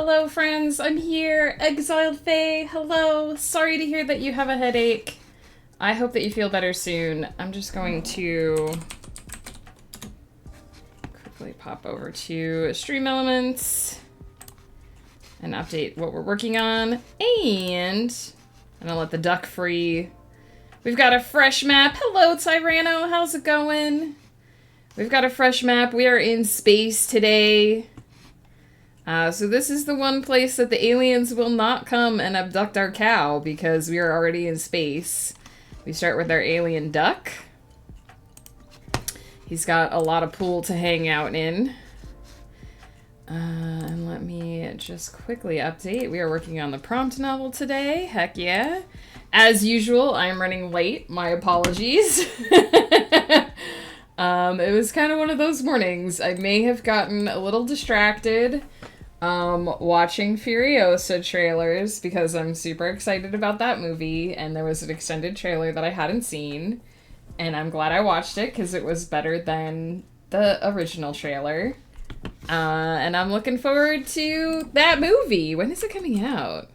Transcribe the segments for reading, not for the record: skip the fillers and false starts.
Hello, friends. I'm here. Exiled Faye. Hello. Sorry to hear that you have a headache. I hope that you feel better soon. I'm just going to quickly pop over to Stream Elements and update what we're working on. And I'm gonna let the duck free. We've got a fresh map. Hello, Tyranno. How's it going? We've got a fresh map. We are in space today. So this is the one place that the aliens will not come and abduct our cow because we are already in space. We start with our alien duck. He's got a lot of pool to hang out in. And let me just quickly update. We are working on the prompt novel today. Heck yeah. As usual, I'm running late. My apologies. It was kind of one of those mornings. I may have gotten a little distracted watching Furiosa trailers because I'm super excited about that movie, and there was an extended trailer that I hadn't seen, and I'm glad I watched it because it was better than the original trailer. And I'm looking forward to that movie. When is it coming out?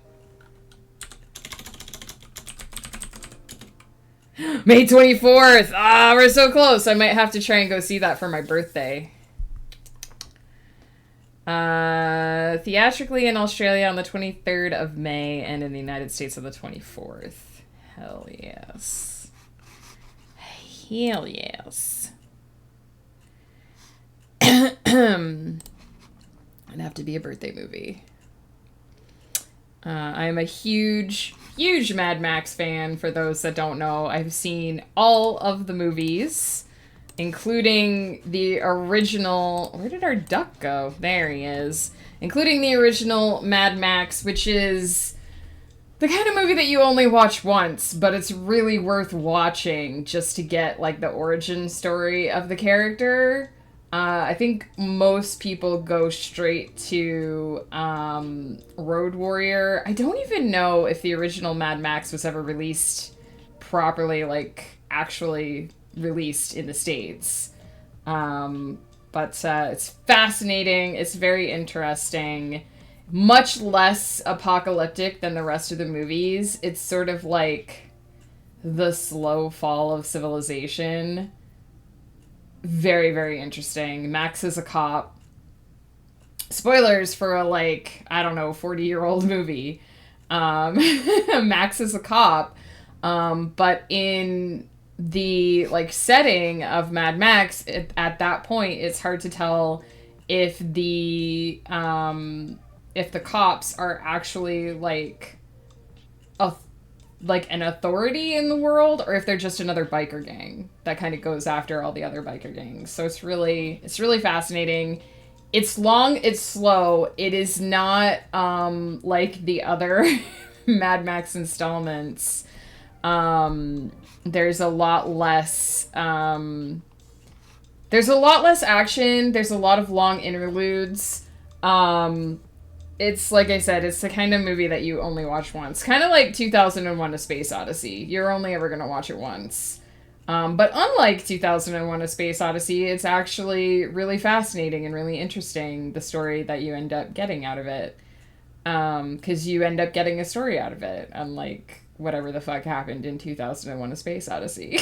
May 24th! Ah, we're so close! I might have to try and go see that for my birthday. Theatrically in Australia on the 23rd of May and in the United States on the 24th. Hell yes. Hell yes. It'd have to be a birthday movie. I'm a huge Mad Max fan, for those that don't know. I've seen all of the movies, including the original... Where did our duck go? There he is. Including the original Mad Max, which is the kind of movie that you only watch once, but it's really worth watching just to get, like, the origin story of the character. I think most people go straight to Road Warrior. I don't even know if the original Mad Max was ever released properly, like, actually released in the States. But it's fascinating. It's very interesting. Much less apocalyptic than the rest of the movies. It's sort of like the slow fall of civilization. Very, very interesting. Max is a cop. Spoilers for a, like, I don't know, 40-year-old movie. Max is a cop. But in the, like, setting of Mad Max, at that point, it's hard to tell if the cops are actually, like an authority in the world, or if they're just another biker gang that kind of goes after all the other biker gangs. So it's really fascinating. It's long, it's slow. It is not like the other Mad Max installments. There's a lot less action. There's a lot of long interludes. It's, like I said, it's the kind of movie that you only watch once. Kind of like 2001: A Space Odyssey. You're only ever going to watch it once. But unlike 2001: A Space Odyssey, it's actually really fascinating and really interesting, the story that you end up getting out of it. Because you end up getting a story out of it, unlike whatever the fuck happened in 2001: A Space Odyssey.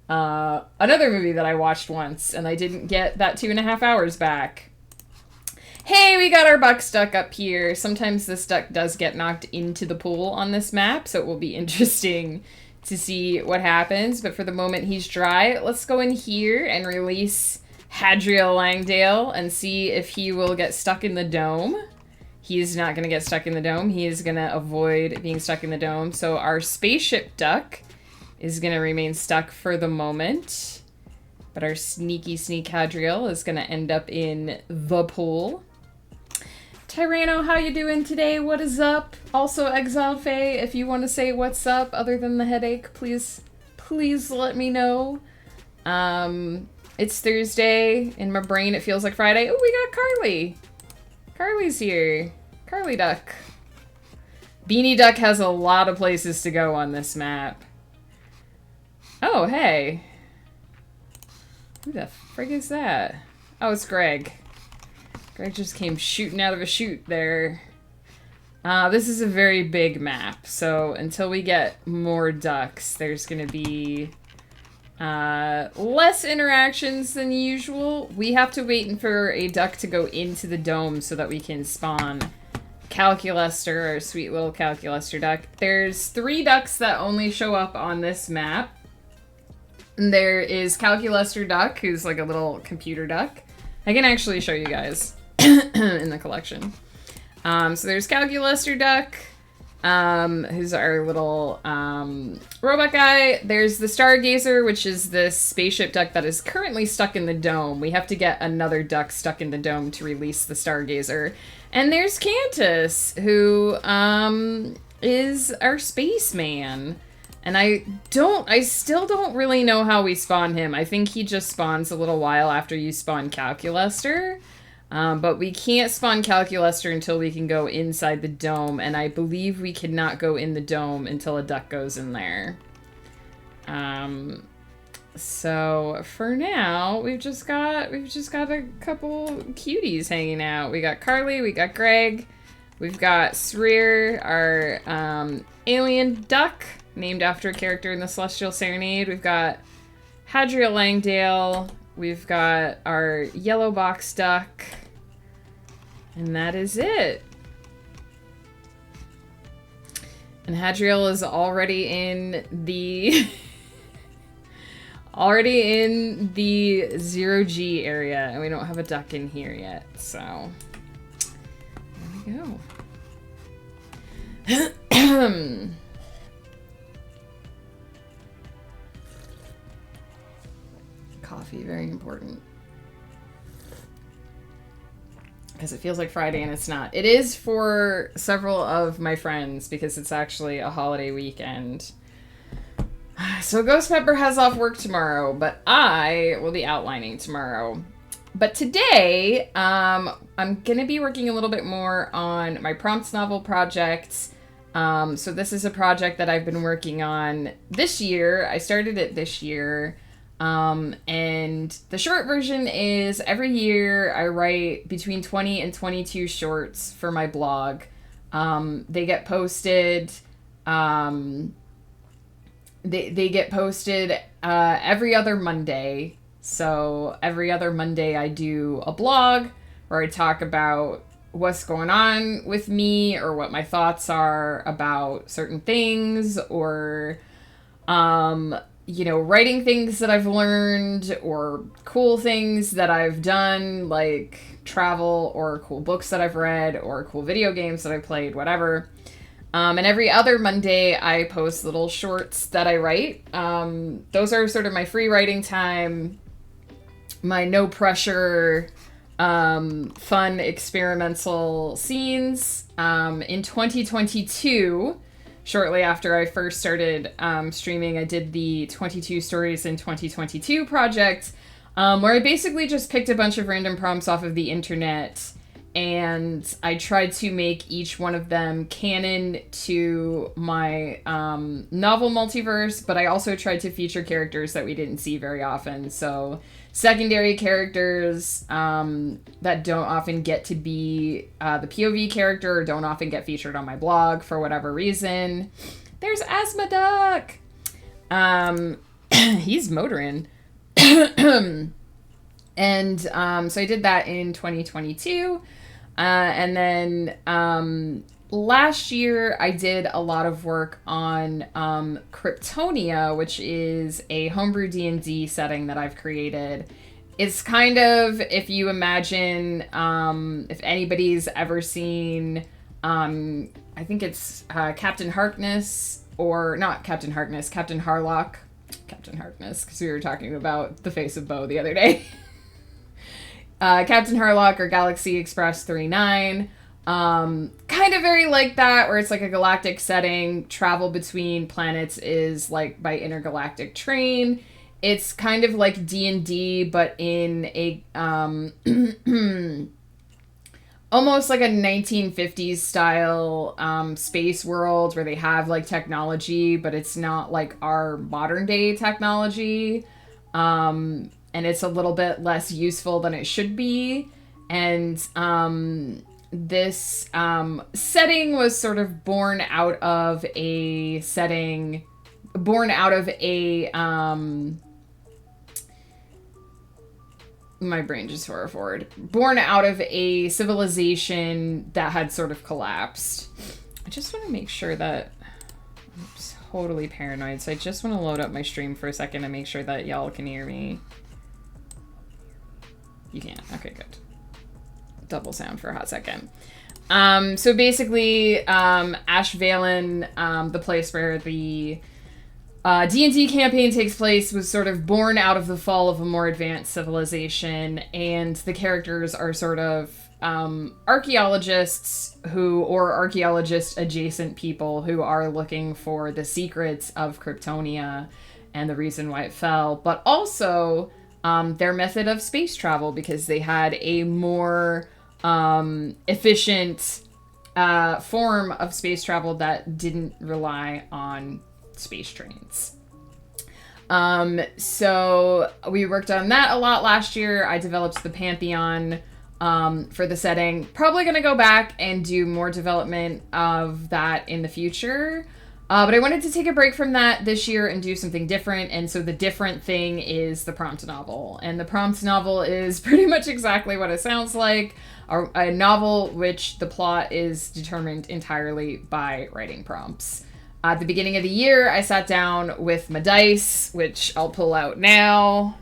Another movie that I watched once, and I didn't get that 2.5 hours back. Hey, we got our buck duck up here. Sometimes this duck does get knocked into the pool on this map, so it will be interesting to see what happens. But for the moment, he's dry. Let's go in here and release Hadriel Langdale and see if he will get stuck in the dome. He's not going to get stuck in the dome. He is going to avoid being stuck in the dome. So our spaceship duck is going to remain stuck for the moment. But our sneaky sneak Hadriel is going to end up in the pool. Tyranno, how you doing today? What is up? Also, Exiled Faye, if you want to say what's up other than the headache, please let me know. It's Thursday. In my brain, it feels like Friday. Oh, we got Carly. Carly's here. Carly Duck. Beanie Duck has a lot of places to go on this map. Oh, hey. Who the frig is that? Oh, it's Greg. Greg just came shooting out of a chute there. This is a very big map, so until we get more ducks, there's going to be less interactions than usual. We have to wait for a duck to go into the dome so that we can spawn Calculuster, our sweet little Calculuster duck. There's 3 ducks that only show up on this map. And there is Calculuster duck, who's like a little computer duck. I can actually show you guys in the collection. So there's Calculuster duck, who's our little robot guy. There's the Stargazer, which is this spaceship duck that is currently stuck in the dome. We have to get another duck stuck in the dome to release the Stargazer. And there's Cantus, who is our spaceman. And I still don't really know how we spawn him. I think he just spawns a little while after you spawn Calculuster. But we can't spawn Calculuster until we can go inside the dome, and I believe we cannot go in the dome until a duck goes in there. So for now, we've just got a couple cuties hanging out. We got Carly, we got Greg, we've got Sreer, our alien duck, named after a character in the Celestial Serenade. We've got Hadriel Langdale, we've got our yellow box duck, and that is it. And Hadriel is already in the already in the 0G area, and we don't have a duck in here yet, so there we go. Coffee, very important. Because it feels like Friday and it's not. It is for several of my friends because it's actually a holiday weekend. So Ghost Pepper has off work tomorrow, but I will be outlining tomorrow. But today, I'm going to be working a little bit more on my prompts novel project. So this is a project that I've been working on this year. I started it this year. And the short version is every year I write between 20 and 22 shorts for my blog. They get posted, they get posted, every other Monday. So every other Monday I do a blog where I talk about what's going on with me or what my thoughts are about certain things or, you know, writing things that I've learned or cool things that I've done, like travel or cool books that I've read or cool video games that I played, whatever. And every other Monday I post little shorts that I write. Those are sort of my free writing time, my no pressure, fun experimental scenes. In 2022, shortly after I first started streaming, I did the 22 Stories in 2022 project, where I basically just picked a bunch of random prompts off of the internet, and I tried to make each one of them canon to my novel multiverse, but I also tried to feature characters that we didn't see very often. So secondary characters that don't often get to be the POV character or don't often get featured on my blog for whatever reason. There's Asthma Duck! He's motoring. And so I did that in 2022. And then last year I did a lot of work on Kryptonia, which is a homebrew D&D setting that I've created. It's kind of, if you imagine, if anybody's ever seen, I think it's Captain Harkness, or not Captain Harkness, Captain Harlock. Captain Harkness, because we were talking about the face of Bo the other day. Captain Harlock or Galaxy Express 39. Kind of very like that, where it's like a galactic setting. Travel between planets is like by intergalactic train. It's kind of like D&D, but in a almost like a 1950s style space world where they have like technology, but it's not like our modern day technology. And it's a little bit less useful than it should be. And this setting was sort of born out of a my brain just forward. Born out of a civilization that had sort of collapsed. I just want to make sure that I'm totally paranoid, so I just want to load up my stream for a second and make sure that y'all can hear me. You can. Okay, good. Double sound for a hot second. So basically, Ash Valen, the place where the D&D campaign takes place, was sort of born out of the fall of a more advanced civilization, and the characters are sort of archaeologists or archaeologist adjacent people who are looking for the secrets of Kryptonia and the reason why it fell, but also their method of space travel, because they had a more efficient form of space travel that didn't rely on space trains. So we worked on that a lot last year. I developed the Pantheon for the setting. Probably going to go back and do more development of that in the future. But I wanted to take a break from that this year and do something different. And so the different thing is the prompt novel. And the prompt novel is pretty much exactly what it sounds like. A novel which the plot is determined entirely by writing prompts. At the beginning of the year, I sat down with my dice, which I'll pull out now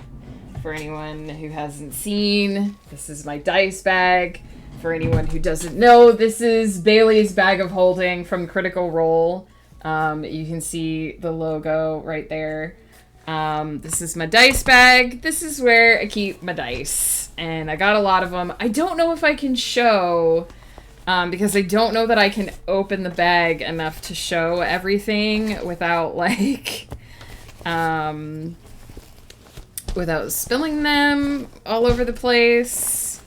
for anyone who hasn't seen. This is my dice bag. For anyone who doesn't know, this is Bailey's bag of holding from Critical Role. You can see the logo right there. This is my dice bag. This is where I keep my dice. And I got a lot of them. I don't know if I can show, because I don't know that I can open the bag enough to show everything without, like, without spilling them all over the place.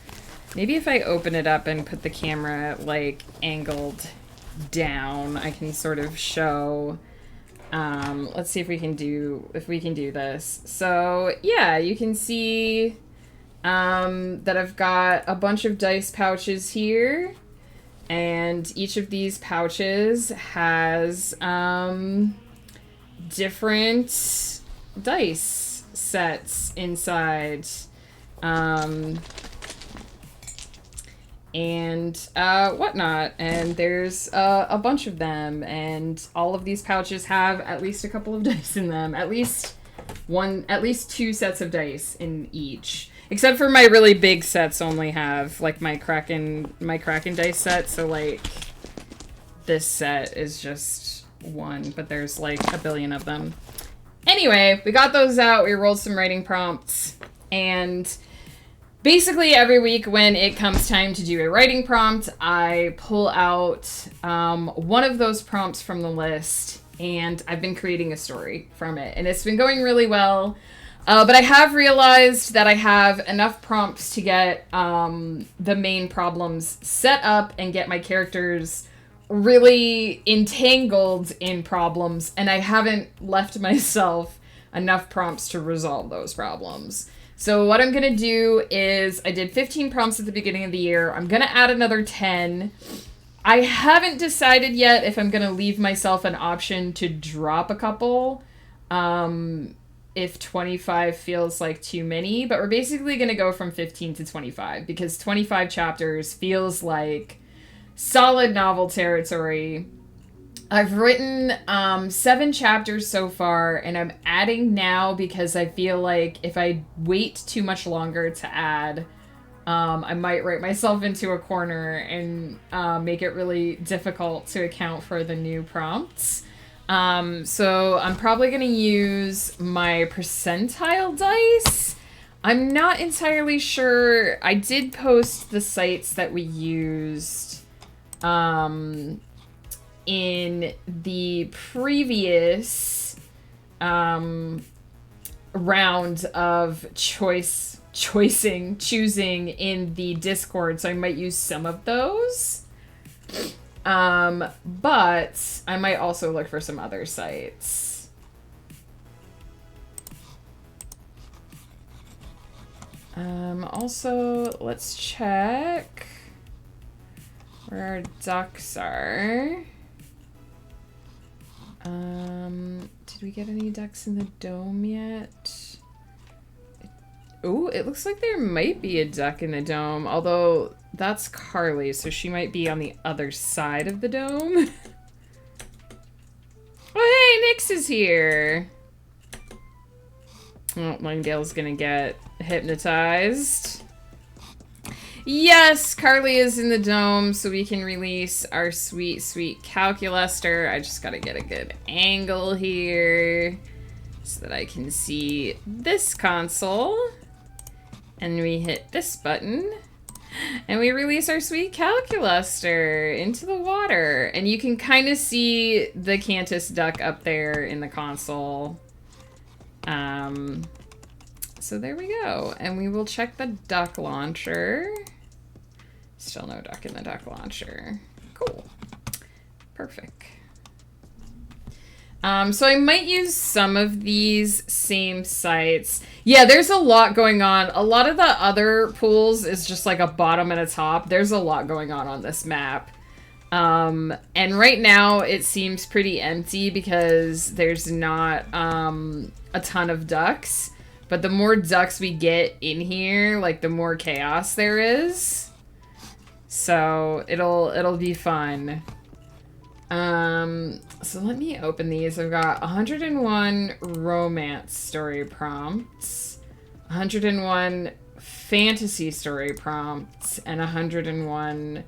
Maybe if I open it up and put the camera, like, angled down, I can sort of show. Let's see if we can do this. So yeah, you can see that I've got a bunch of dice pouches here, and each of these pouches has different dice sets inside. And whatnot, and there's a bunch of them, and all of these pouches have at least a couple of dice in them, at least two sets of dice in each, except for my really big sets only have, like, my Kraken dice set, so, like, this set is just one, but there's like a billion of them. Anyway, we got those out, we rolled some writing prompts, and basically every week when it comes time to do a writing prompt, I pull out one of those prompts from the list, and I've been creating a story from it. And it's been going really well. But I have realized that I have enough prompts to get the main problems set up and get my characters really entangled in problems. And I haven't left myself enough prompts to resolve those problems. So what I'm going to do is, I did 15 prompts at the beginning of the year. I'm going to add another 10. I haven't decided yet if I'm going to leave myself an option to drop a couple, if 25 feels like too many. But we're basically going to go from 15 to 25, because 25 chapters feels like solid novel territory. I've written 7 chapters so far, and I'm adding now because I feel like if I wait too much longer to add, I might write myself into a corner and make it really difficult to account for the new prompts. So I'm probably going to use my percentile dice. I'm not entirely sure. I did post the sites that we used in the previous round of choosing in the Discord, so I might use some of those. But I might also look for some other sites. Also, let's check where our ducks are. Did we get any ducks in the dome yet? Oh, it looks like there might be a duck in the dome, although that's Carly, so she might be on the other side of the dome. Oh, hey, Nyx is here. Oh, Langdale's gonna get hypnotized. Yes, Carly is in the dome, so we can release our sweet, sweet Calculuster. I just gotta get a good angle here so that I can see this console. And we hit this button. And we release our sweet Calculuster into the water. And you can kind of see the Cantus duck up there in the console. So there we go. And we will check the duck launcher. Still no duck in the duck launcher. Cool. Perfect. So I might use some of these same sites. Yeah, there's a lot going on. A lot of the other pools is just like a bottom and a top. There's a lot going on this map. And right now it seems pretty empty because there's not a ton of ducks. But the more ducks we get in here, like the more chaos there is. So it'll be fun. So let me open these. I've got 101 romance story prompts, 101 fantasy story prompts, and 101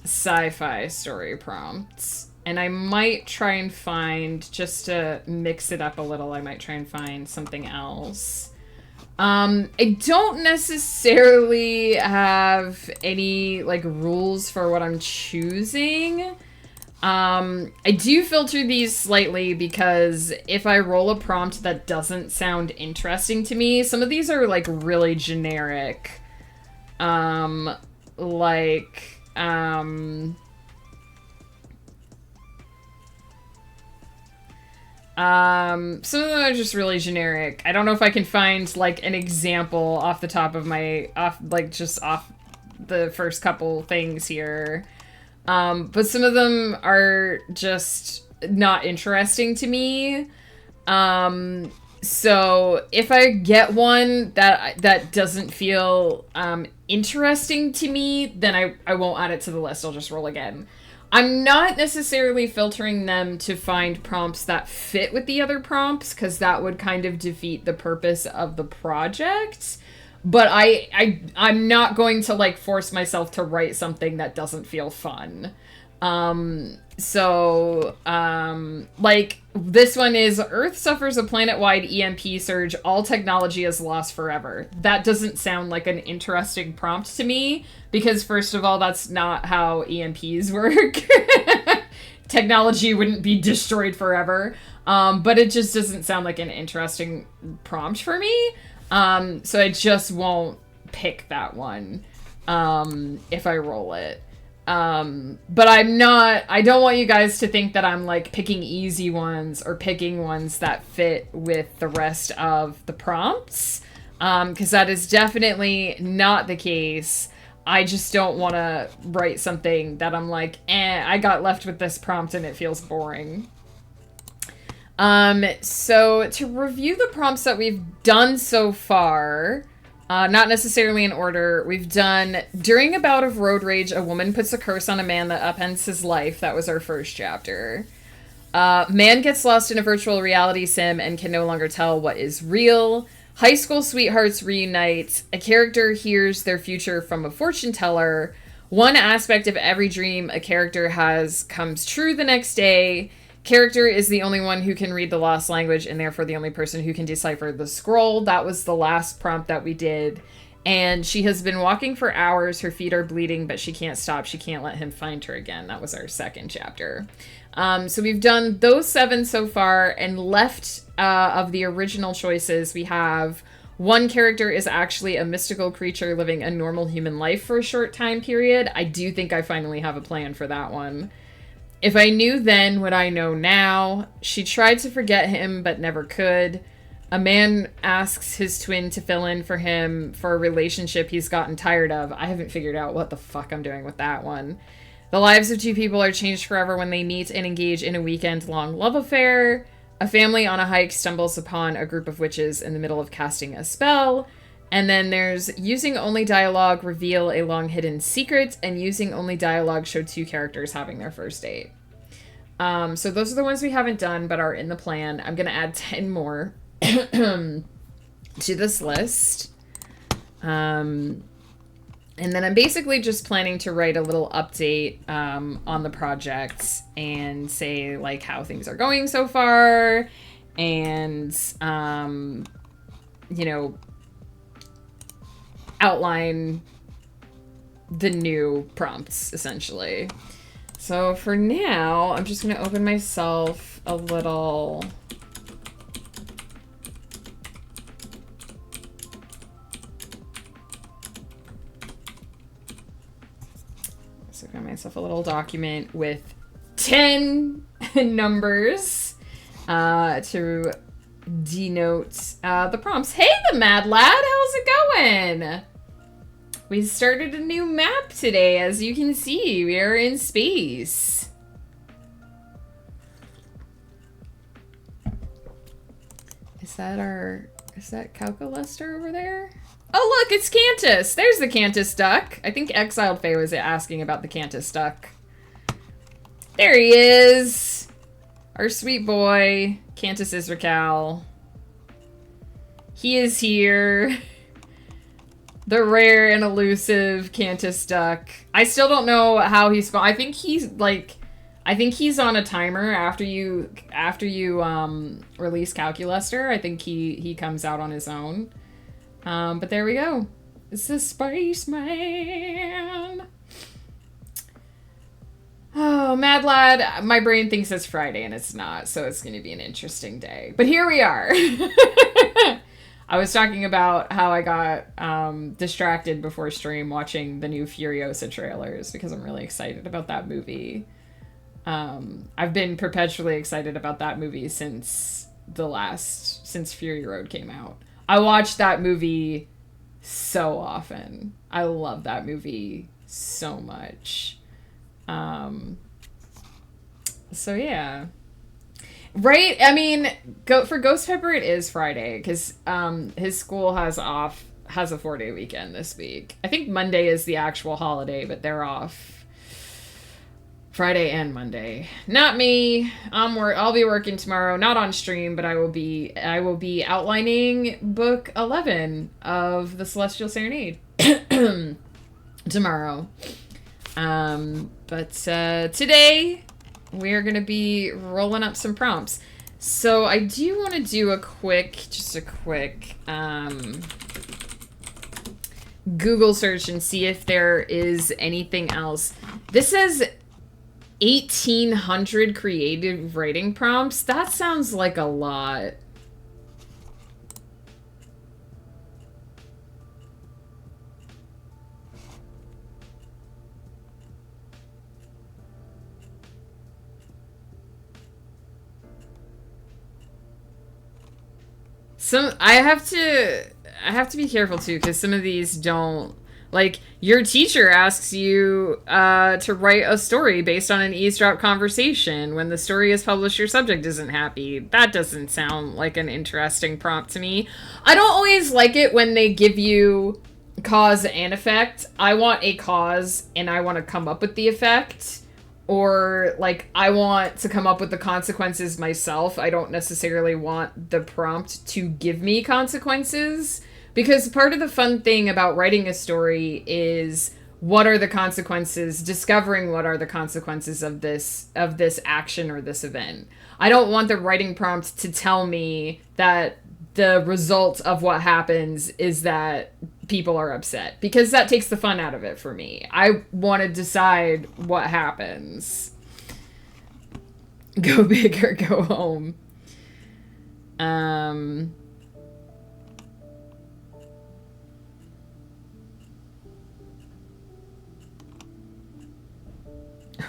sci-fi story prompts. And I might try and find, just to mix it up a little, I might try and find something else. I don't necessarily have any, like, rules for what I'm choosing. I do filter these slightly because if I roll a prompt that doesn't sound interesting to me, some of these are, like, really generic. Some of them are just really generic. I don't know if I can find, like, an example off the top of my, off the first couple things here. But some of them are just not interesting to me. So if I get one that doesn't feel, interesting to me, then I won't add it to the list. I'll just roll again. I'm not necessarily filtering them to find prompts that fit with the other prompts, because that would kind of defeat the purpose of the project. But I'm not going to, like, force myself to write something that doesn't feel fun. Like, this one is, Earth suffers a planet-wide EMP surge, all technology is lost forever. That doesn't sound like an interesting prompt to me, because first of all, that's not how EMPs work. Technology wouldn't be destroyed forever. But it just doesn't sound like an interesting prompt for me. So I just won't pick that one, if I roll it. But I don't want you guys to think that I'm, like, picking easy ones or picking ones that fit with the rest of the prompts, because that is definitely not the case. I just don't want to write something that I'm like, I got left with this prompt and it feels boring. So to review the prompts that we've done so far, not necessarily in order, we've done, during a bout of road rage, a woman puts a curse on a man that upends his life. That was our first chapter. Man gets lost in a virtual reality sim and can no longer tell what is real. High school sweethearts reunite. A character hears their future from a fortune teller. One aspect of every dream a character has comes true the next day. Character is the only one who can read the lost language and therefore the only person who can decipher the scroll. That was the last prompt that we did. And she has been walking for hours. Her feet are bleeding, but she can't stop. She can't let him find her again. That was our second chapter. So we've done those 7 so far, and left of the original choices, we have one character is actually a mystical creature living a normal human life for a short time period. I do think I finally have a plan for that one. If I knew then what I know now, she tried to forget him but never could. A man asks his twin to fill in for him for a relationship he's gotten tired of. I haven't figured out what the fuck I'm doing with that one. The lives of two people are changed forever when they meet and engage in a weekend-long love affair. A family on a hike stumbles upon a group of witches in the middle of casting a spell. And then there's using only dialogue, reveal a long-hidden secret, and using only dialogue, show two characters having their first date. So those are the ones we haven't done but are in the plan. I'm going to add 10 more to this list. And then I'm basically just planning to write a little update on the project and say, like, how things are going so far and, you know, outline the new prompts, essentially. So for now, I'm just going to open myself a little... So I got myself a little document with 10 numbers to denote the prompts. Hey, the Mad Lad, how's it going? We started a new map today, as you can see. We are in space. Is that Calculester over there? Oh, look, it's Cantus. There's the Cantus duck. I think Exiled Fae was asking about the Cantus duck. There he is. Our sweet boy, Cantus Isracal. He is here. The rare and elusive Cantus duck. I still don't know how he's spawned. I think he's on a timer after you release Calculester. I think he comes out on his own. But there we go. It's the Spaceman. Oh, Mad Lad. My brain thinks it's Friday and it's not, so it's going to be an interesting day. But here we are. I was talking about how I got distracted before stream watching the new Furiosa trailers because I'm really excited about that movie. I've been perpetually excited about that movie since Fury Road came out. I watched that movie so often. I love that movie so much. So yeah. Right? I mean, for Ghost Pepper it is Friday because his school has a 4-day weekend this week. I think Monday is the actual holiday, but they're off Friday and Monday. Not me. I'll be working tomorrow, not on stream, but I will be outlining book 11 of the Celestial Serenade tomorrow. But today we're going to be rolling up some prompts. So I do want to do a quick Google search and see if there is anything else. This says 1,800 creative writing prompts. That sounds like a lot. I have to be careful too, because some of these don't, like, your teacher asks you to write a story based on an eavesdrop conversation. When the story is published, your subject isn't happy. That doesn't sound like an interesting prompt to me. I don't always like it when they give you cause and effect. I want a cause and I want to come up with the effect. Or, like, I want to come up with the consequences myself. I don't necessarily want the prompt to give me consequences. Because part of the fun thing about writing a story is what are the consequences, discovering what are the consequences of this action or this event. I don't want the writing prompt to tell me that the result of what happens is that people are upset, because that takes the fun out of it for me. I want to decide what happens. Go big or go home.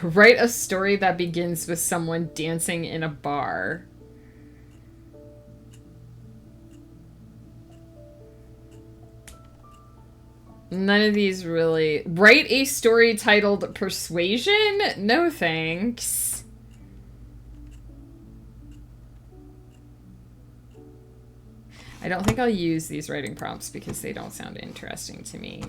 Write a story that begins with someone dancing in a bar. None of these really... Write a story titled Persuasion? No thanks. I don't think I'll use these writing prompts because they don't sound interesting to me.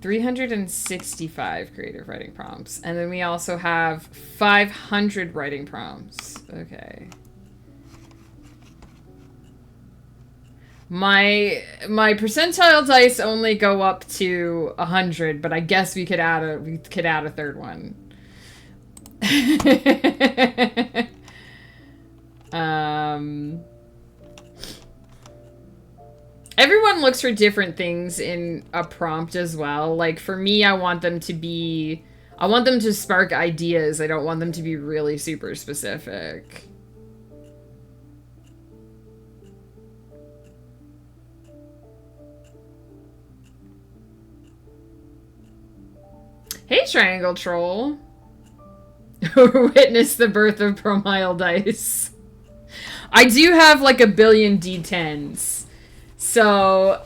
365 creative writing prompts. And then we also have 500 writing prompts. Okay. My percentile dice only go up to 100, but I guess we could add a third one. Everyone looks for different things in a prompt as well. Like for me, I want them to spark ideas. I don't want them to be really super specific. Hey, Triangle Troll. Witness the birth of Promile Dice. I do have like a billion D10s. So,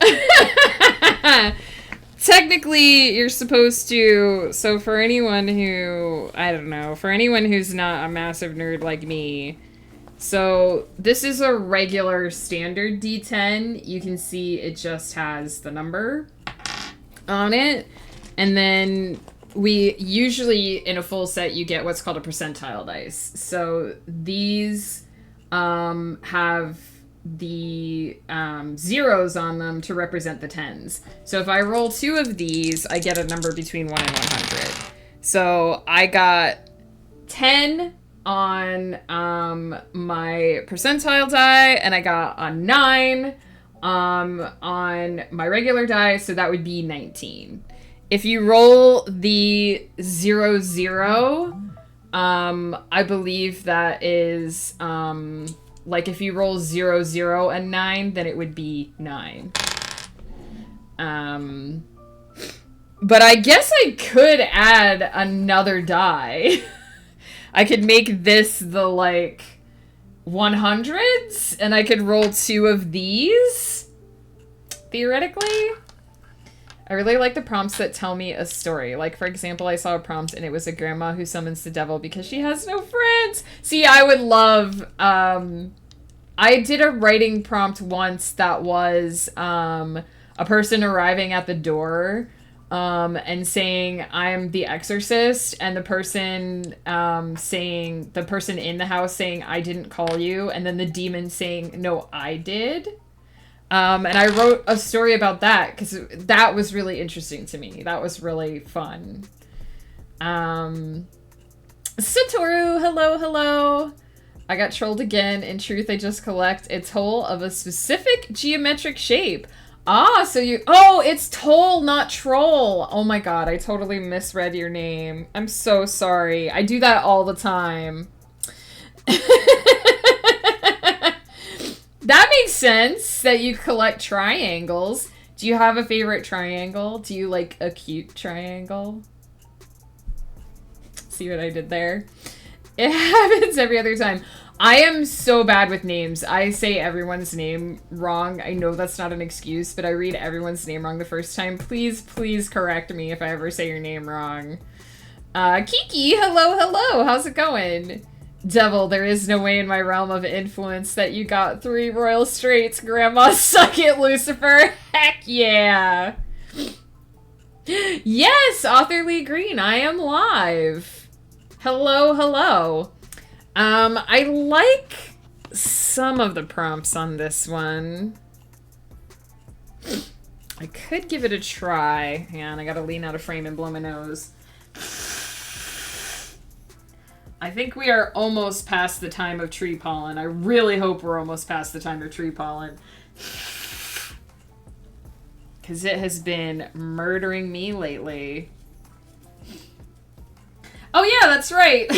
technically, you're supposed to... So for anyone who... I don't know. For anyone who's not a massive nerd like me... So, this is a regular standard D10. You can see it just has the number on it. And then... We usually, in a full set, you get what's called a percentile dice. So these have the zeros on them to represent the tens. So if I roll 2 of these, I get a number between 1 and 100. So I got 10 on my percentile die, and I got a 9 on my regular die, so that would be 19. If you roll the 0, 0, I believe that is, like if you roll 0, 0, and 9, then it would be 9. But I guess I could add another die. I could make this the, like, 100s, and I could roll 2 of these, theoretically. I really like the prompts that tell me a story. Like, for example, I saw a prompt and it was a grandma who summons the devil because she has no friends. See, I would love... I did a writing prompt once that was a person arriving at the door and saying, I'm the exorcist, and the person saying... The person in the house saying, I didn't call you, and then the demon saying, no, I did. And I wrote a story about that because that was really interesting to me. That was really fun. Satoru, hello, hello. I got trolled again. In truth, I just collect a toll of a specific geometric shape. Ah, so you... Oh, it's toll, not troll. Oh my god, I totally misread your name. I'm so sorry. I do that all the time. That makes sense, that you collect triangles. Do you have a favorite triangle? Do you like a cute triangle? See what I did there? It happens every other time. I am so bad with names. I say everyone's name wrong. I know that's not an excuse, but I read everyone's name wrong the first time. Please, please correct me if I ever say your name wrong. Kiki, hello, hello. How's it going? Devil, there is no way in my realm of influence that you got 3 royal straights. Grandma, suck it, Lucifer. Heck yeah. Yes, Author Lee Green, I am live. Hello, hello. I like some of the prompts on this one. I could give it a try. Hang on, I gotta lean out of frame and blow my nose. I think we are almost past the time of tree pollen. I really hope we're almost past the time of tree pollen. Because it has been murdering me lately. Oh yeah, that's right.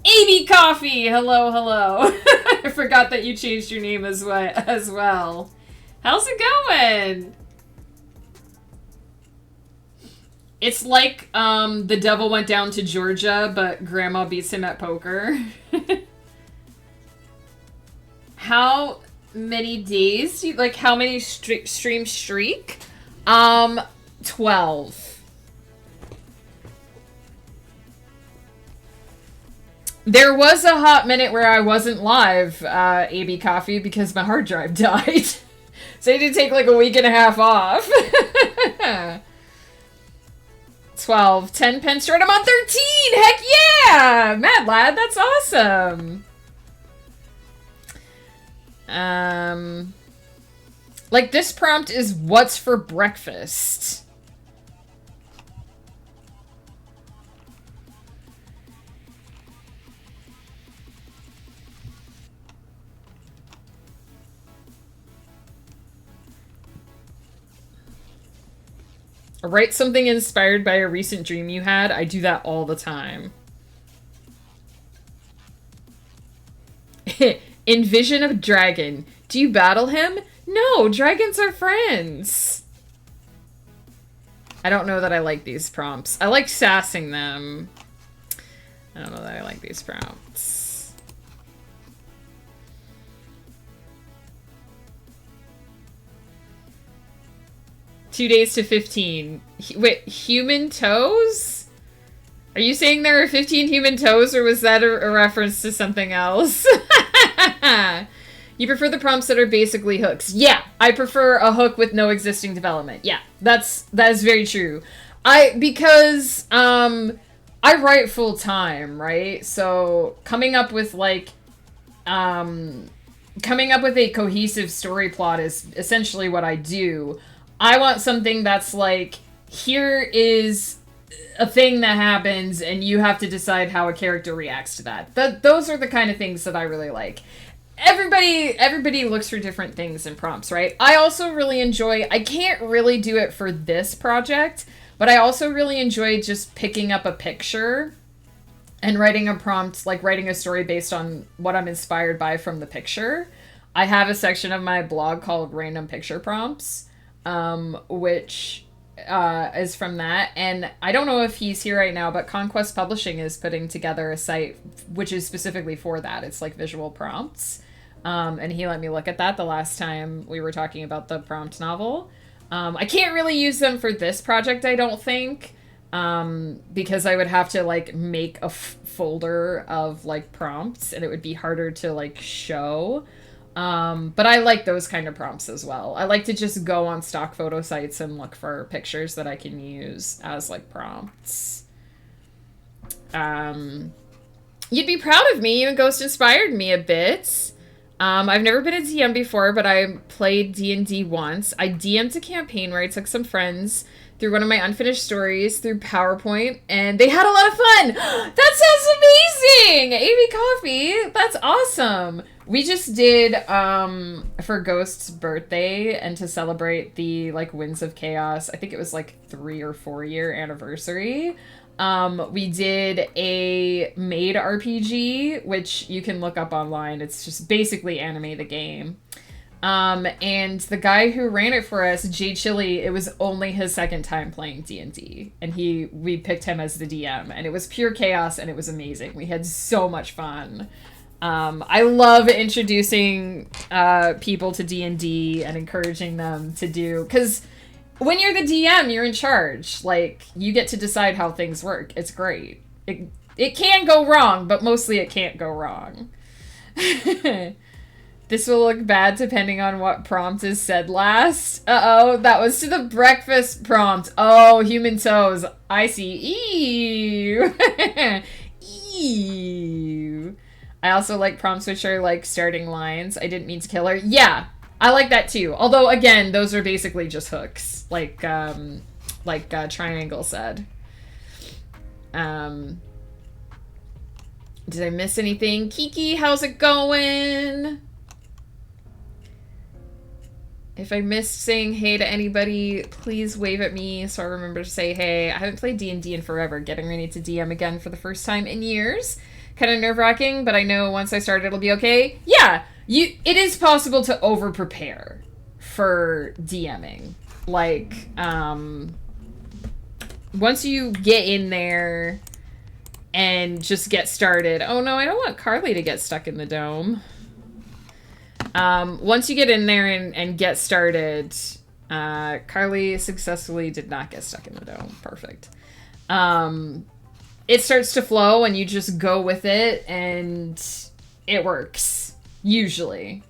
AB Coffee, hello, hello. I forgot that you changed your name as well. How's it going? It's like the devil went down to Georgia, but grandma beats him at poker. How many days? Like, how many stream streak? 12. There was a hot minute where I wasn't live, AB Coffee, because my hard drive died. So I had to take like a week and a half off. 12. 10 pence short. I'm on 13! Heck yeah! Mad lad, that's awesome. Like, this prompt is what's for breakfast? Write something inspired by a recent dream you had. I do that all the time. Envision a dragon. Do you battle him? No, dragons are friends. I don't know that I like these prompts. I like sassing them. I don't know that I like these prompts. Two days to 15. Wait, human toes? Are you saying there are 15 human toes, or was that a reference to something else? You prefer the prompts that are basically hooks. Yeah, I prefer a hook with no existing development. Yeah, that is very true. Because I write full time, right? So coming up with a cohesive story plot is essentially what I do. I want something that's like, here is a thing that happens and you have to decide how a character reacts to that. Those are the kind of things that I really like. Everybody looks for different things in prompts, right? I also really enjoy, I can't really do it for this project, but I also really enjoy just picking up a picture and writing a prompt, like writing a story based on what I'm inspired by from the picture. I have a section of my blog called Random Picture Prompts, which is from that. And I don't know if he's here right now, but Conquest Publishing is putting together a site which is specifically for that. It's like visual prompts. And he let me look at that the last time we were talking about the prompt novel. I can't really use them for this project, I don't think, because I would have to like make a folder of like prompts and it would be harder to like show. But I like those kind of prompts as well. I like to just go on stock photo sites and look for pictures that I can use as like prompts. You'd be proud of me. You and Ghost inspired me a bit. I've never been a DM before, but I played D&D once. I DM'd a campaign where I took some friends through one of my unfinished stories through PowerPoint, and they had a lot of fun. That sounds amazing! AB Coffee, that's awesome. We just did, for Ghost's birthday, and to celebrate the, like, Winds of Chaos, I think it was, like, 3 or 4 year anniversary, we did a made RPG, which you can look up online. It's just basically anime the game. And the guy who ran it for us, Jay Chili, it was only his second time playing D&D, and we picked him as the DM, and it was pure chaos, and it was amazing. We had so much fun. I love introducing people to D&D and encouraging them to do, because when you're the DM, you're in charge. Like, you get to decide how things work. It's great. It can go wrong, but mostly it can't go wrong. This will look bad depending on what prompt is said last. Uh-oh, that was to the breakfast prompt. Oh, human toes. I see. Ew. Ew. I also like prompts which are like starting lines. I didn't mean to kill her. Yeah, I like that too. Although, again, those are basically just hooks. Like Triangle said. Did I miss anything? Kiki, how's it going? If I missed saying hey to anybody, please wave at me so I remember to say hey. I haven't played D&D in forever, getting ready to DM again for the first time in years. Kind of nerve-wracking, but I know once I start it'll be okay. Yeah, it is possible to over-prepare for DMing. Like, once you get in there and just get started. Oh no, I don't want Carly to get stuck in the dome. Once you get in there and get started, Carly successfully did not get stuck in the dome. Perfect. It starts to flow and you just go with it and it works. Usually.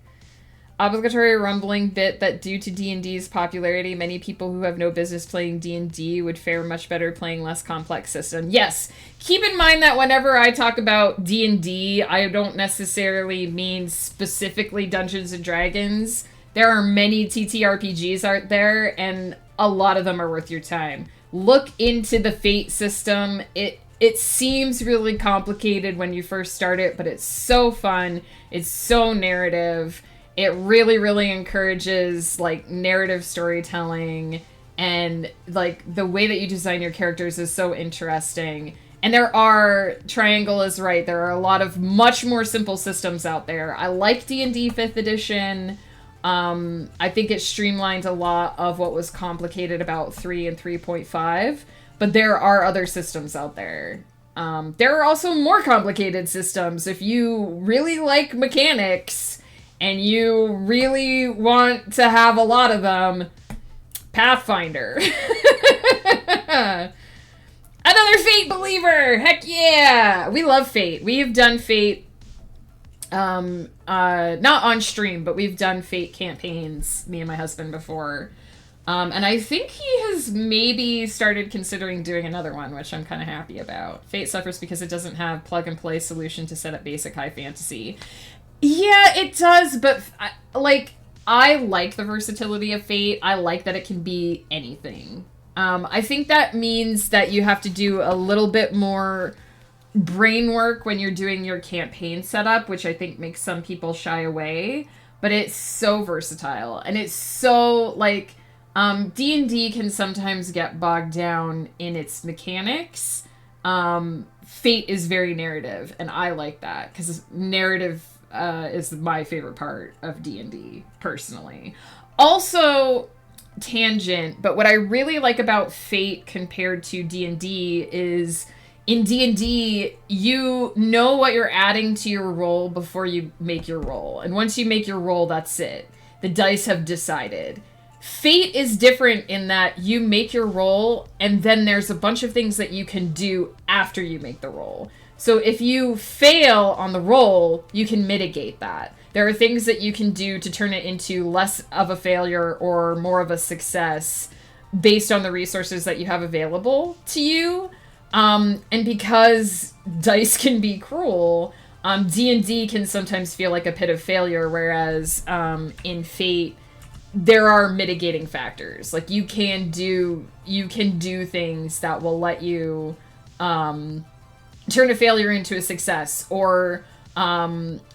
Obligatory rumbling bit that due to D&D's popularity, many people who have no business playing D&D would fare much better playing less complex system. Yes, keep in mind that whenever I talk about D&D, I don't necessarily mean specifically Dungeons & Dragons. There are many TTRPGs out there, and a lot of them are worth your time. Look into the Fate system. It seems really complicated when you first start it, but it's so fun. It's so narrative. It really, really encourages, like, narrative storytelling, and, like, the way that you design your characters is so interesting. And Triangle is right, there are a lot of much more simple systems out there. I like D&D 5th edition. I think it streamlined a lot of what was complicated about 3 and 3.5, but there are other systems out there. There are also more complicated systems. If you really like mechanics and you really want to have a lot of them, Pathfinder. Another Fate believer! Heck yeah! We love Fate. We have done Fate, not on stream, but we've done Fate campaigns, me and my husband, before. And I think he has maybe started considering doing another one, which I'm kind of happy about. Fate suffers because it doesn't have plug-and-play solution to set up basic high fantasy. Yeah, it does, but, I like the versatility of Fate. I like that it can be anything. I think that means that you have to do a little bit more brain work when you're doing your campaign setup, which I think makes some people shy away, but it's so versatile, and it's so, D&D can sometimes get bogged down in its mechanics. Fate is very narrative, and I like that, because narrative is my favorite part of D&D, personally. Also, tangent, but what I really like about Fate compared to D&D is, in D&D, you know what you're adding to your roll before you make your roll. And once you make your roll, that's it. The dice have decided. Fate is different in that you make your roll, and then there's a bunch of things that you can do after you make the roll. So if you fail on the roll, you can mitigate that. There are things that you can do to turn it into less of a failure or more of a success based on the resources that you have available to you. And because dice can be cruel, D&D can sometimes feel like a pit of failure, whereas in Fate, there are mitigating factors. Like, you can do things that will let you turn a failure into a success, or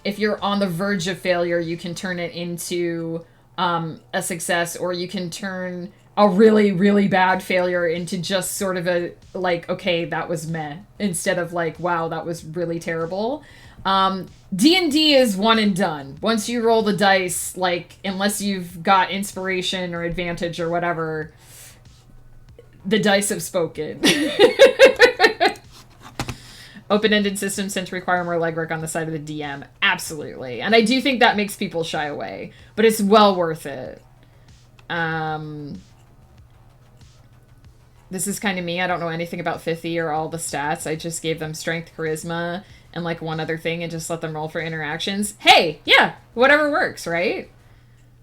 if you're on the verge of failure, you can turn it into a success, or you can turn a really, really bad failure into just sort of a, okay, that was meh, instead of wow, that was really terrible. D&D is one and done. Once you roll the dice, unless you've got inspiration or advantage or whatever, the dice have spoken. Open-ended systems tend to require more legwork on the side of the DM. Absolutely. And I do think that makes people shy away. But it's well worth it. This is kind of me. I don't know anything about 50 or all the stats. I just gave them strength, charisma, and one other thing and just let them roll for interactions. Hey, yeah, whatever works, right?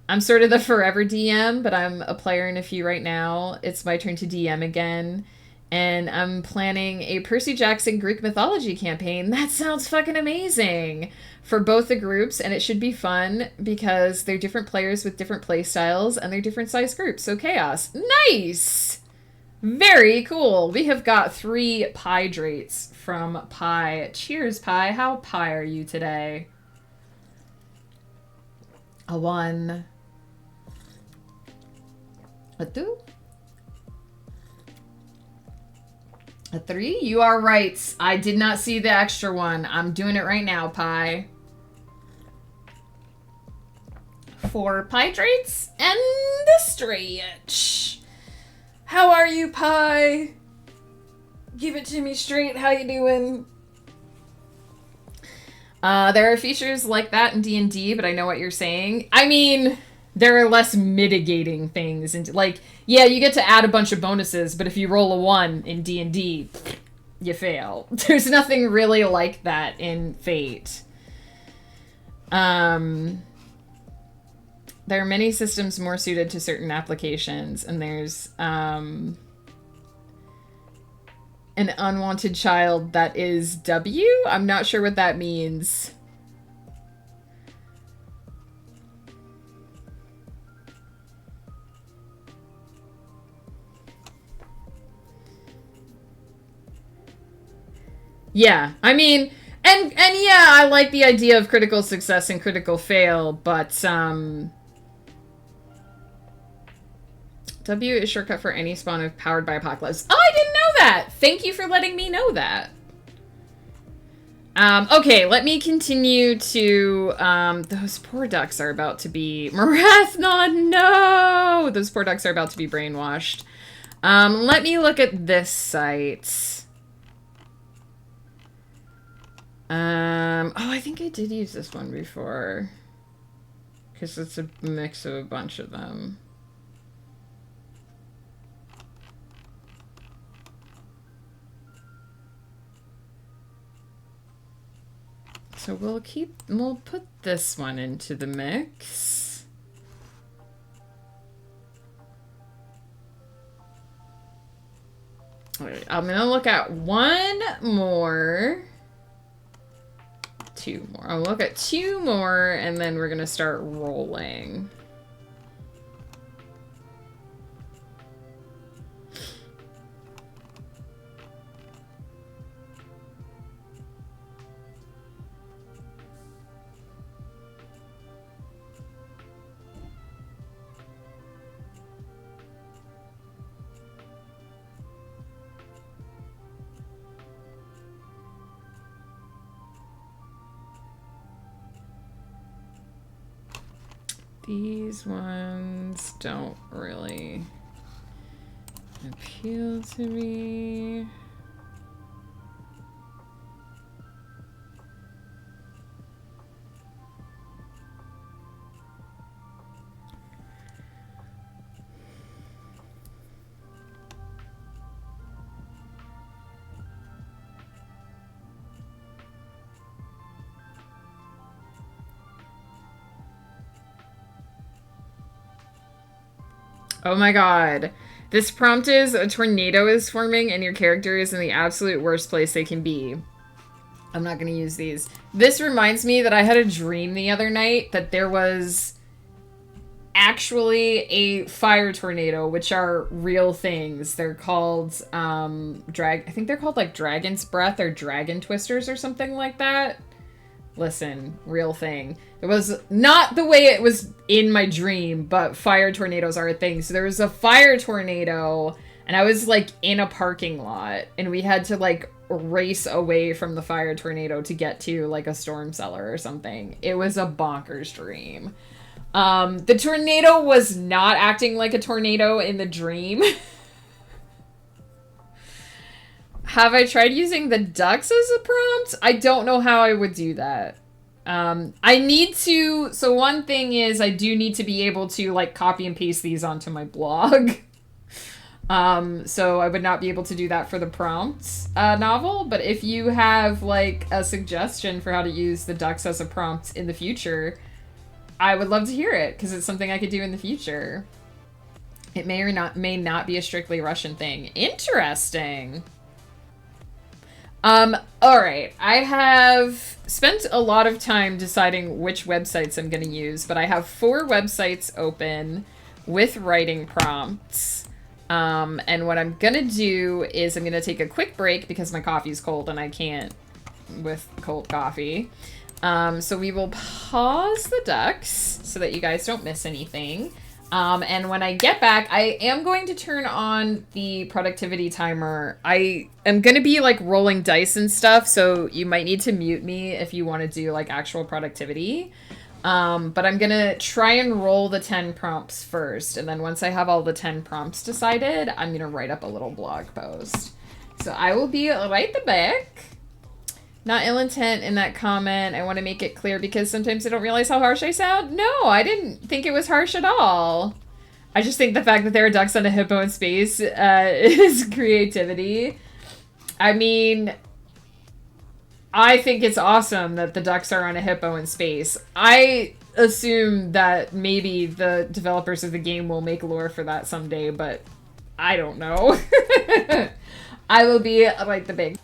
I'm sort of the forever DM, but I'm a player in a few right now. It's my turn to DM again. And I'm planning a Percy Jackson Greek mythology campaign. That sounds fucking amazing for both the groups, and it should be fun because they're different players with different play styles, and they're different size groups, so chaos. Nice! Very cool. We have got 3 Pie-Drates from Pie. Cheers, Pie. How pie are you today? A 1. A 2. A 3? You are right. I did not see the extra one. I'm doing it right now, Pie. 4 Pie-Drates and the stretch. How are you, Pie? Give it to me straight. How you doing? There are features like that in D&D, but I know what you're saying. I mean, there are less mitigating things. And like, yeah, you get to add a bunch of bonuses, but if you roll a 1 in D&D, you fail. There's nothing really like that in Fate. There are many systems more suited to certain applications, and there's an unwanted child that is W? I'm not sure what that means. Yeah, I mean, and yeah, I like the idea of critical success and critical fail, but W is shortcut for any spawn of powered by apocalypse. Oh, I didn't know that! Thank you for letting me know that. Okay, let me continue to, those poor ducks are about to be, Marathon, no! Those poor ducks are about to be brainwashed. Let me look at this site. Oh, I think I did use this one before. Because it's a mix of a bunch of them. So we'll put this one into the mix. Alright, I'm gonna look at one more. Two more. I'll look at two more, and then we're gonna start rolling. These ones don't really appeal to me. Oh my god. This prompt is a tornado is forming and your character is in the absolute worst place they can be. I'm not going to use these. This reminds me that I had a dream the other night that there was actually a fire tornado, which are real things. They're called, I think they're called like Dragon's Breath or Dragon Twisters or something like that. Listen, real thing. It was not the way it was in my dream, but fire tornadoes are a thing. So there was a fire tornado, and I was, like, in a parking lot, and we had to, like, race away from the fire tornado to get to, like, a storm cellar or something. It was a bonkers dream. The tornado was not acting like a tornado in the dream. Have I tried using the ducks as a prompt? I don't know how I would do that. I need to... So one thing is I do need to be able to, like, copy and paste these onto my blog. So I would not be able to do that for the prompts novel. But if you have, like, a suggestion for how to use the ducks as a prompt in the future, I would love to hear it, because it's something I could do in the future. It may not be a strictly Russian thing. Interesting. Alright, I have spent a lot of time deciding which websites I'm going to use, but I have 4 websites open with writing prompts. And what I'm going to do is I'm going to take a quick break because my coffee's cold and I can't with cold coffee. So we will pause the ducks so that you guys don't miss anything. And when I get back, I am going to turn on the productivity timer. I am going to be, like, rolling dice and stuff, so you might need to mute me if you want to do, like, actual productivity. But I'm going to try and roll the 10 prompts first, and then once I have all the 10 prompts decided, I'm going to write up a little blog post. So I will be right back. Not ill intent in that comment. I want to make it clear because sometimes I don't realize how harsh I sound. No, I didn't think it was harsh at all. I just think the fact that there are ducks on a hippo in space is creativity. I mean, I think it's awesome that the ducks are on a hippo in space. I assume that maybe the developers of the game will make lore for that someday, but I don't know. I will be like the big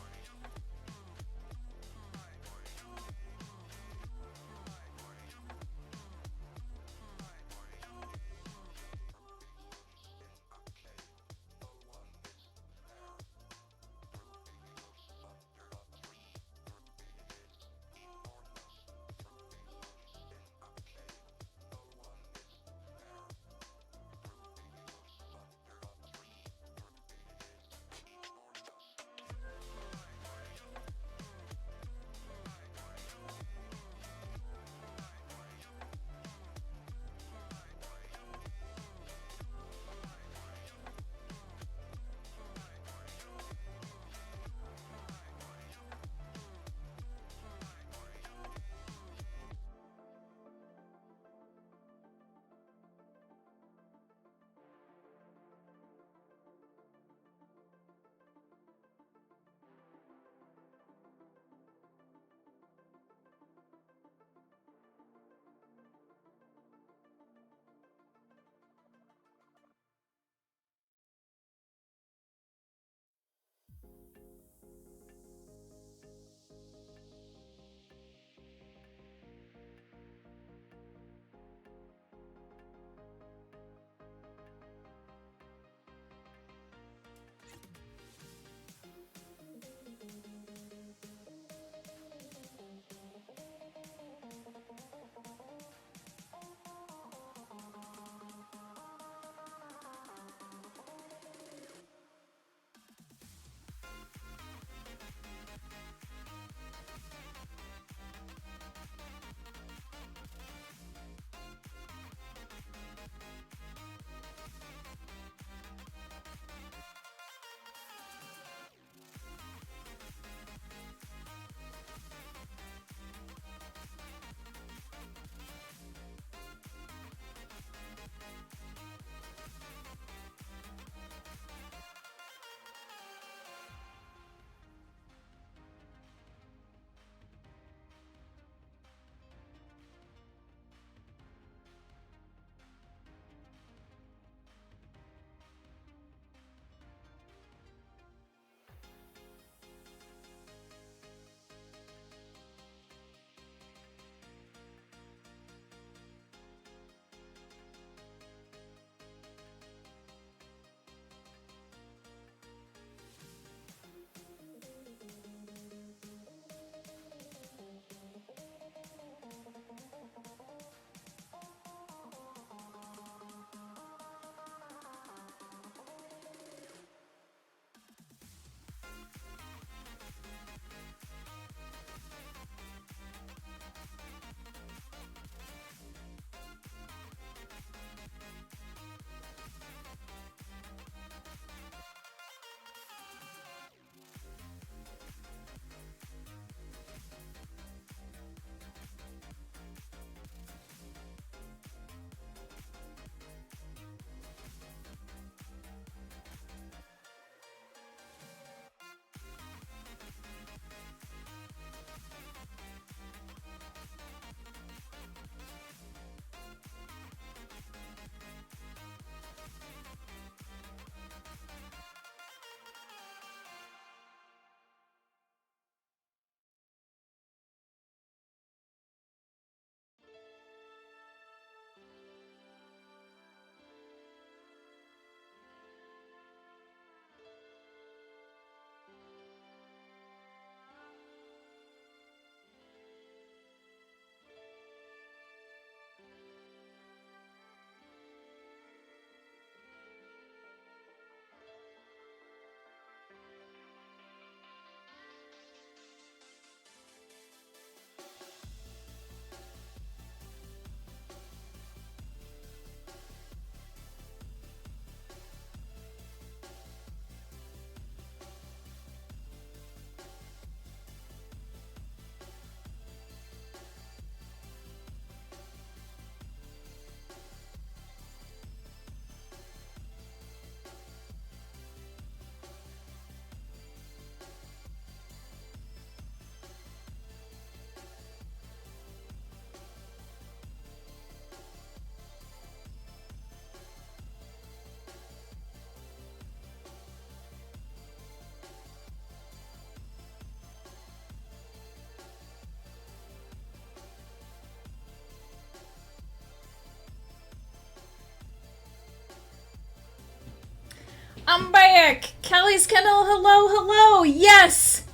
I'm back! Kelly's Kennel, hello, hello! Yes!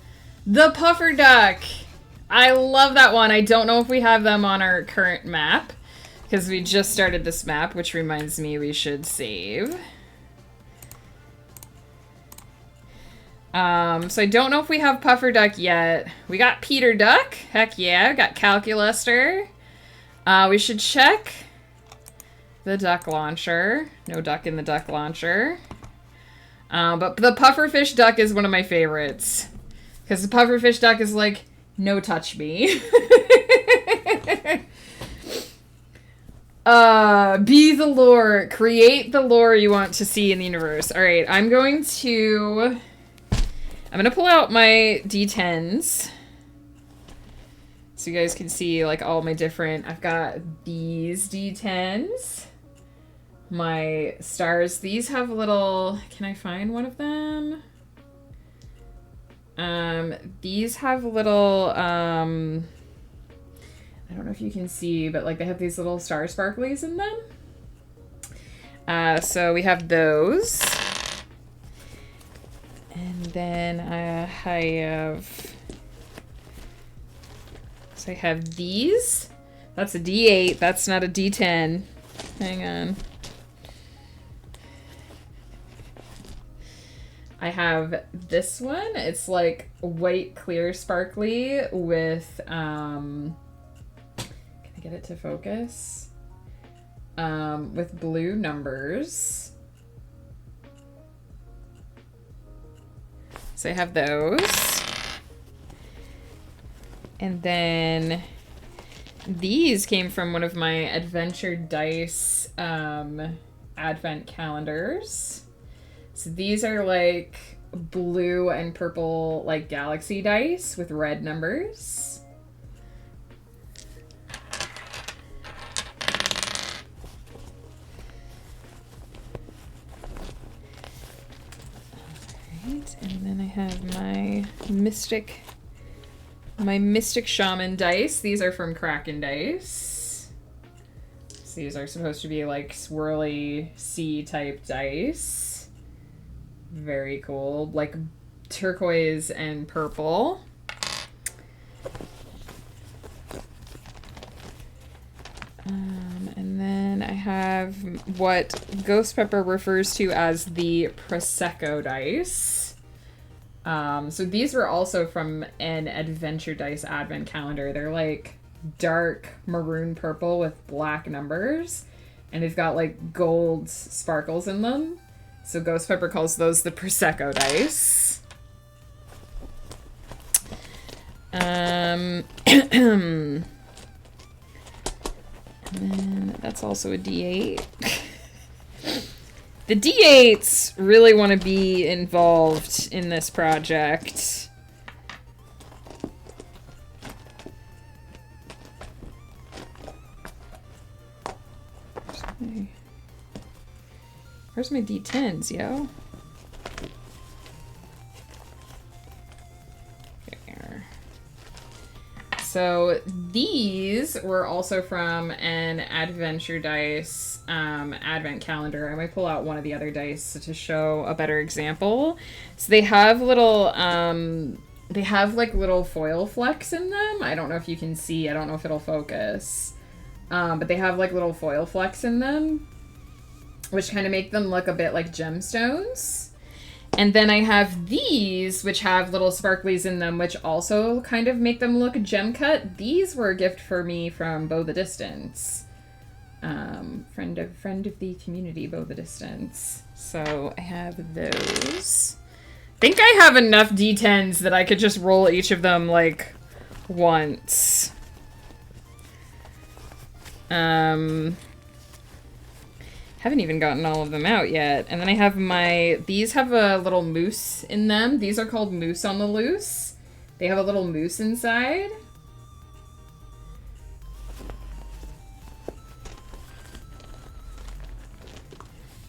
The puffer duck! I love that one. I don't know if we have them on our current map, because we just started this map, which reminds me we should save. So I don't know if we have puffer duck yet. We got Peter Duck. Heck yeah. We got Calculuster. We should check the duck launcher. No duck in the duck launcher. But the pufferfish duck is one of my favorites. Because the pufferfish duck is like, no touch me. Be the lore. Create the lore you want to see in the universe. Alright, I'm going to pull out my D10s. So you guys can see like all my different, I've got these D10s. My stars, these have little, can I find one of them? These have little, I don't know if you can see, but like they have these little star sparklies in them. So we have those. And then I have these. That's a D8. That's not a D10. Hang on. I have this one. It's like white, clear, sparkly with, can I get it to focus? With blue numbers. So I have those. And then these came from one of my Adventure Dice advent calendars. So these are like blue and purple like galaxy dice with red numbers. Alright, and then I have my Mystic Shaman dice. These are from Kraken Dice. So these are supposed to be like swirly sea type dice. Very cool. Like turquoise and purple. And then I have what Ghost Pepper refers to as the Prosecco dice. So these were also from an Adventure Dice advent calendar. They're like dark maroon purple with black numbers. And they've got like gold sparkles in them. So Ghost Pepper calls those the Prosecco dice. And then that's also a D8. The D8s really want to be involved in this project. Where's my D10s, yo? There. So these were also from an Adventure Dice advent calendar. I might pull out one of the other dice to show a better example. So they have little, they have like little foil flecks in them. I don't know if you can see. I don't know if it'll focus. But they have like little foil flecks in them, which kind of make them look a bit like gemstones. And then I have these, which have little sparklies in them, which also kind of make them look gem cut. These were a gift for me from Beau the Distance. Friend of the community, Beau the Distance. So I have those. I think I have enough D10s that I could just roll each of them like once. Haven't even gotten all of them out yet. And then I have these have a little moose in them. These are called Moose on the Loose. They have a little moose inside.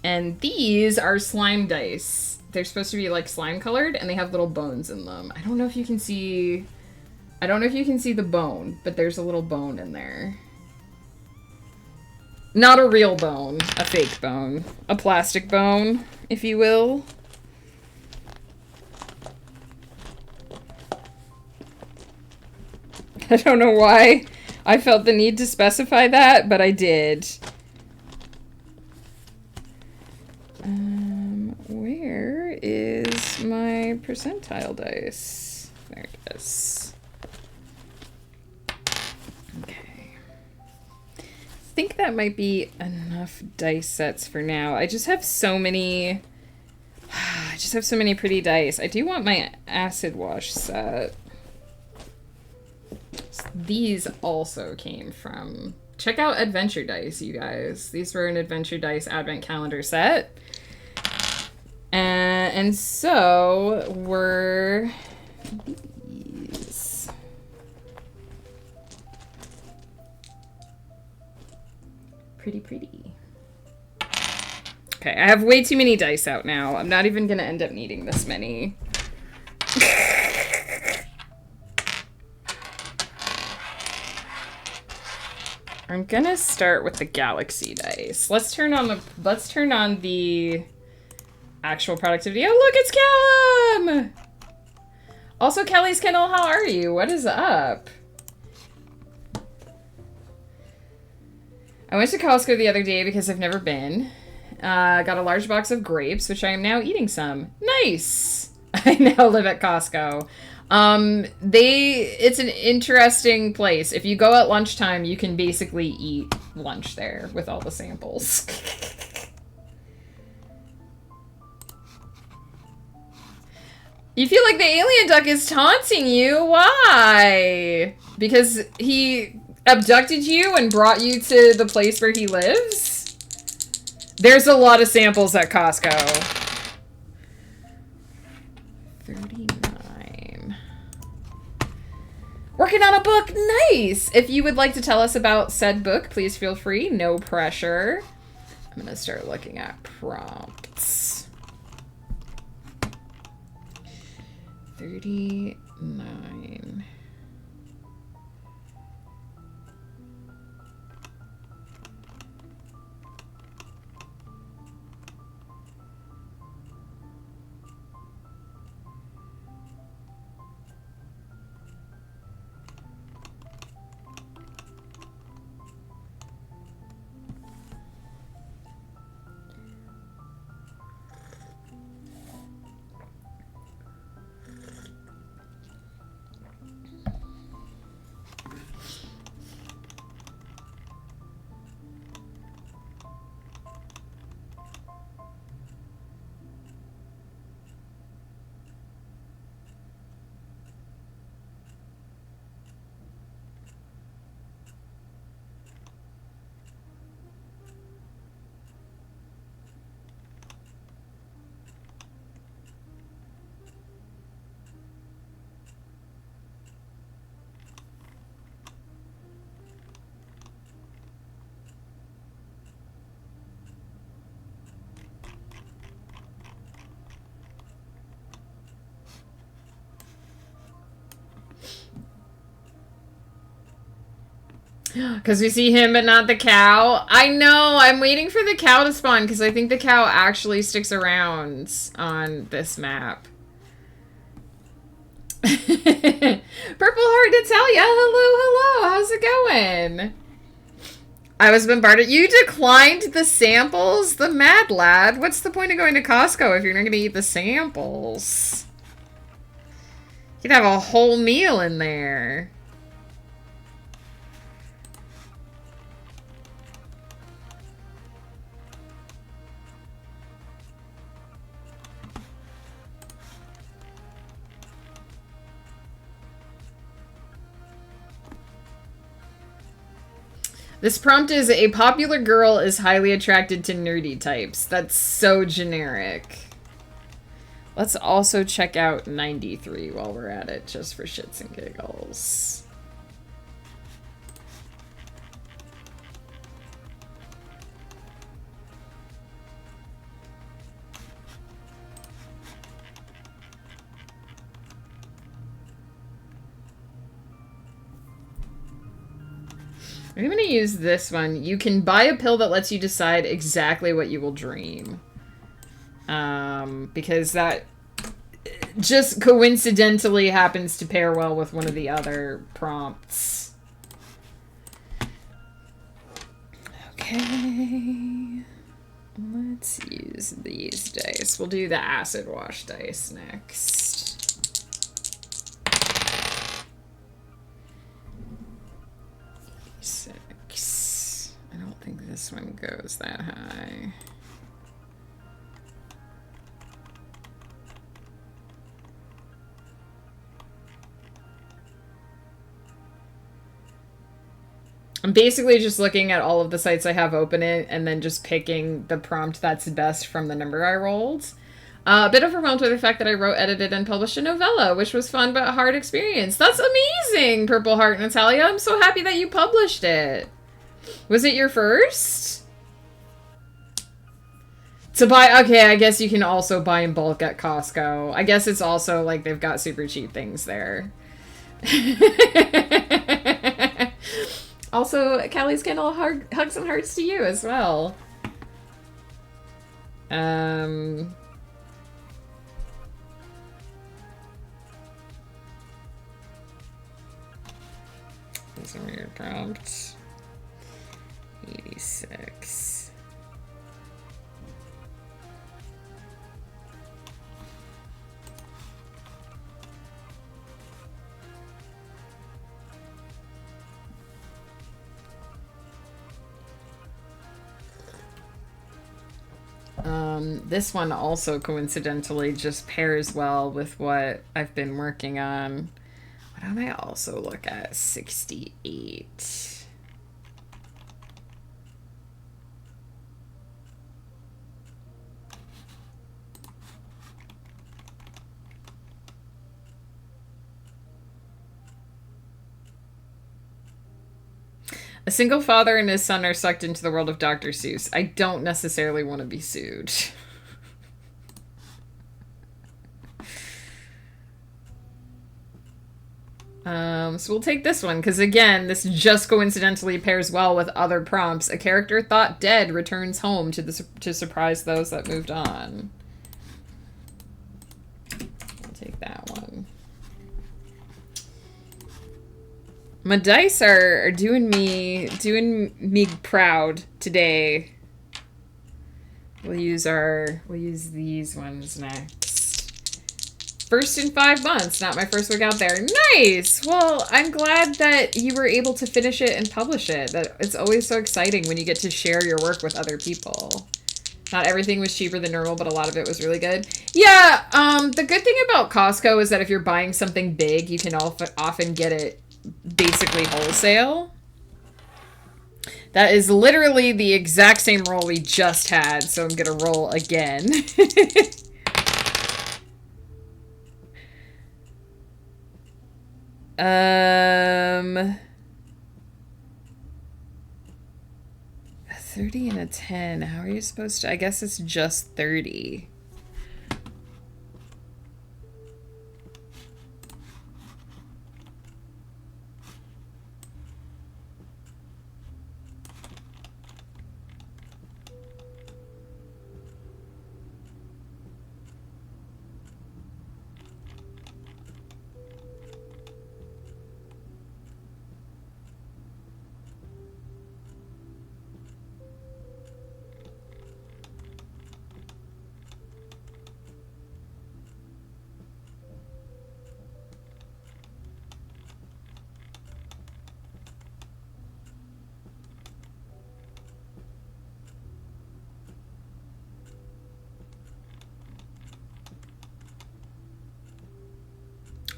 And these are slime dice. They're supposed to be like slime colored and they have little bones in them. I don't know if you can see the bone, but there's a little bone in there. Not a real bone, a fake bone. A plastic bone, if you will. I don't know why I felt the need to specify that, but I did. Where is my percentile dice? There it is. Okay. I think that might be enough dice sets for now. I just have so many... I just have so many pretty dice. I do want my acid wash set. These also came from... Check out Adventure Dice, you guys. These were an Adventure Dice Advent Calendar set. And so were these. Pretty. Okay, I have way too many dice out now. I'm not even gonna end up needing this many. I'm gonna start with the galaxy dice. Let's turn on the actual productivity. Oh, look, it's Callum! Also, Kelly's Kennel, how are you? What is up? I went to Costco the other day because I've never been. Got a large box of grapes, which I am now eating some. Nice! I now live at Costco. It's an interesting place. If you go at lunchtime, you can basically eat lunch there with all the samples. You feel like the alien duck is taunting you? Why? Because he abducted you and brought you to the place where he lives? There's a lot of samples at Costco. 39. Working on a book. Nice! If you would like to tell us about said book, please feel free. No pressure. I'm gonna start looking at prompts. 39. Because we see him but not the cow. I know, I'm waiting for the cow to spawn because I think the cow actually sticks around on this map. Purple Heart Natalia, hello, how's it going? I was bombarded. You declined the samples? The mad lad. What's the point of going to Costco if you're not going to eat the samples? You could have a whole meal in there. This prompt is, a popular girl is highly attracted to nerdy types. That's so generic. Let's also check out 93 while we're at it, just for shits and giggles. I'm going to use this one. You can buy a pill that lets you decide exactly what you will dream. Because that just coincidentally happens to pair well with one of the other prompts. Okay. Let's use these dice. We'll do the acid wash dice next. Six. I don't think this one goes that high. I'm basically just looking at all of the sites I have open it and then just picking the prompt that's best from the number I rolled. A bit overwhelmed with the fact that I wrote, edited, and published a novella, which was fun but a hard experience. That's amazing, Purple Heart Natalia. I'm so happy that you published it. Was it your first? To buy, okay, I guess you can also buy in bulk at Costco. I guess it's also like they've got super cheap things there. Also, Callie's Candle, hugs and hearts to you as well. These are weird prompts. 86. This one also coincidentally just pairs well with what I've been working on. Why don't I also look at 68? A single father and his son are sucked into the world of Dr. Seuss. I don't necessarily want to be sued. So we'll take this one, because again, this just coincidentally pairs well with other prompts. A character thought dead returns home to surprise those that moved on. I'll take that one. My dice are doing me proud today. We'll use these ones next. First in 5 months, not my first week out there. Nice! Well, I'm glad that you were able to finish it and publish it. That it's always so exciting when you get to share your work with other people. Not everything was cheaper than normal, but a lot of it was really good. Yeah, the good thing about Costco is that if you're buying something big, you can often get it basically wholesale. That is literally the exact same roll we just had, so I'm gonna roll again. 30 and a 10. How are you supposed to? I guess it's just 30.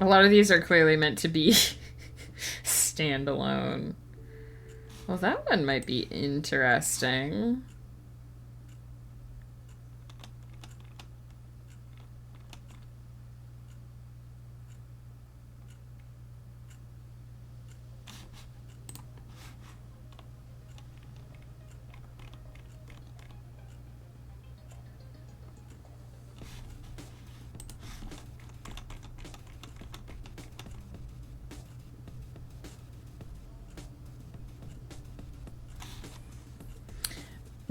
A lot of these are clearly meant to be standalone. Well, that one might be interesting.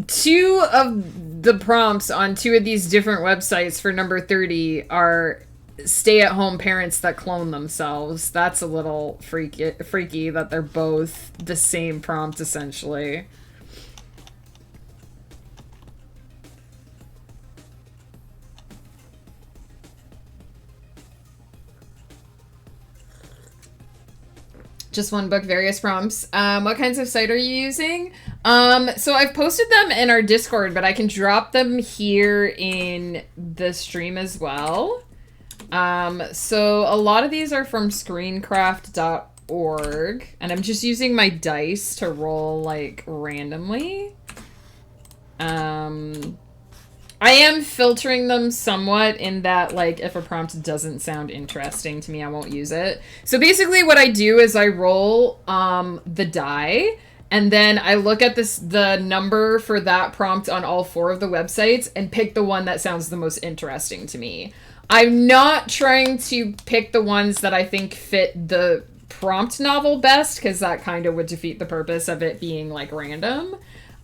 Two of the prompts on two of these different websites for number 30 are stay-at-home parents that clone themselves. That's a little freaky that they're both the same prompt, essentially. Just one book, various prompts. What kinds of site are you using? So I've posted them in our Discord, but I can drop them here in the stream as well. So a lot of these are from screencraft.org, and I'm just using my dice to roll, like, randomly. I am filtering them somewhat in that, like, if a prompt doesn't sound interesting to me, I won't use it. So basically what I do is I roll the die, and then I look at the number for that prompt on all 4 of the websites and pick the one that sounds the most interesting to me. I'm not trying to pick the ones that I think fit the prompt novel best, because that kind of would defeat the purpose of it being, like, random.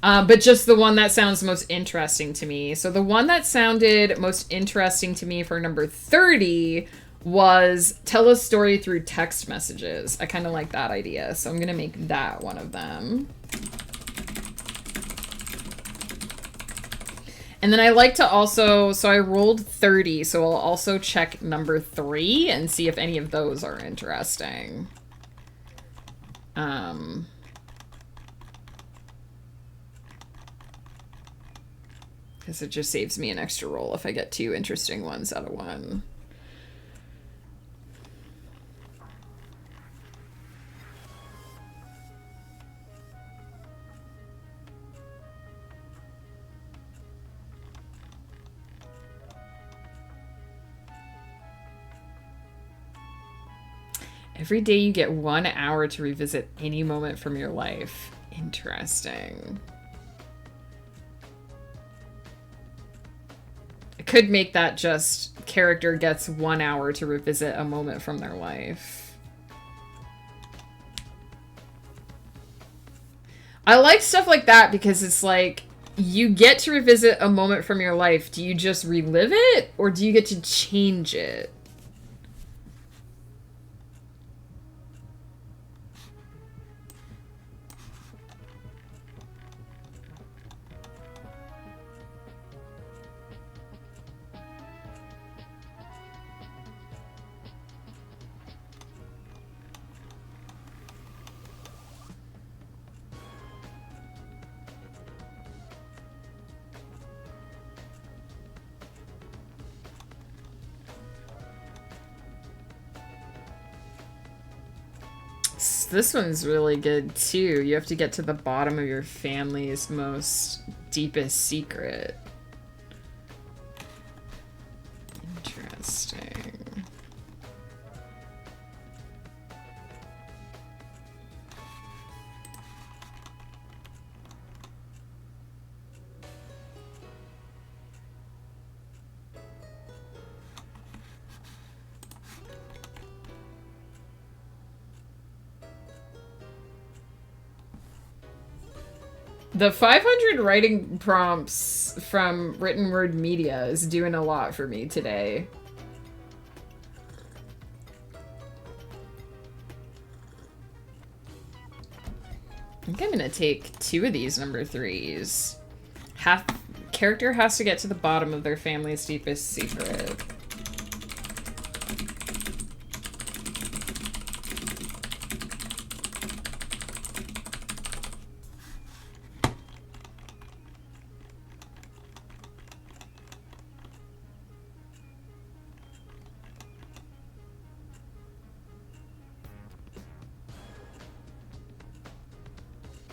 But just the one that sounds most interesting to me. So the one that sounded most interesting to me for number 30 was tell a story through text messages. I kind of like that idea, so I'm going to make that one of them. And then I like to also, so I rolled 30, so I'll also check number 3 and see if any of those are interesting. Because it just saves me an extra roll if I get 2 interesting ones out of 1. Every day you get 1 hour to revisit any moment from your life. Interesting. I could make that just character gets 1 hour to revisit a moment from their life. I like stuff like that because it's like, you get to revisit a moment from your life. Do you just relive it, or do you get to change it? This one's really good too. You have to get to the bottom of your family's most deepest secret. Interesting. The 500 writing prompts from Written Word Media is doing a lot for me today. I think I'm gonna take 2 of these number 3s. Character has to get to the bottom of their family's deepest secret.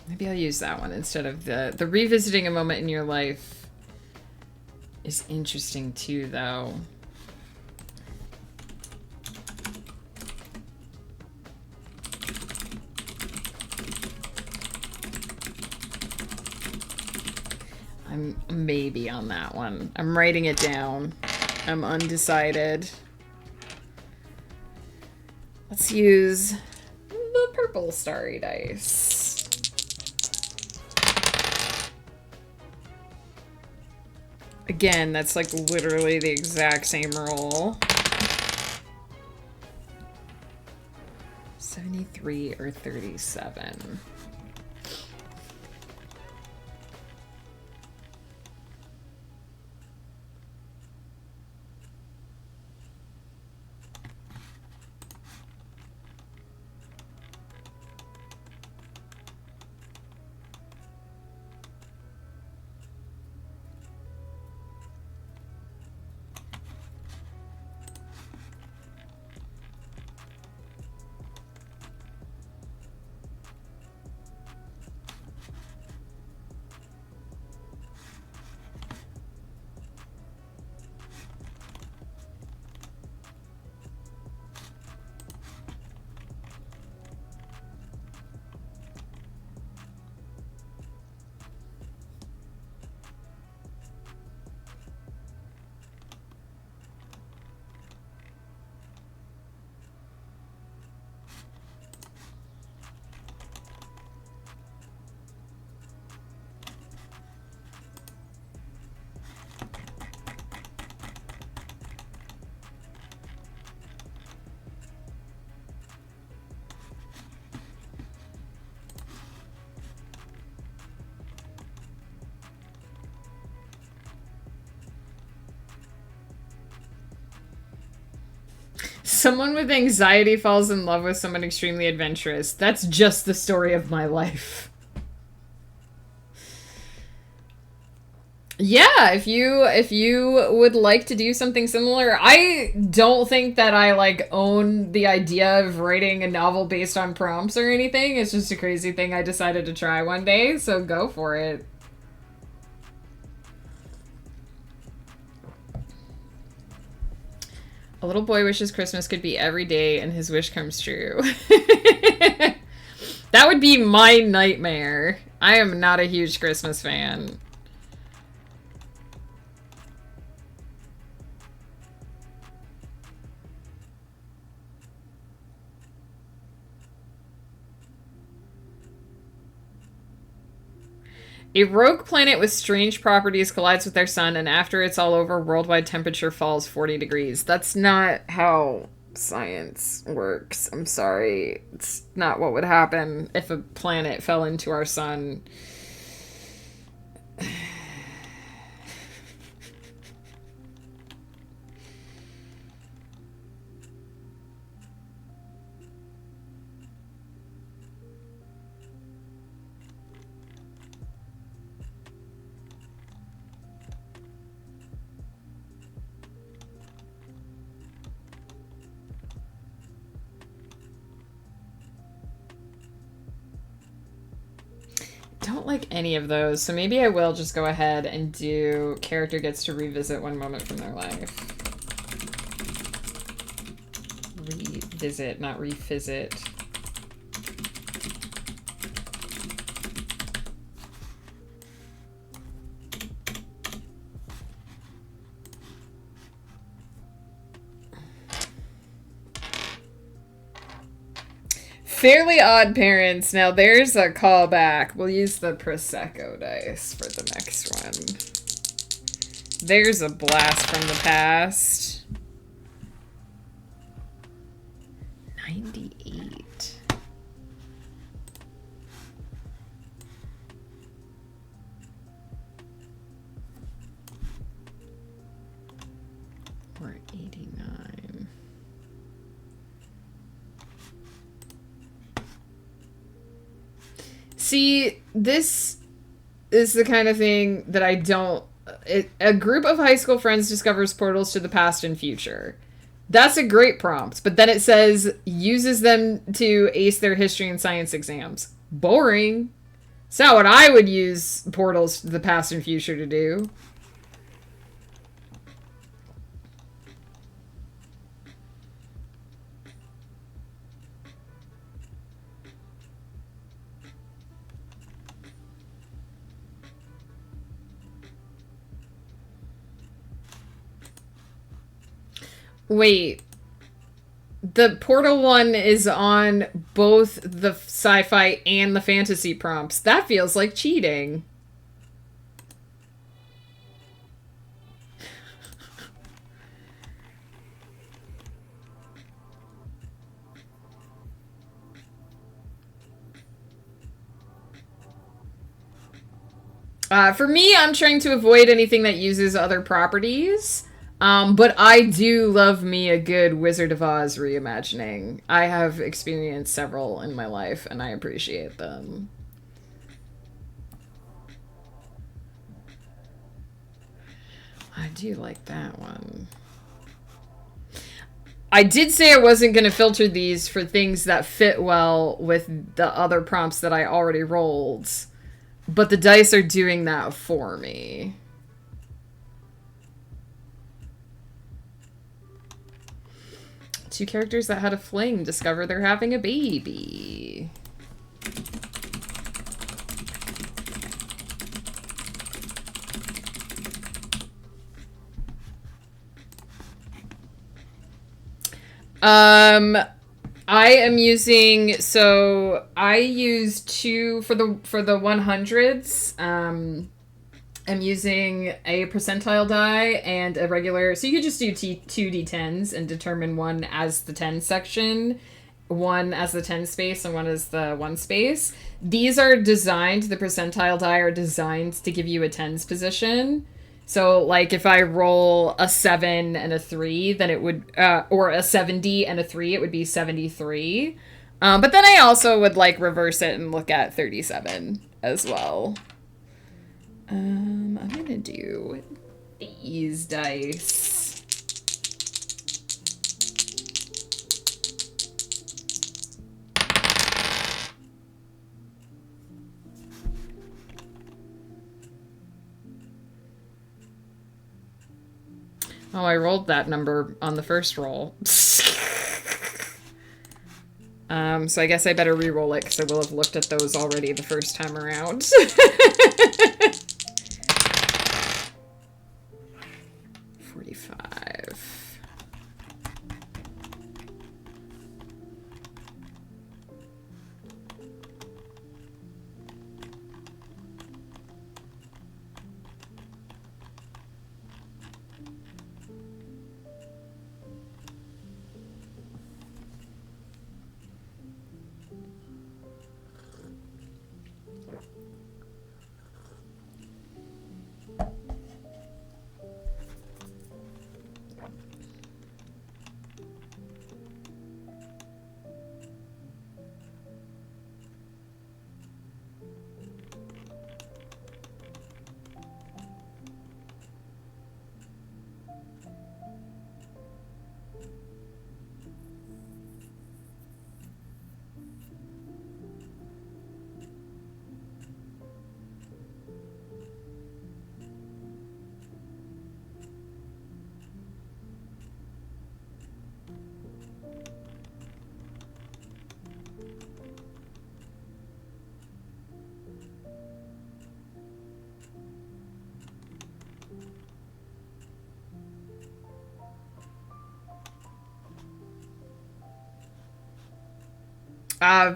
Maybe I'll use that one instead of the revisiting a moment in your life is interesting too, though. I'm maybe on that one. I'm writing it down. I'm undecided. Let's use the purple starry dice. Again, that's like literally the exact same roll. 73 or 37. Someone with anxiety falls in love with someone extremely adventurous. That's just the story of my life. Yeah, if you would like to do something similar, I don't think that I like own the idea of writing a novel based on prompts or anything. It's just a crazy thing I decided to try one day, so go for it. A little boy wishes Christmas could be every day and his wish comes true. That would be my nightmare. I am not a huge Christmas fan. A rogue planet with strange properties collides with their sun, and after it's all over, worldwide temperature falls 40 degrees. That's not how science works. I'm sorry. It's not what would happen if a planet fell into our sun. Don't like any of those, so maybe I will just go ahead and do character gets to revisit one moment from their life. Revisit, not revisit. Fairly Odd Parents. Now there's a callback. We'll use the Prosecco dice for the next one. There's a blast from the past. 98. Or 89. See, this is the kind of thing that I don't... a group of high school friends discovers portals to the past and future. That's a great prompt, but then it says, uses them to ace their history and science exams. Boring. It's not what I would use portals to the past and future to do. Wait, the Portal one is on both the sci-fi and the fantasy prompts. That feels like cheating. For me, I'm trying to avoid anything that uses other properties. But I do love me a good Wizard of Oz reimagining. I have experienced several in my life, and I appreciate them. I do like that one. I did say I wasn't going to filter these for things that fit well with the other prompts that I already rolled, but the dice are doing that for me. Two characters that had a fling discover they're having a baby. I am using, so I use two for the 100s. I'm using a percentile die and a regular, so you could just do two d10s and determine one as the 10 section, one as the 10 space, and one as the 1 space. These are designed, the percentile die are designed to give you a tens position. So, like, if I roll a 7 and a 3, then it would, or a 70 and a 3, it would be 73. But then I also would, like, reverse it and look at 37 as well. I'm gonna do these dice. Oh, I rolled that number on the first roll. So I guess I better re-roll it because I will have looked at those already the first time around. 45.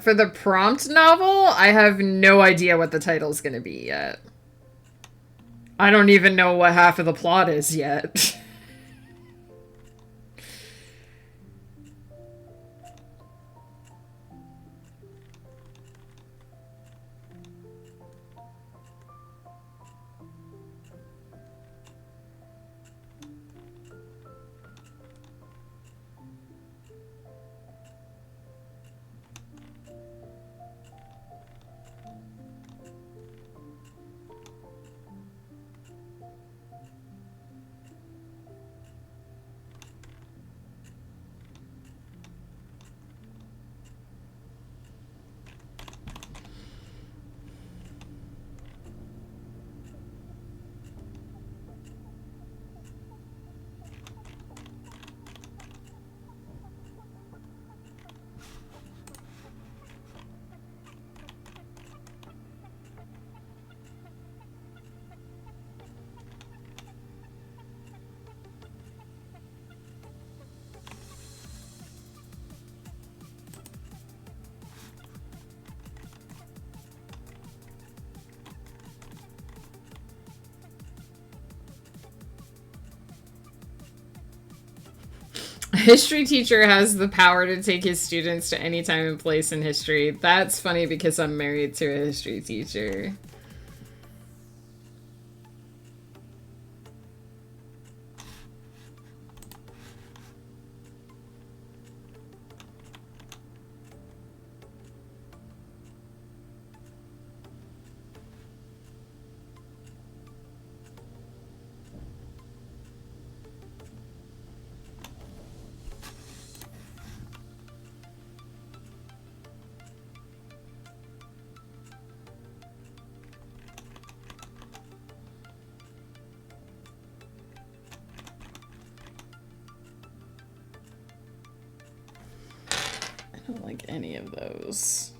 For the prompt novel, I have no idea what the title's gonna be yet. I don't even know what half of the plot is yet. A history teacher has the power to take his students to any time and place in history. That's funny because I'm married to a history teacher. any of those.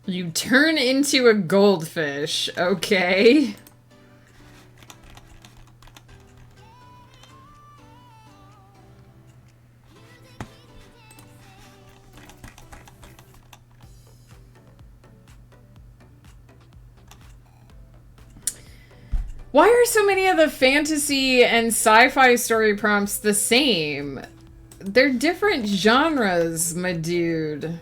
You turn into a goldfish, okay? Why are so many of the fantasy and sci-fi story prompts the same? They're different genres, my dude.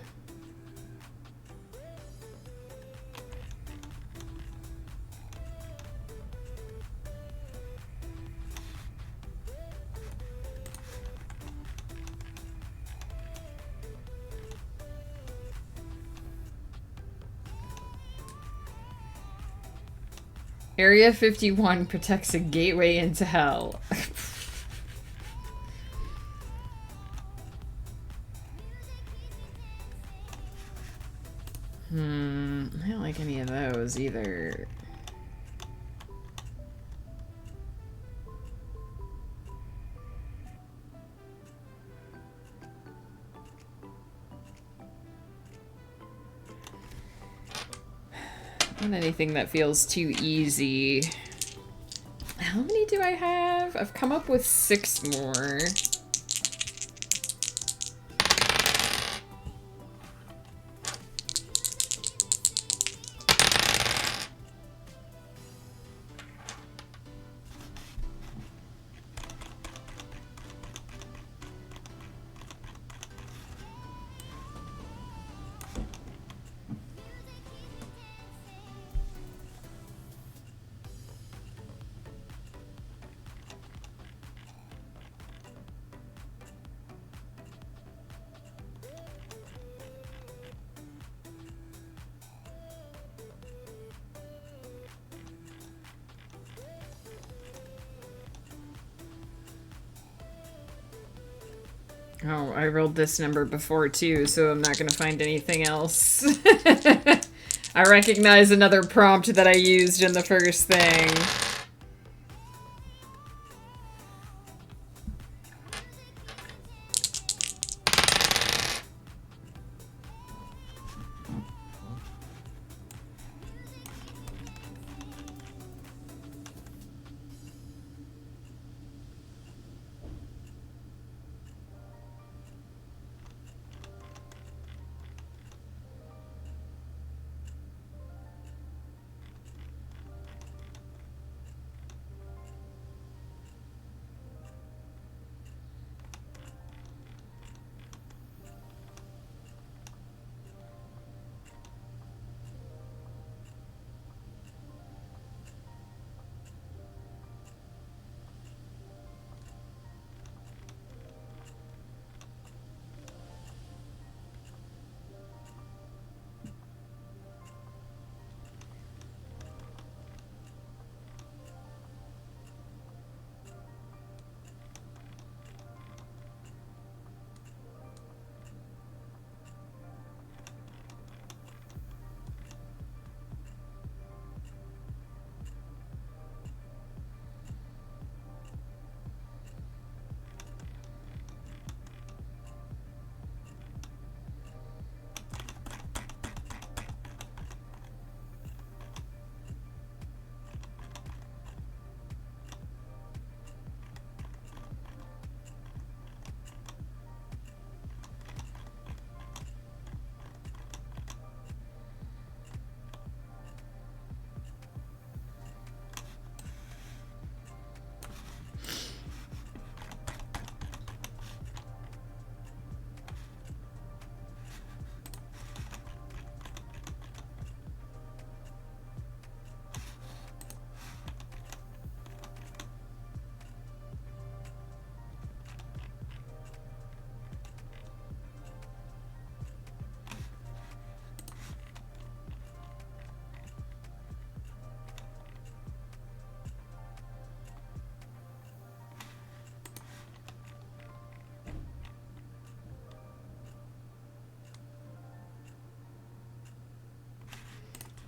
Area 51 protects a gateway into hell. I don't like any of those either. Not anything that feels too easy. How many do I have? I've come up with 6 more. Oh, I rolled this number before too, so I'm not gonna find anything else. I recognize another prompt that I used in the first thing.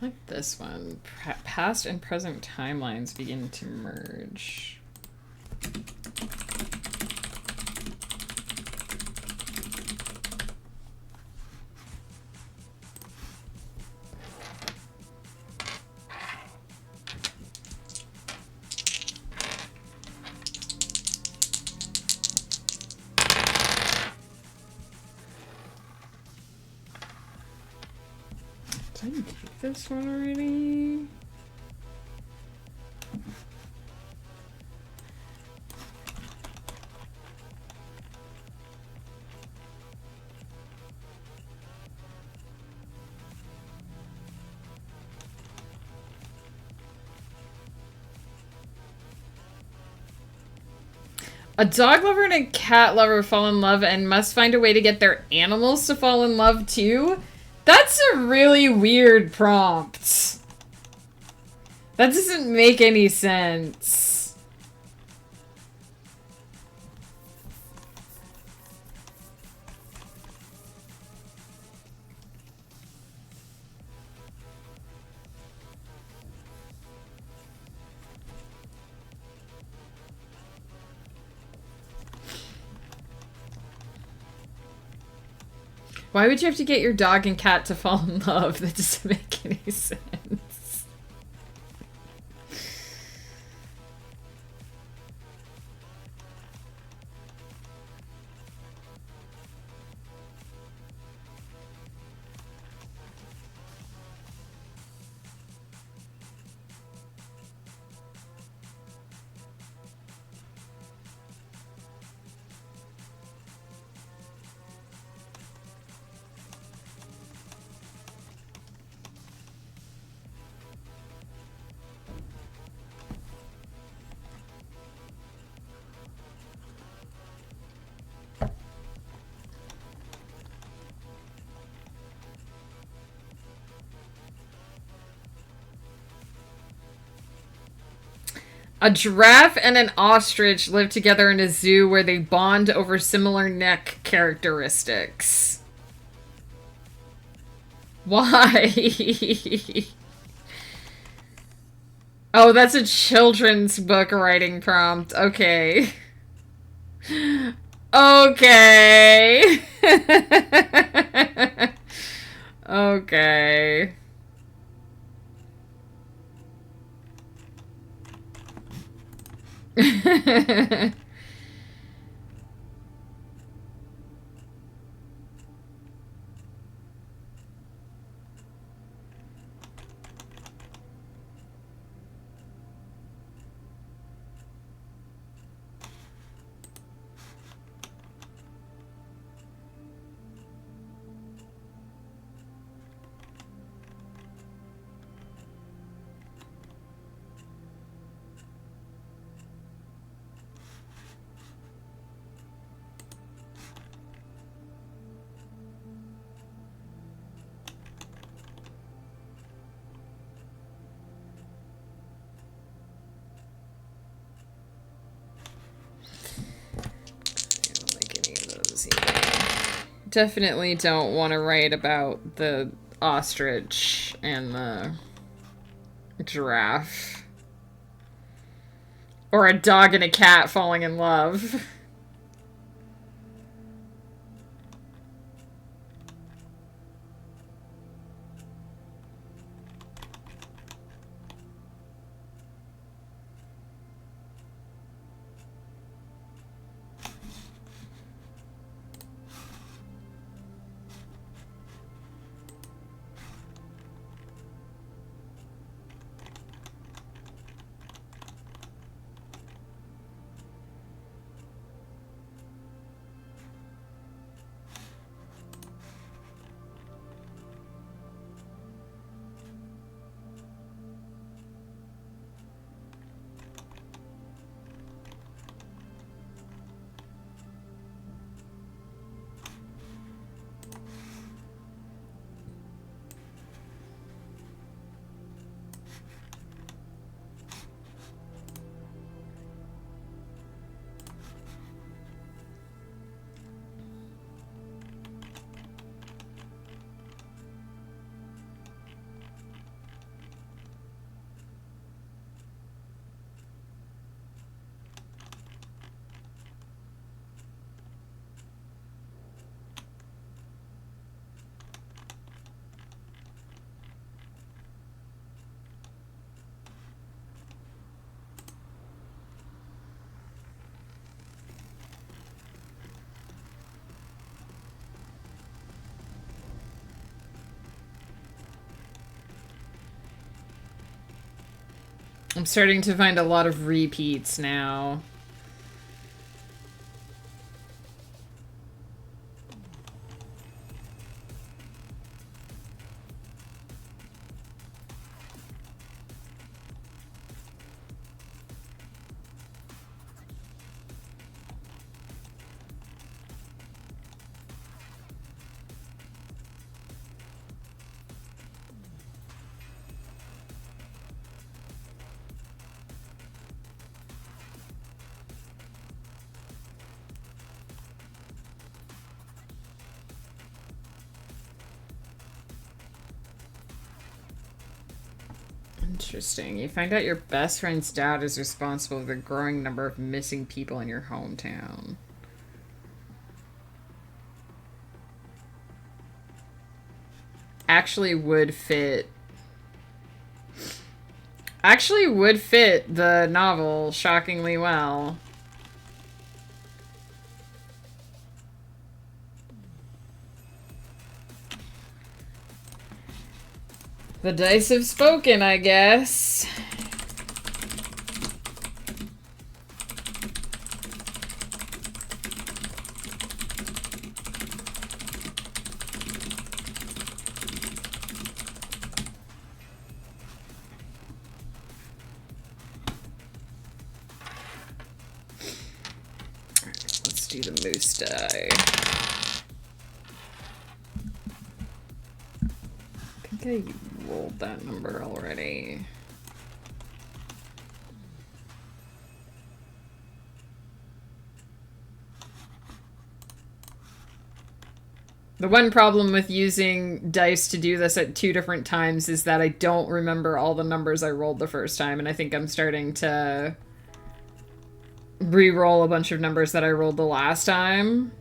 like this one. Past and present timelines begin to merge. Did I take this one already? A dog lover and a cat lover fall in love and must find a way to get their animals to fall in love too? That's a really weird prompt. That doesn't make any sense. Why would you have to get your dog and cat to fall in love? That doesn't make any sense. A giraffe and an ostrich live together in a zoo where they bond over similar neck characteristics. Why? Oh, that's a children's book writing prompt. Okay. Okay. Okay. Definitely don't want to write about the ostrich and the giraffe. Or a dog and a cat falling in love. I'm starting to find a lot of repeats now. Interesting. You find out your best friend's dad is responsible for the growing number of missing people in your hometown. Actually would fit the novel shockingly well. The dice have spoken, I guess. Let's do the moose die. I think I rolled that number already. The one problem with using dice to do this at 2 different times is that I don't remember all the numbers I rolled the first time, and I think I'm starting to re-roll a bunch of numbers that I rolled the last time.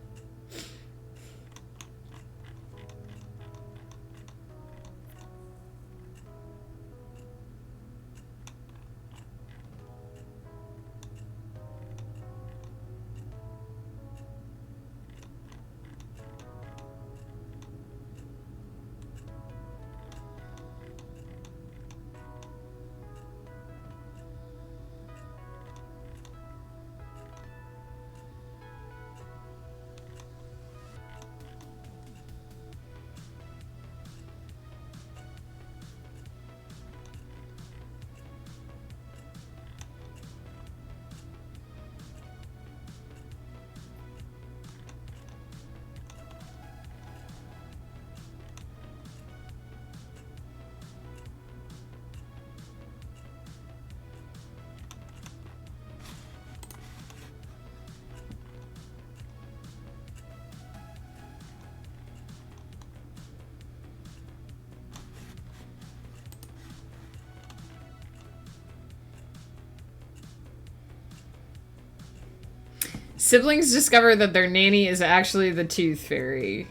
Siblings discover that their nanny is actually the Tooth Fairy.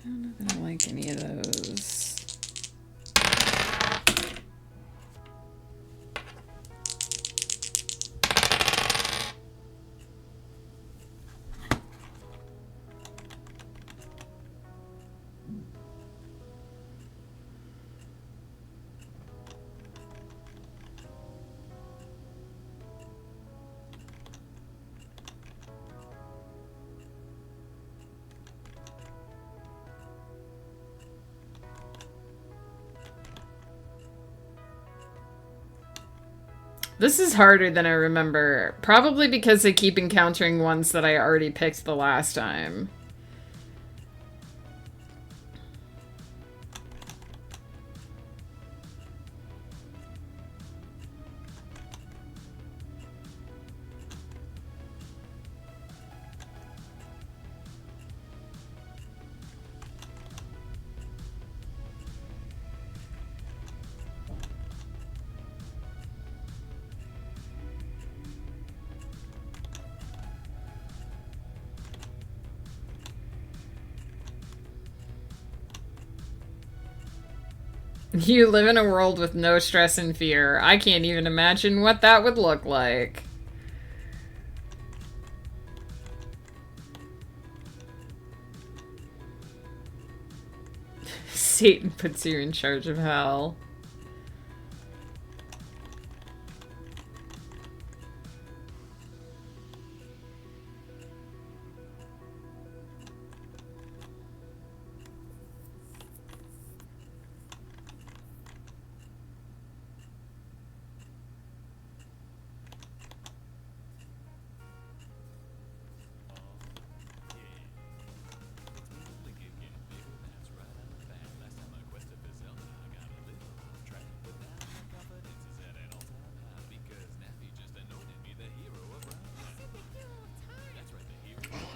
I'm not gonna like any of those. This is harder than I remember. Probably because I keep encountering ones that I already picked the last time. You live in a world with no stress and fear. I can't even imagine what that would look like. Satan puts you in charge of hell.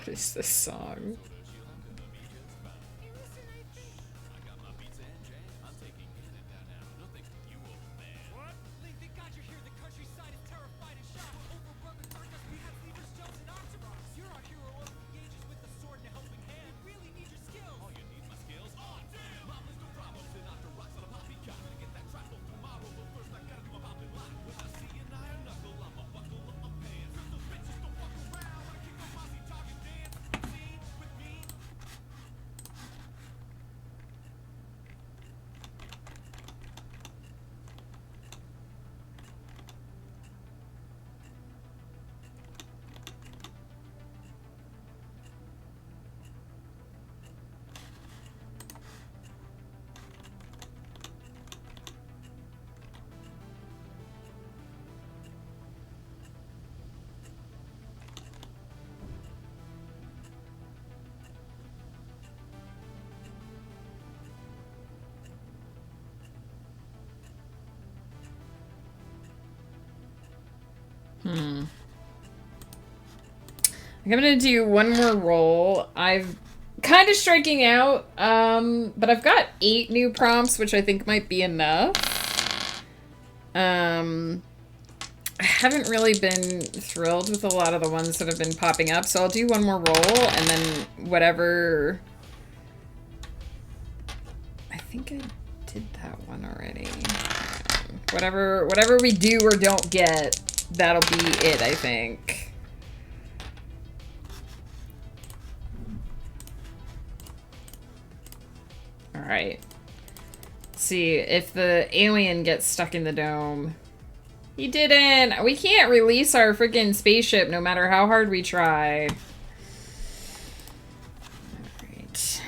What is this song? I'm gonna do one more roll. I've kind of striking out, but I've got 8 new prompts, which I think might be enough. I haven't really been thrilled with a lot of the ones that have been popping up, so I'll do one more roll, and then whatever... I think I did that one already. Whatever we do or don't get, that'll be it, I think. Alright. See, if the alien gets stuck in the dome... He didn't! We can't release our freaking spaceship no matter how hard we try. Alright.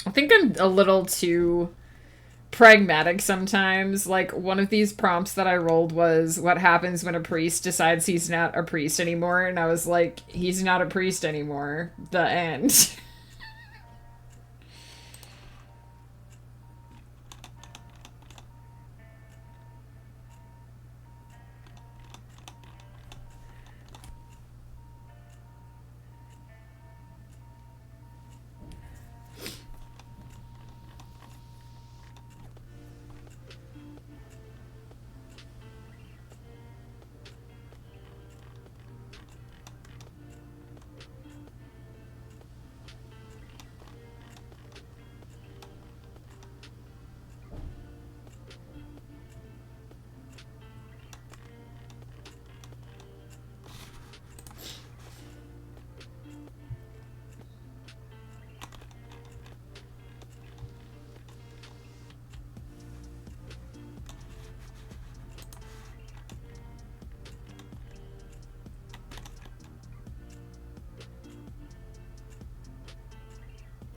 I think I'm a little too pragmatic sometimes. Like, one of these prompts that I rolled was, what happens when a priest decides he's not a priest anymore? And I was like, he's not a priest anymore. The end.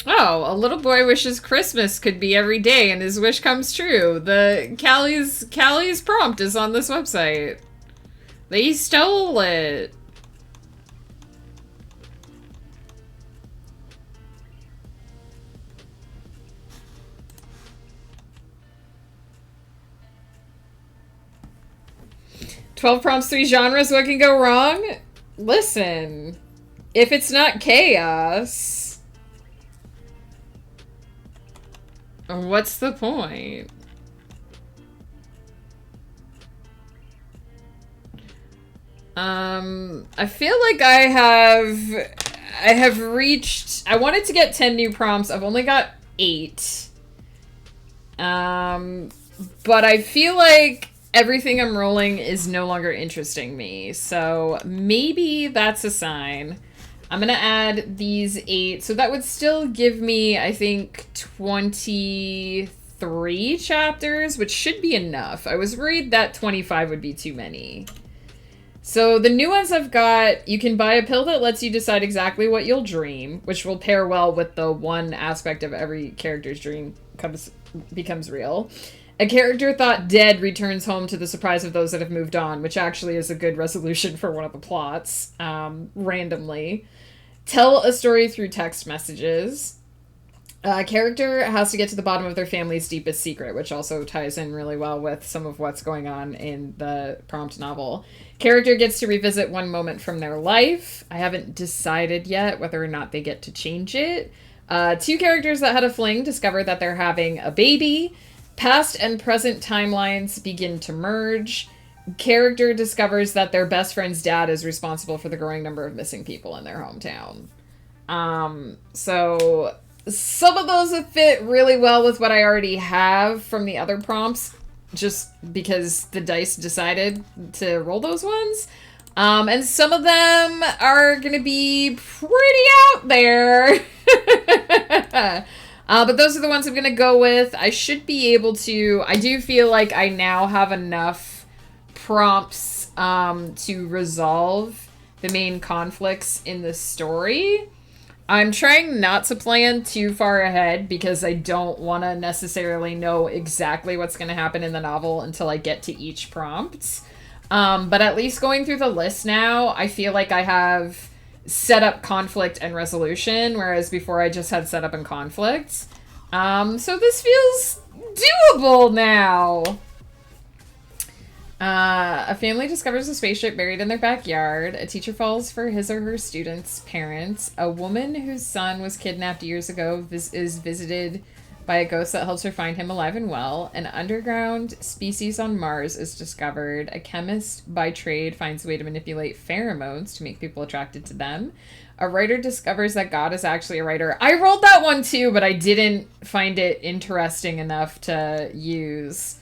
'Oh, a little boy wishes Christmas could be every day and his wish comes true.' The Callie's prompt is on this website. They stole it. "12 prompts, 3 genres. What can go wrong?" listen, if it's not chaos, what's the point? I feel like I have reached, I wanted to get 10 new prompts. I've only got 8. But I feel like everything I'm rolling is no longer interesting me. So maybe that's a sign. I'm going to add these 8. So that would still give me, I think, 23 chapters, which should be enough. I was worried that 25 would be too many. So the new ones I've got, you can buy a pill that lets you decide exactly what you'll dream, which will pair well with the one aspect of every character's dream becomes real. A character thought dead returns home to the surprise of those that have moved on, which actually is a good resolution for one of the plots, randomly. Tell a story through text messages. A character has to get to the bottom of their family's deepest secret, which also ties in really well with some of what's going on in the prompt novel. Character gets to revisit one moment from their life. I haven't decided yet whether or not they get to change it. 2 characters that had a fling discover that they're having a baby. Past and present timelines begin to merge. Character discovers that their best friend's dad is responsible for the growing number of missing people in their hometown. So some of those have fit really well with what I already have from the other prompts, just because the dice decided to roll those ones. And some of them are going to be pretty out there. But those are the ones I'm going to go with. I should be able to... I do feel like I now have enough prompts to resolve the main conflicts in the story. I'm trying not to plan too far ahead because I don't want to necessarily know exactly what's going to happen in the novel until I get to each prompt. But at least going through the list now, I feel like I have set up conflict and resolution, whereas before I just had setup and conflict. So this feels doable now. A family discovers a spaceship buried in their backyard. A teacher falls for his or her student's parents. A woman whose son was kidnapped years ago is visited by a ghost that helps her find him alive and well. An underground species on Mars is discovered. A chemist by trade finds a way to manipulate pheromones to make people attracted to them. A writer discovers that God is actually a writer. I rolled that one too, but I didn't find it interesting enough to use.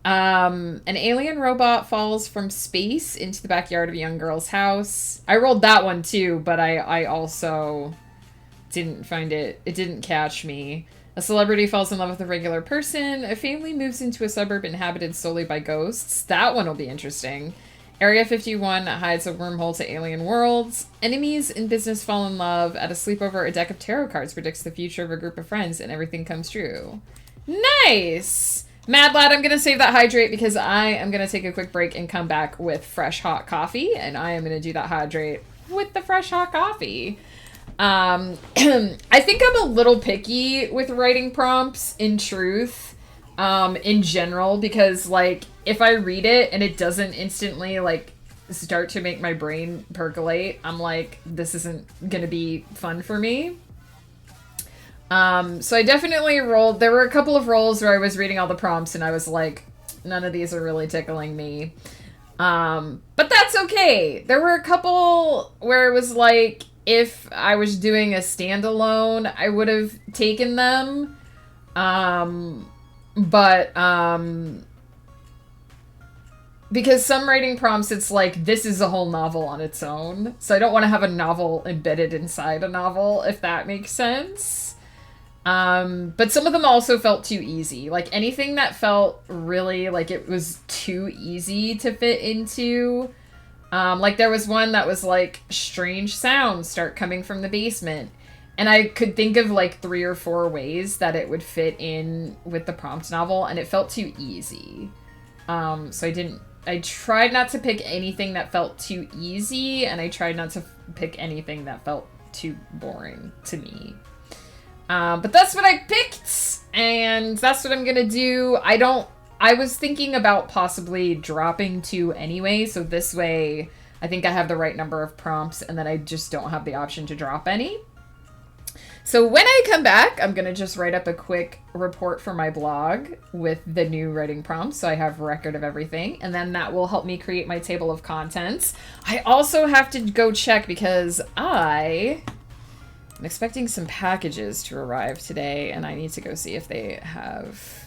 An alien robot falls from space into the backyard of a young girl's house. I rolled that one too, but I also didn't find it. It didn't catch me. A celebrity falls in love with a regular person. A family moves into a suburb inhabited solely by ghosts. That one will be interesting. Area 51 hides a wormhole to alien worlds. Enemies in business fall in love. At a sleepover, a deck of tarot cards predicts the future of a group of friends and everything comes true. Nice! Mad Lad, I'm going to save that hydrate because I am going to take a quick break and come back with fresh hot coffee. And I am going to do that hydrate with the fresh hot coffee. I think I'm a little picky with writing prompts, in truth, in general, because, like, if I read it and it doesn't instantly, like, start to make my brain percolate, I'm like, this isn't gonna be fun for me. So I definitely rolled, there were a couple of rolls where I was reading all the prompts and I was like, none of these are really tickling me. But that's okay. There were a couple where it was like, if I was doing a standalone, I would have taken them. Because some writing prompts, it's like, this is a whole novel on its own. So I don't want to have a novel embedded inside a novel, if that makes sense. But some of them also felt too easy. Like, anything that felt really like it was too easy to fit into. Like, there was one that was like, strange sounds start coming from the basement. And I could think of like 3 or 4 ways that it would fit in with the prompt novel, and it felt too easy. So I tried not to pick anything that felt too easy, and I tried not to pick anything that felt too boring to me. But that's what I picked, and that's what I'm gonna do. I was thinking about possibly dropping 2 anyway, so this way I think I have the right number of prompts, and then I just don't have the option to drop any. So when I come back, I'm going to just write up a quick report for my blog with the new writing prompts, so I have record of everything, and then that will help me create my table of contents. I also have to go check because I'm expecting some packages to arrive today, and I need to go see if they have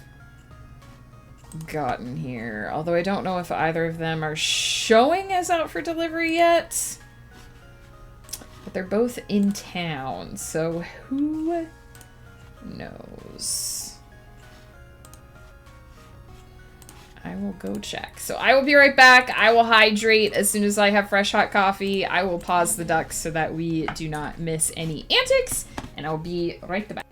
gotten here. Although I don't know if either of them are showing as out for delivery yet. But they're both in town, so who knows? I will go check. So I will be right back. I will hydrate as soon as I have fresh hot coffee. I will pause the ducks so that we do not miss any antics, and I'll be right back.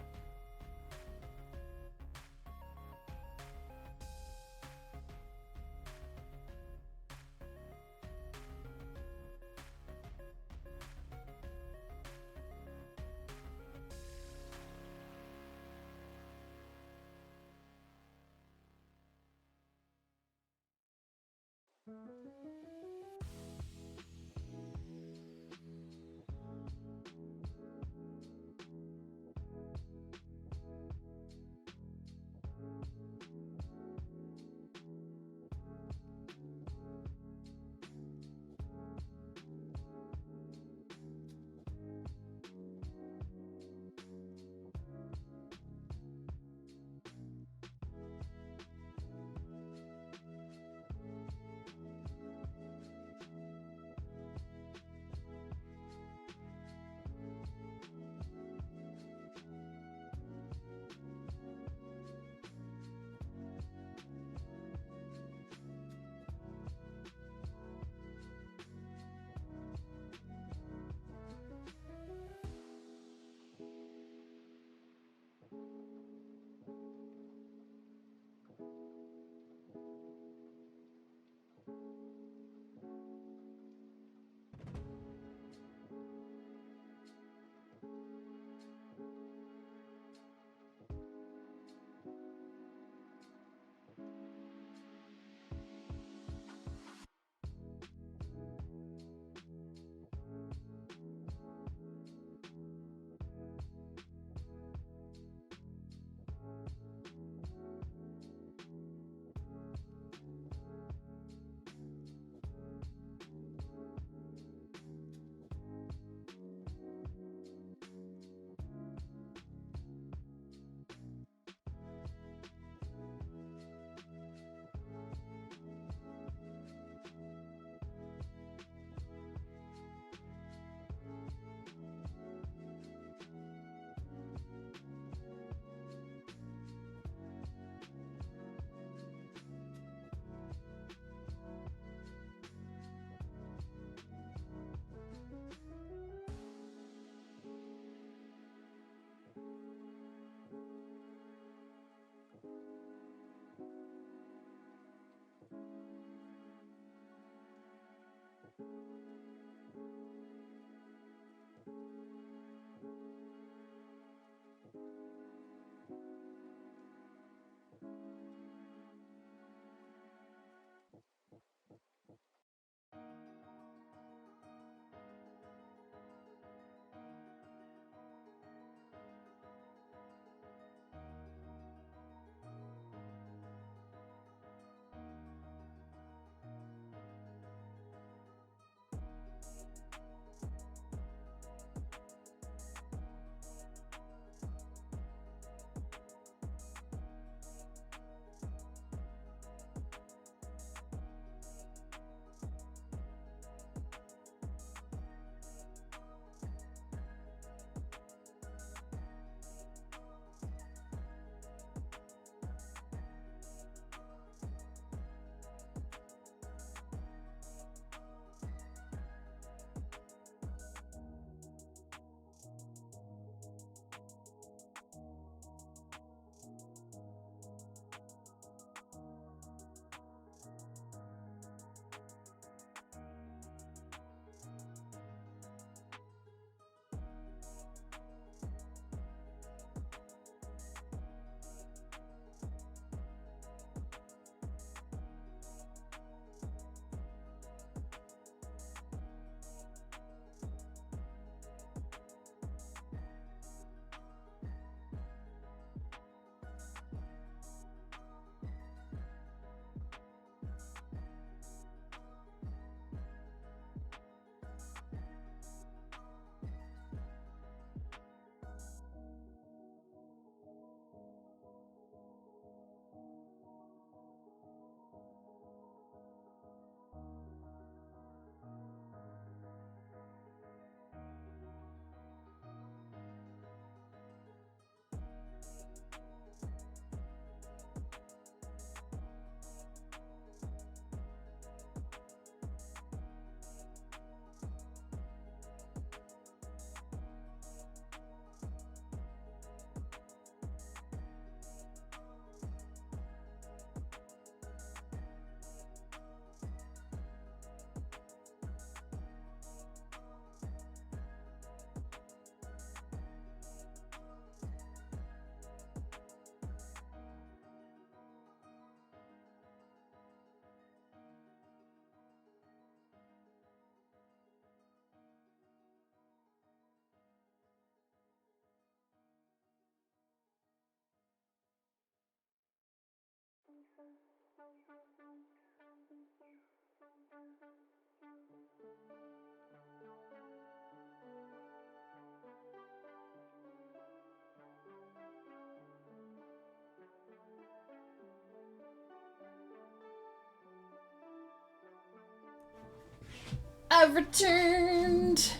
I've returned.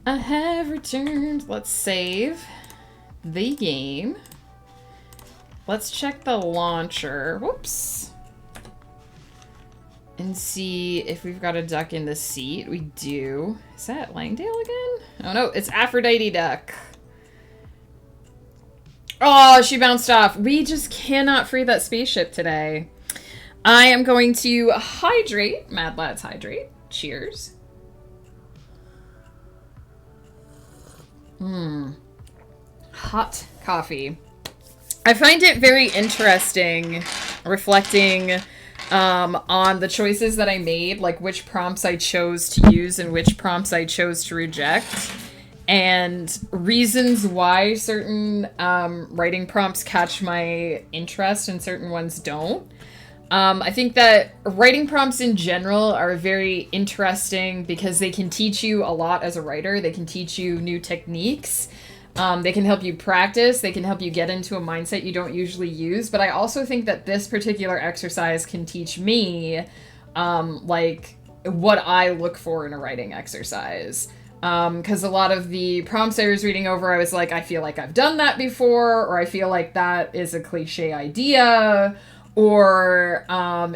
I have returned. Let's save the game. Let's check the launcher. Whoops. And see if we've got a duck in the seat. We do. Is that Langdale again? Oh no, it's Aphrodite Duck. Oh, she bounced off. We just cannot free that spaceship today. I am going to hydrate. Mad Lads hydrate. Cheers. Hot coffee. I find it very interesting reflecting on the choices that I made, like which prompts I chose to use and which prompts I chose to reject, and reasons why certain writing prompts catch my interest and certain ones don't. I think that writing prompts in general are very interesting because they can teach you a lot as a writer. They can teach you new techniques. They can help you practice. They can help you get into a mindset you don't usually use. But I also think that this particular exercise can teach me, like, what I look for in a writing exercise. Because a lot of the prompts I was reading over, I was like, I feel like I've done that before, or I feel like that is a cliche idea, or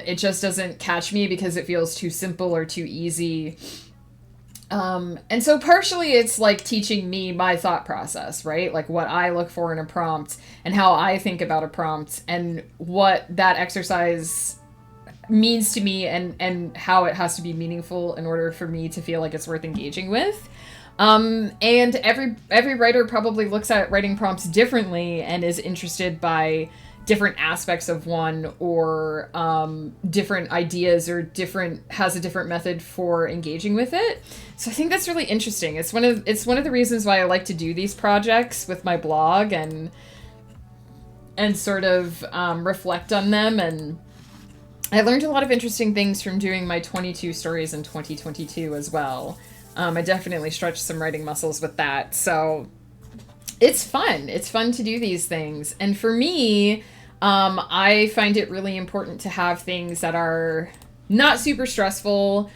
it just doesn't catch me because it feels too simple or too easy. And so partially it's like teaching me my thought process, right? Like what I look for in a prompt and how I think about a prompt and what that exercise means to me and how it has to be meaningful in order for me to feel like it's worth engaging with. And every writer probably looks at writing prompts differently and is interested by different aspects of one, or different ideas, or has a different method for engaging with it. So I think that's really interesting. It's one of the reasons why I like to do these projects with my blog and sort of reflect on them. And I learned a lot of interesting things from doing my 22 stories in 2022 as well. I definitely stretched some writing muscles with that. So it's fun. It's fun to do these things. And for me, I find it really important to have things that are not super stressful.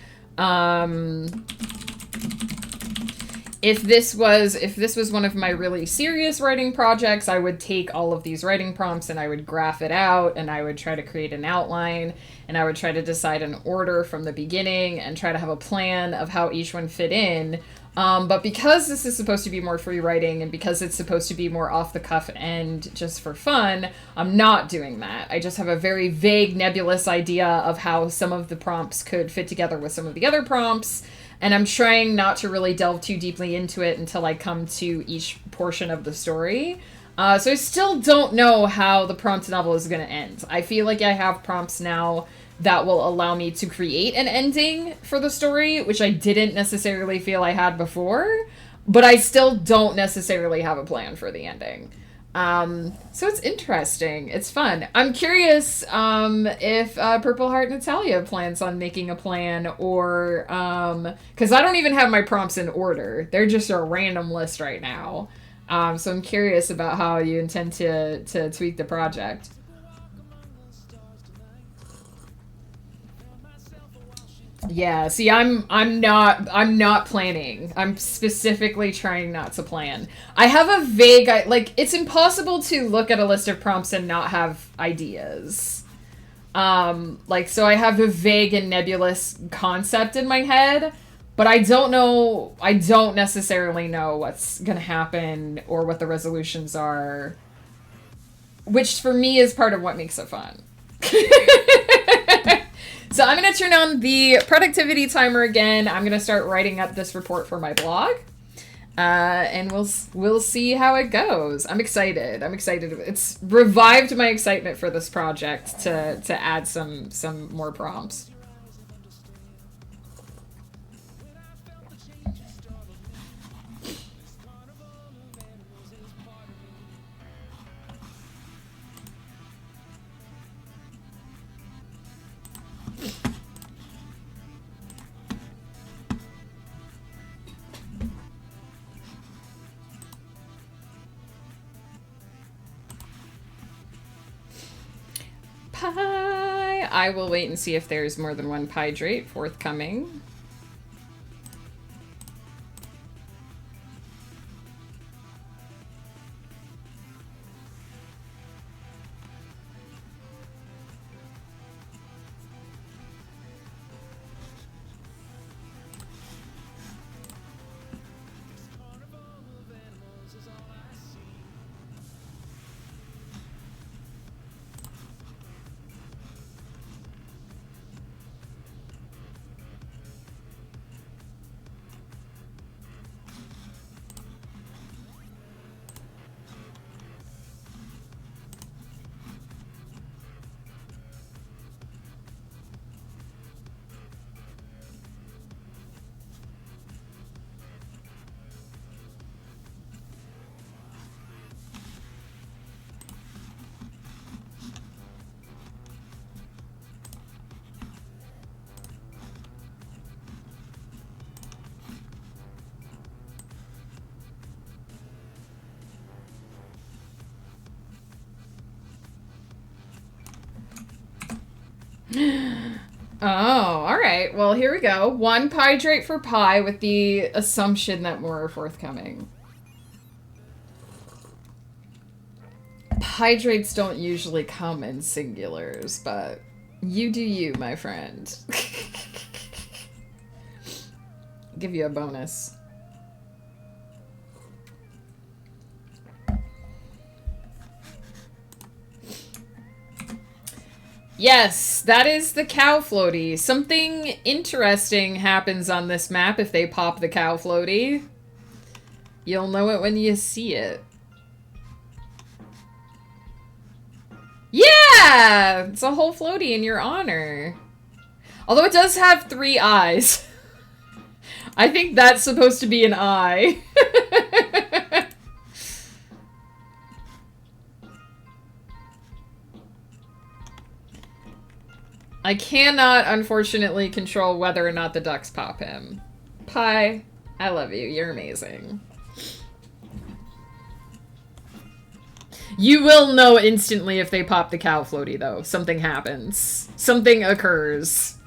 If this was one of my really serious writing projects, I would take all of these writing prompts and I would graph it out and I would try to create an outline and I would try to decide an order from the beginning and try to have a plan of how each one fit in. But because this is supposed to be more free writing and because it's supposed to be more off the cuff and just for fun, I'm not doing that. I just have a very vague, nebulous idea of how some of the prompts could fit together with some of the other prompts. And I'm trying not to really delve too deeply into it until I come to each portion of the story. So I still don't know how the prompt novel is going to end. I feel like I have prompts now that will allow me to create an ending for the story, which I didn't necessarily feel I had before, but I still don't necessarily have a plan for the ending. So it's interesting. It's fun. I'm curious if Purple Heart Natalia plans on making a plan, or because I don't even have my prompts in order. They're just a random list right now. So I'm curious about how you intend to tweak the project. Yeah, see, I'm not planning. I'm specifically trying not to plan. I have a vague, like, it's impossible to look at a list of prompts and not have ideas. Like, so I have a vague and nebulous concept in my head, but I don't necessarily know what's gonna happen or what the resolutions are, which for me is part of what makes it fun. So I'm going to turn on the productivity timer again. I'm going to start writing up this report for my blog. And we'll see how it goes. I'm excited. It's revived my excitement for this project to add some more prompts. I will wait and see if there's more than one hydrate forthcoming. Oh, alright. Well, here we go. One hydrate for pie with the assumption that more are forthcoming. Hydrates don't usually come in singulars, but you do you, my friend. Give you a bonus. Yes, that is the cow floaty. Something interesting happens on this map if they pop the cow floaty. You'll know it when you see it. Yeah! It's a whole floaty in your honor. Although it does have 3 eyes. I think that's supposed to be an eye. I cannot, unfortunately, control whether or not the ducks pop him. Pie, I love you. You're amazing. You will know instantly if they pop the cow floaty, though. Something happens. Something occurs.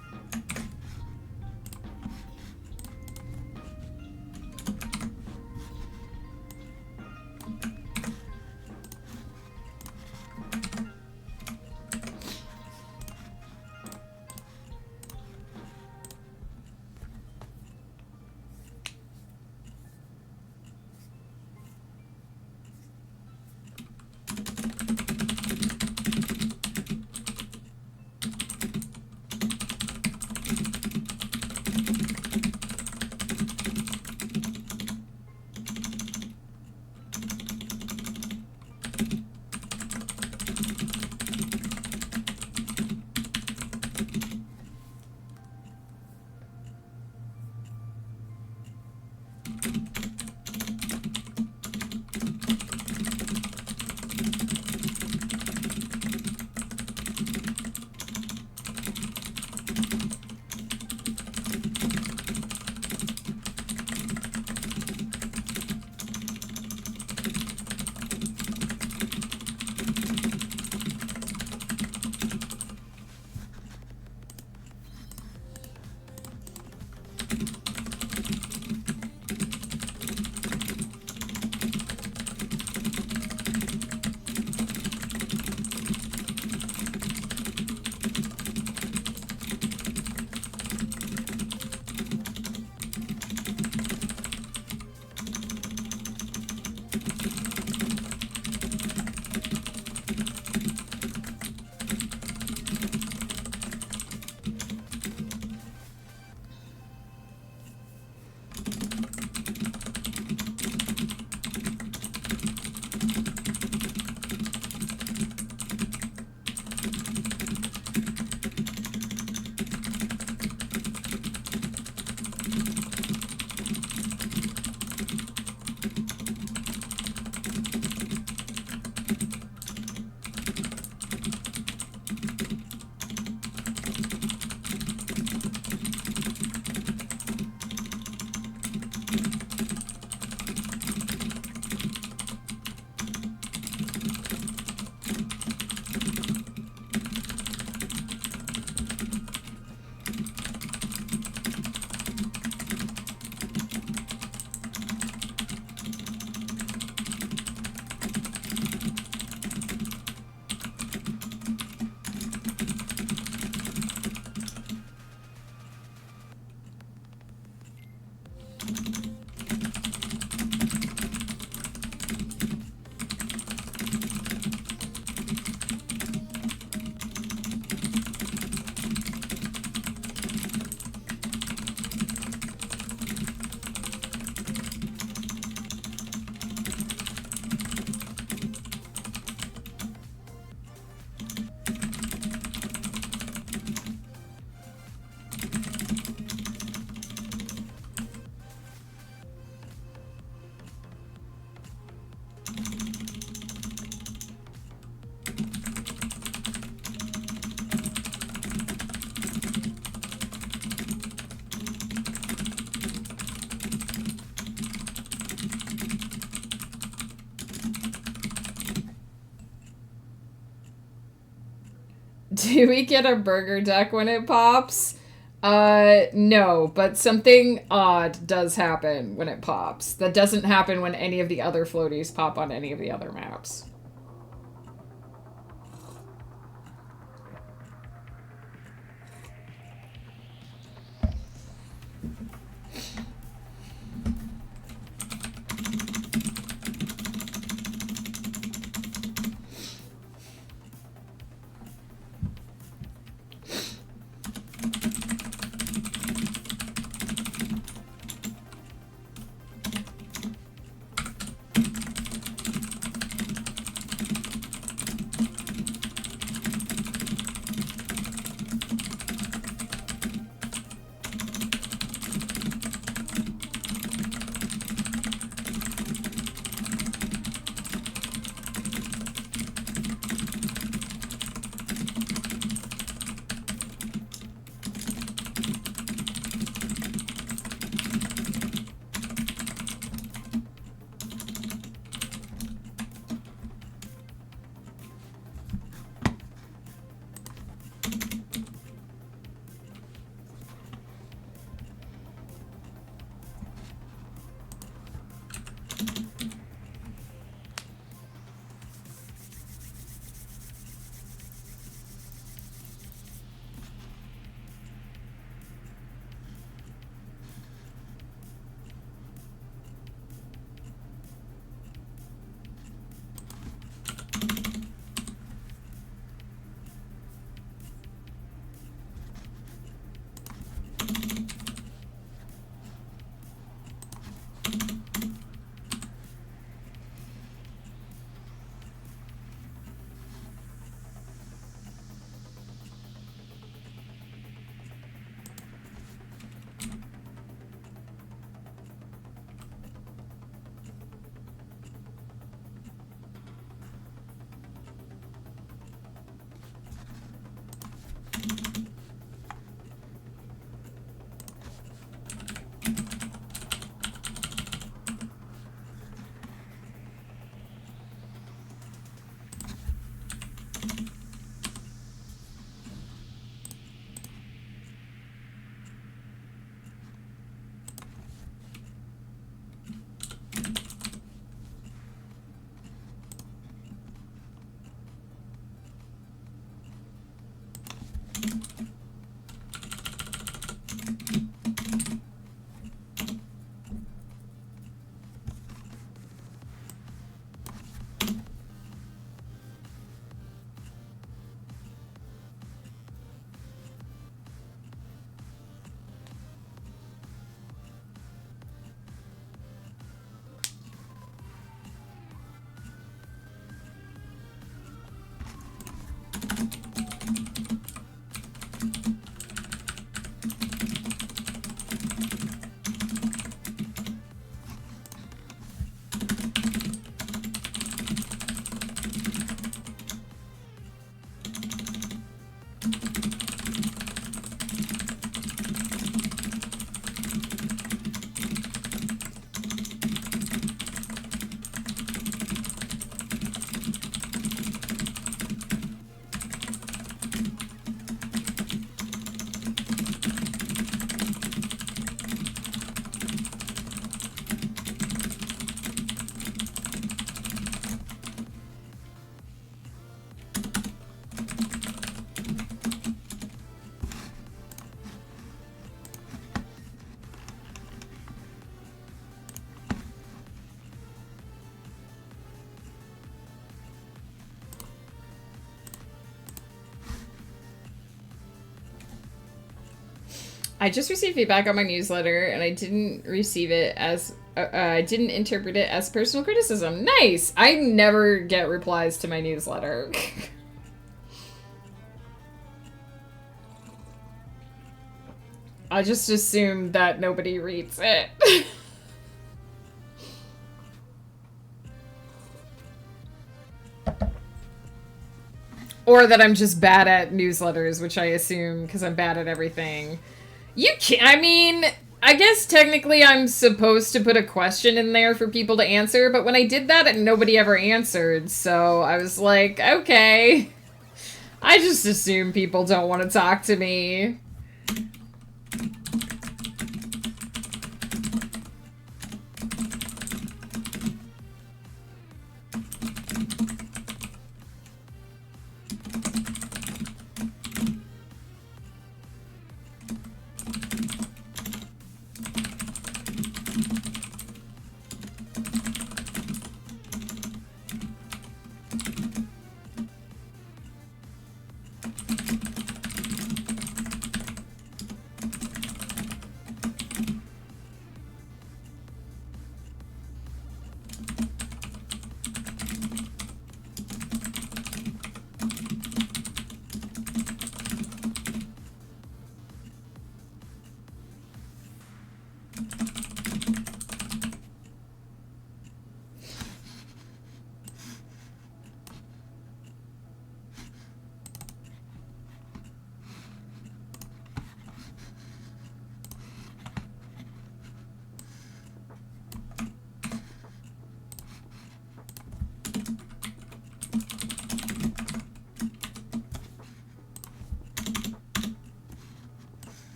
Do we get a burger duck when it pops? No, but something odd does happen when it pops. That doesn't happen when any of the other floaties pop on any of the other maps. I just received feedback on my newsletter, and I didn't receive it as... I didn't interpret it as personal criticism. Nice! I never get replies to my newsletter. I just assume that nobody reads it. Or that I'm just bad at newsletters, which I assume because I'm bad at everything. You can't... I mean... I guess technically I'm supposed to put a question in there for people to answer, but when I did that, nobody ever answered, so I was like, okay. I just assume people don't want to talk to me.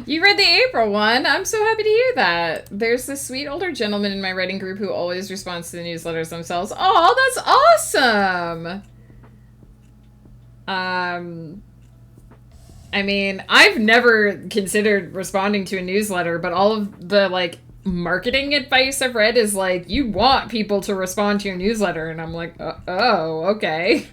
You read the April one. I'm so happy to hear that. There's this sweet older gentleman in my writing group who always responds to the newsletters themselves. Oh, that's awesome. I mean, I've never considered responding to a newsletter, but all of the, like, marketing advice I've read is, like, you want people to respond to your newsletter, and I'm like, oh, okay.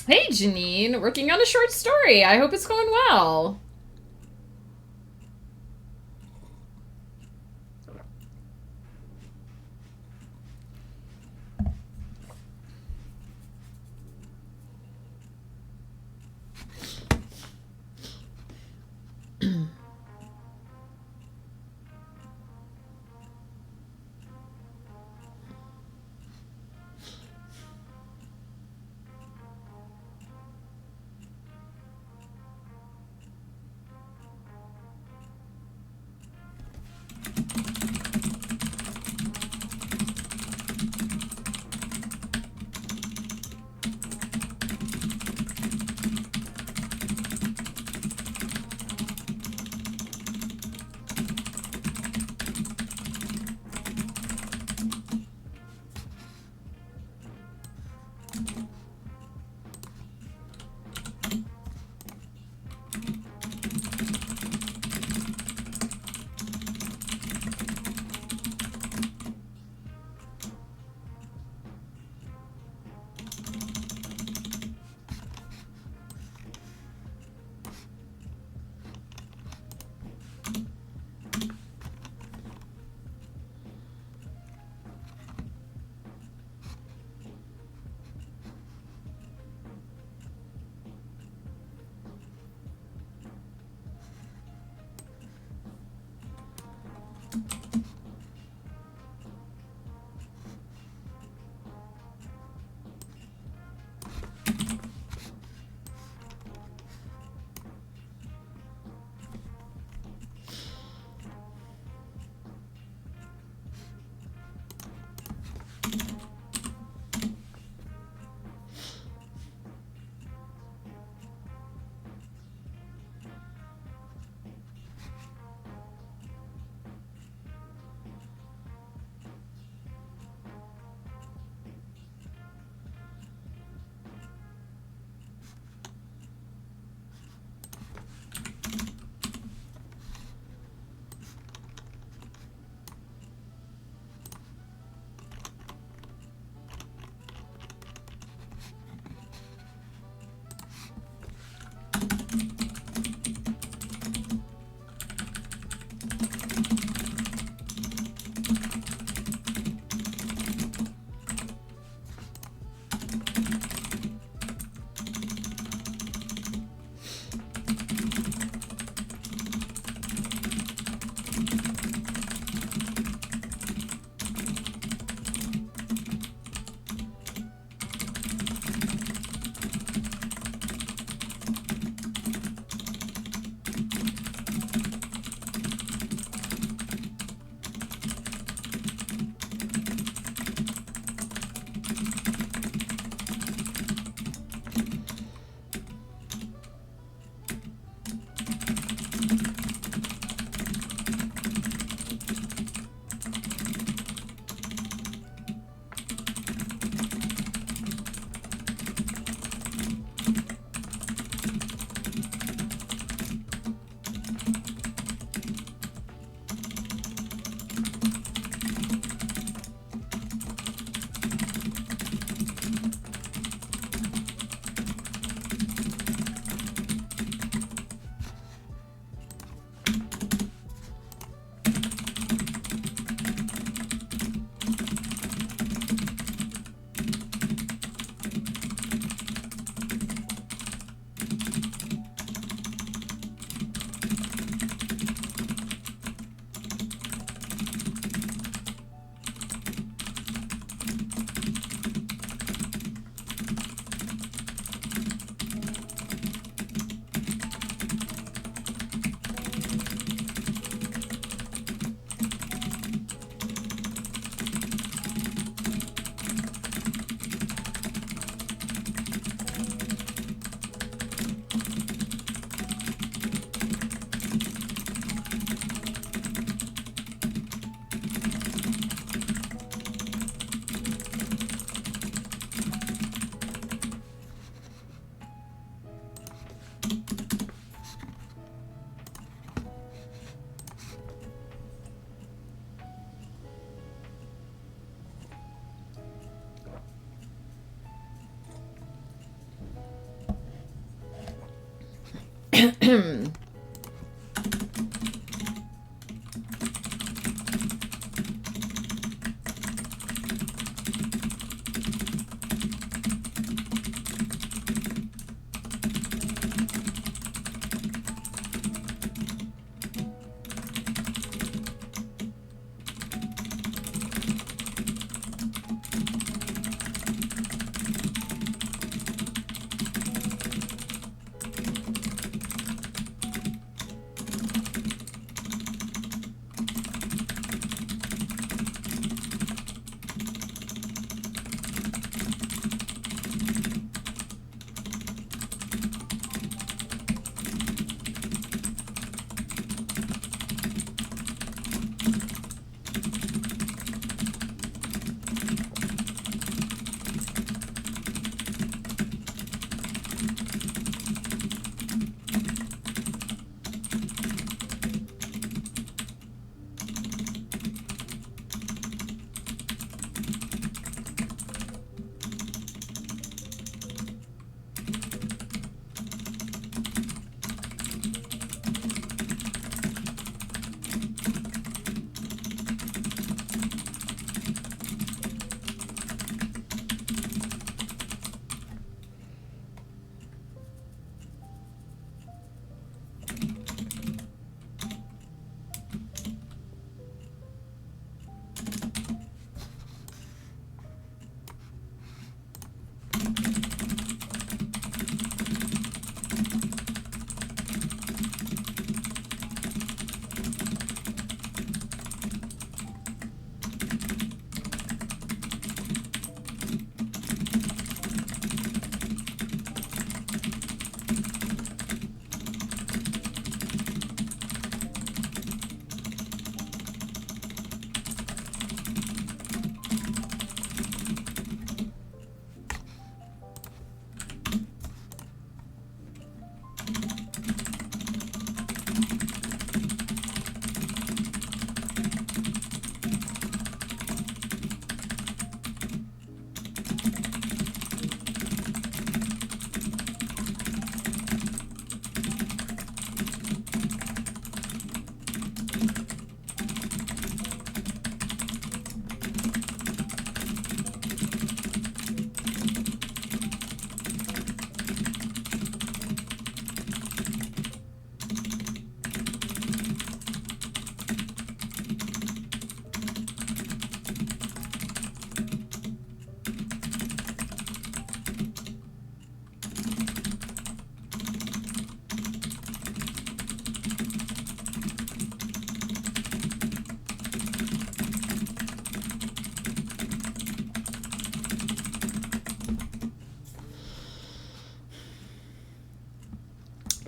Hey, Janine, working on a short story. I hope it's going well.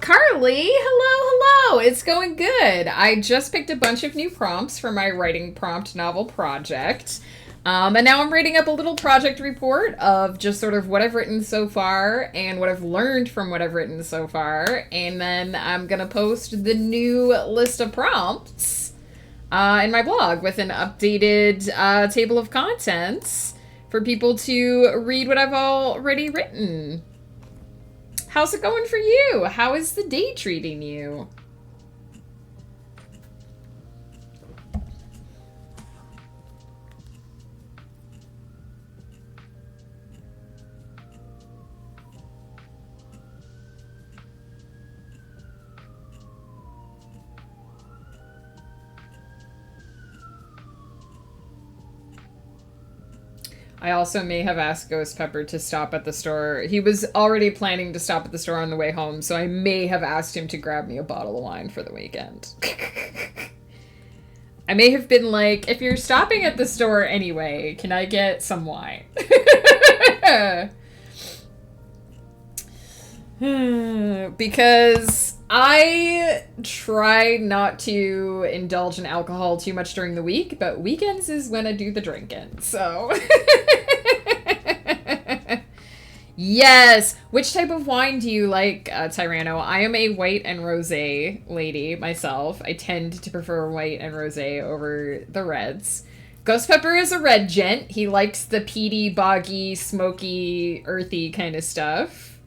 Carly, hello. It's going good. I just picked a bunch of new prompts for my writing prompt novel project. And now I'm writing up a little project report of just sort of what I've written so far and what I've learned from what I've written so far. And then I'm going to post the new list of prompts in my blog with an updated table of contents for people to read what I've already written. How's it going for you? How is the day treating you? I also may have asked Ghost Pepper to stop at the store. He was already planning to stop at the store on the way home, so I may have asked him to grab me a bottle of wine for the weekend. I may have been like, if you're stopping at the store anyway, can I get some wine? Because I try not to indulge in alcohol too much during the week, but weekends is when I do the drinking, so... Yes! Which type of wine do you like, Tyranno? I am a white and rosé lady myself. I tend to prefer white and rosé over the reds. Ghost Pepper is a red gent. He likes the peaty, boggy, smoky, earthy kind of stuff.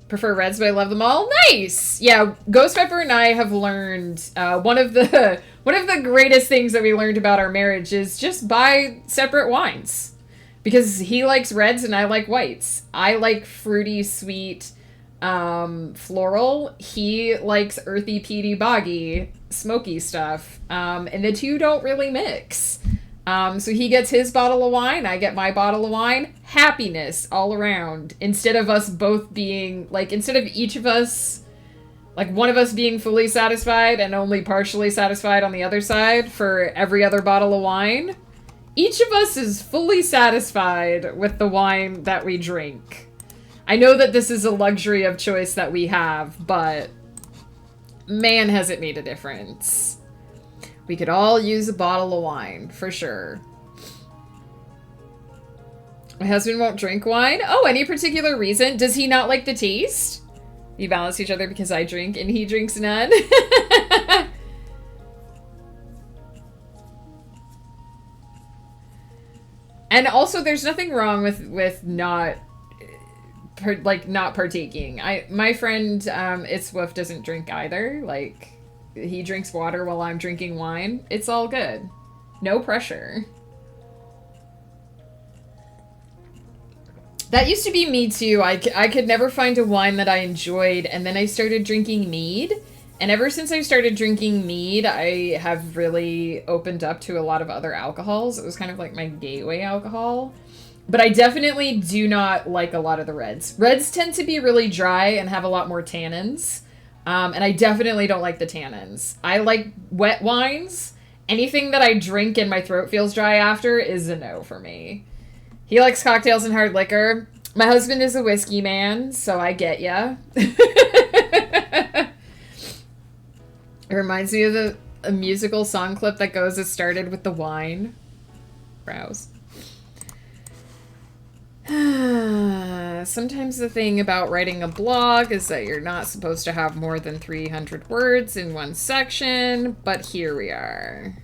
Prefer reds, but I love them all. Nice. Yeah, Ghost Pepper and I have learned one of the greatest things that we learned about our marriage is just buy separate wines, because he likes reds and I like whites. I like fruity, sweet, floral. He likes earthy, peaty, boggy, smoky stuff. And the two don't really mix. So he gets his bottle of wine, I get my bottle of wine. Happiness all around. Instead of us both being, like, instead of each of us, like, one of us being fully satisfied and only partially satisfied on the other side for every other bottle of wine, each of us is fully satisfied with the wine that we drink. I know that this is a luxury of choice that we have, but man, has it made a difference. We could all use a bottle of wine, for sure. My husband won't drink wine. Oh, any particular reason? Does he not like the taste? We balance each other because I drink and he drinks none. And also, there's nothing wrong with not not partaking. My friend Itzwoof doesn't drink either. Like, he drinks water while I'm drinking wine. It's all good. No pressure. That used to be me too. I could never find a wine that I enjoyed, and then I started drinking mead. And ever since I started drinking mead, I have really opened up to a lot of other alcohols. It was kind of like my gateway alcohol. But I definitely do not like a lot of the reds. Reds tend to be really dry and have a lot more tannins. And I definitely don't like the tannins. I like wet wines. Anything that I drink and my throat feels dry after is a no for me. He likes cocktails and hard liquor. My husband is a whiskey man, so I get ya. It reminds me of a musical song clip that goes, "It started with the wine." Browse. Sometimes the thing about writing a blog is that you're not supposed to have more than 300 words in one section, but here we are.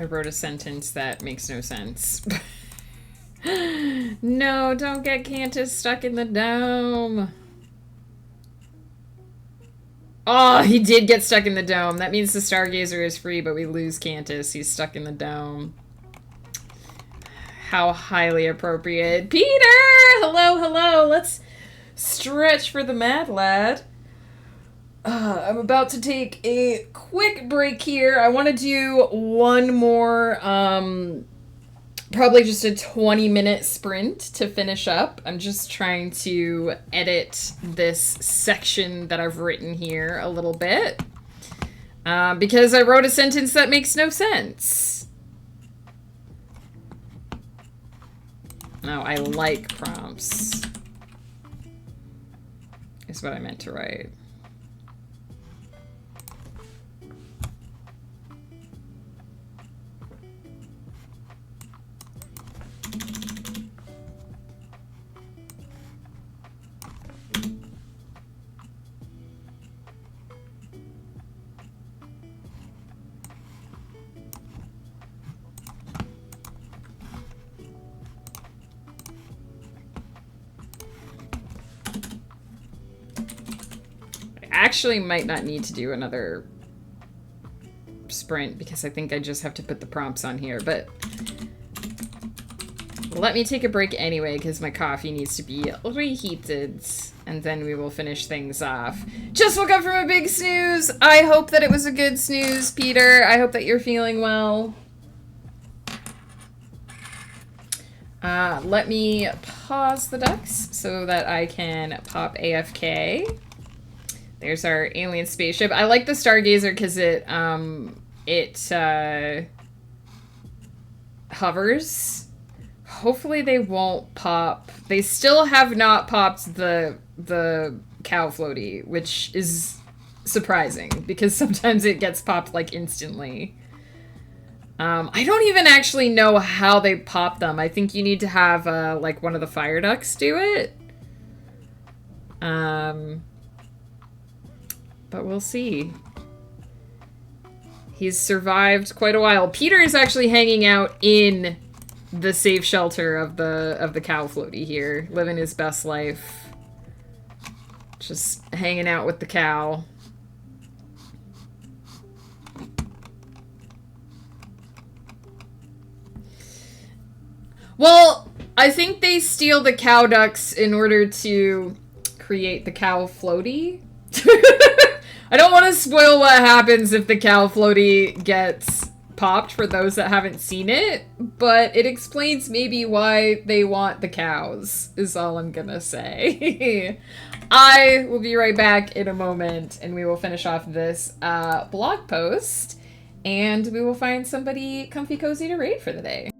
I wrote a sentence that makes no sense. No, don't get Cantus stuck in the dome. Oh, he did get stuck in the dome. That means the Stargazer is free, but we lose Cantus. He's stuck in the dome. How highly appropriate. Peter! Hello, hello. Let's stretch for the mad lad. I'm about to take a quick break here. I want to do one more, probably just a 20-minute sprint to finish up. I'm just trying to edit this section that I've written here a little bit. Because I wrote a sentence that makes no sense. No, I like prompts. Is what I meant to write. Actually might not need to do another sprint because I think I just have to put the prompts on here, but let me take a break anyway because my coffee needs to be reheated and then we will finish things off. Just woke up from a big snooze. I hope that it was a good snooze, Peter. I hope that you're feeling well. Let me pause the ducks so that I can pop AFK. There's our alien spaceship. I like the Stargazer because it hovers. Hopefully they won't pop. They still have not popped the cow floaty, which is surprising because sometimes it gets popped like instantly. I don't even actually know how they pop them. I think you need to have like one of the fire ducks do it. But we'll see. He's survived quite a while. Peter is actually hanging out in the safe shelter of the cow floaty here, living his best life. Just hanging out with the cow. Well, I think they steal the cow ducks in order to create the cow floaty. I don't want to spoil what happens if the cow floaty gets popped for those that haven't seen it, but it explains maybe why they want the cows, is all I'm gonna say. I will be right back in a moment, and we will finish off this blog post, and we will find somebody comfy cozy to raid for the day.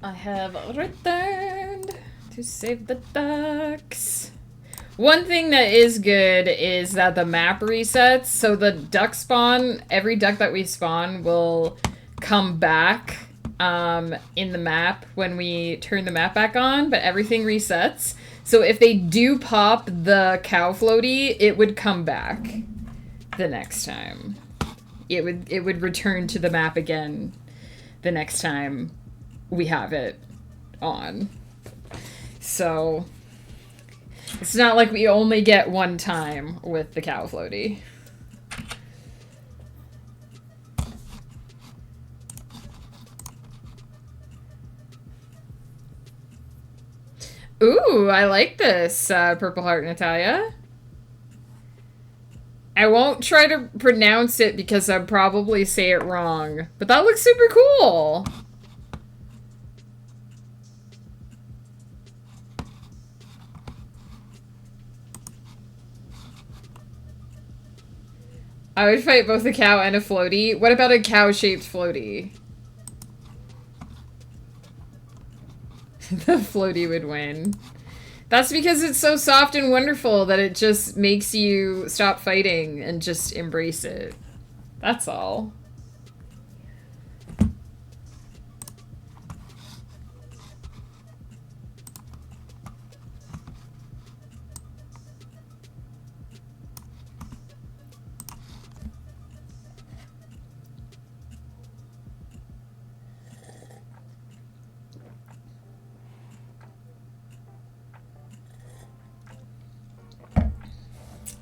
I have returned to save the ducks. One thing that is good is that the map resets, so the duck spawn, every duck that we spawn will come back in the map when we turn the map back on, but everything resets. So if they do pop the cow floaty, it would come back the next time. It would return to the map again the next time we have it on. So it's not like we only get one time with the cow floaty. Ooh, I like this, Purple Heart Natalia. I won't try to pronounce it because I'd probably say it wrong, but that looks super cool. I would fight both a cow and a floaty. What about a cow-shaped floaty? The floaty would win. That's because it's so soft and wonderful that it just makes you stop fighting and just embrace it. That's all.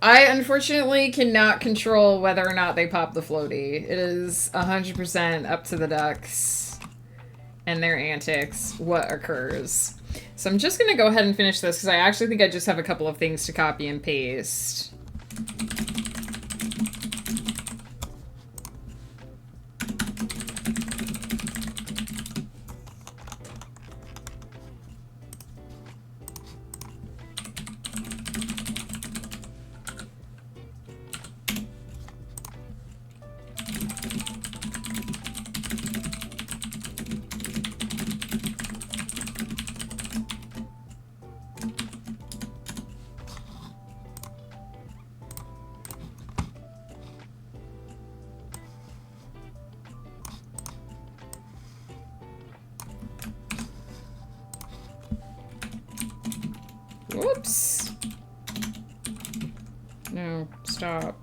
I unfortunately cannot control whether or not they pop the floaty. It is 100% up to the ducks and their antics what occurs. So I'm just going to go ahead and finish this because I actually think I just have a couple of things to copy and paste. Whoops. No, stop.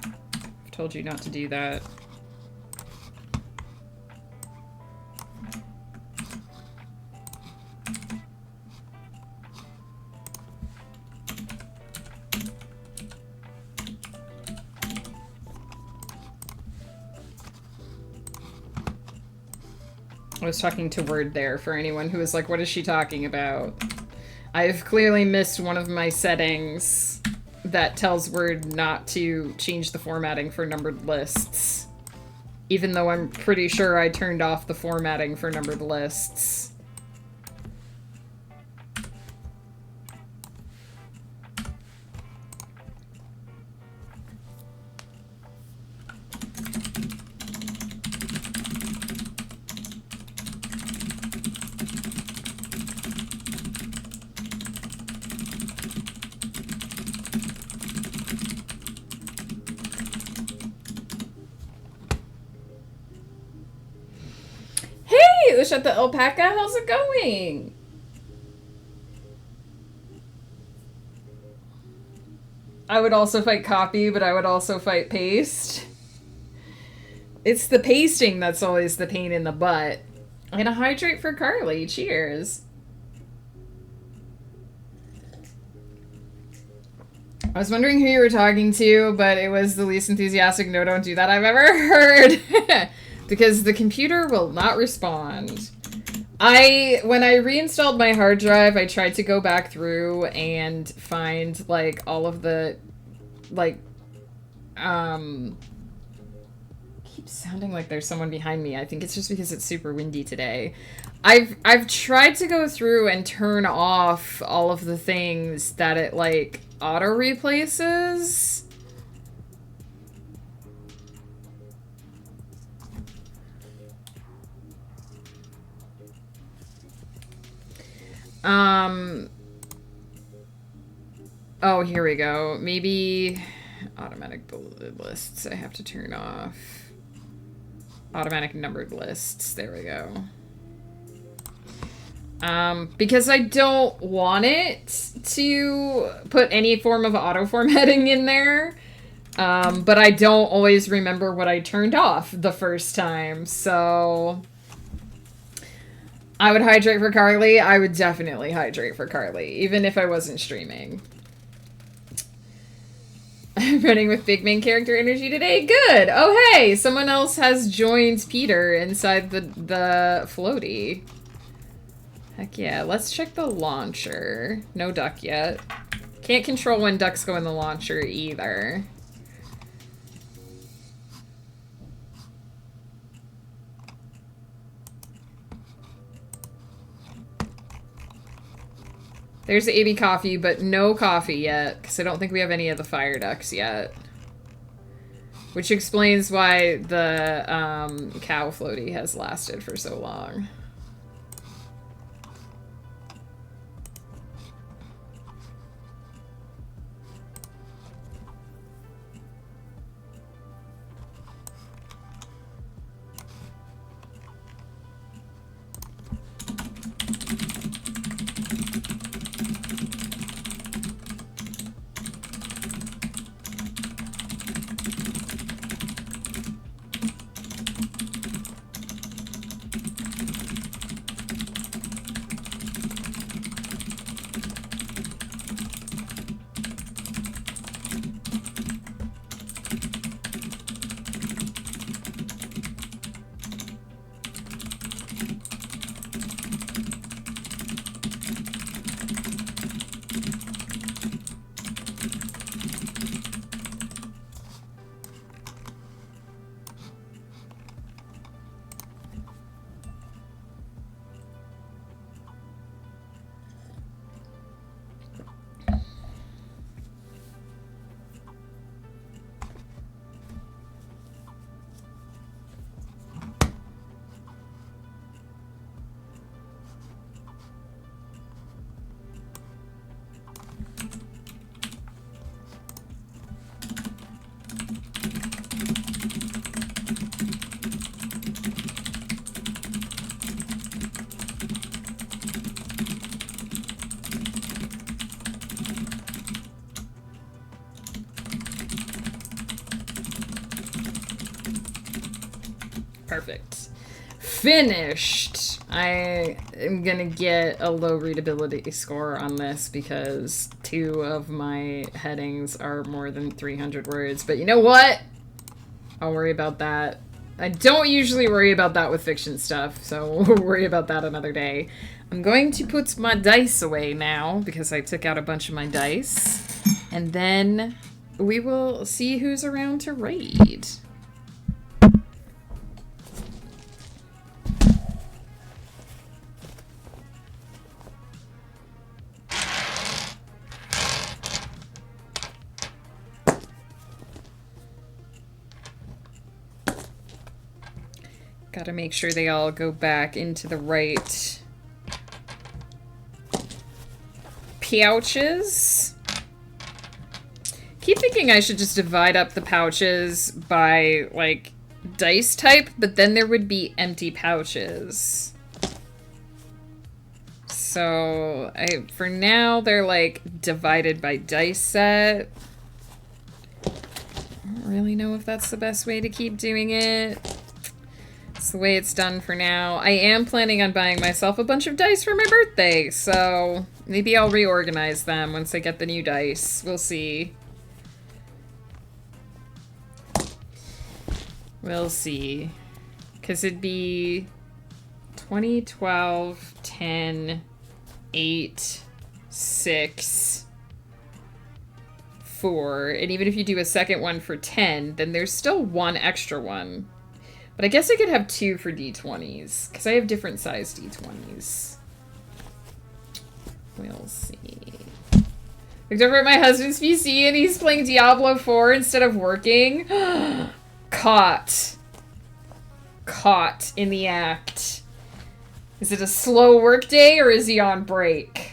I've told you not to do that. I was talking to Word there for anyone who was like, what is she talking about? I've clearly missed one of my settings that tells Word not to change the formatting for numbered lists. Even though I'm pretty sure I turned off the formatting for numbered lists. At the alpaca, how's it going? I would also fight copy, but I would also fight paste. It's the pasting that's always the pain in the butt. And a hydrate for Carly. Cheers. I was wondering who you were talking to, but it was the least enthusiastic no don't do that I've ever heard. Because the computer will not respond. When I reinstalled my hard drive, I tried to go back through and find, like, all of the, like, keeps sounding like there's someone behind me. I think it's just because it's super windy today. I've tried to go through and turn off all of the things that it, like, auto replaces. Oh, here we go. Maybe automatic bulleted lists I have to turn off. Automatic numbered lists. There we go. Because I don't want it to put any form of auto formatting in there. But I don't always remember what I turned off the first time, so I would hydrate for Carly. I would definitely hydrate for Carly, even if I wasn't streaming. I'm running with big main character energy today. Good. Oh, hey, someone else has joined Peter inside the floaty. Heck yeah. Let's check the launcher. No duck yet. Can't control when ducks go in the launcher either. There's the AB coffee, but no coffee yet, because I don't think we have any of the fire ducks yet. Which explains why the cow floaty has lasted for so long. Perfect. Finished. I am gonna get a low readability score on this because 2 of my headings are more than 300 words. But you know what? I'll worry about that. I don't usually worry about that with fiction stuff, so we'll worry about that another day. I'm going to put my dice away now because I took out a bunch of my dice. And then we will see who's around to raid. Gotta make sure they all go back into the right pouches. Keep thinking I should just divide up the pouches by, like, dice type, but then there would be empty pouches. So, for now, they're, like, divided by dice set. I don't really know if that's the best way to keep doing it. It's the way it's done for now. I am planning on buying myself a bunch of dice for my birthday, so maybe I'll reorganize them once I get the new dice. We'll see. We'll see. Because it'd be 20, 12, 10, 8, 6, 4. And even if you do a second one for 10, then there's still one extra one. But I guess I could have 2 for D20s, because I have different size D20s. We'll see. Looked over at my husband's PC and he's playing Diablo 4 instead of working. Caught. Caught in the act. Is it a slow work day or is he on break?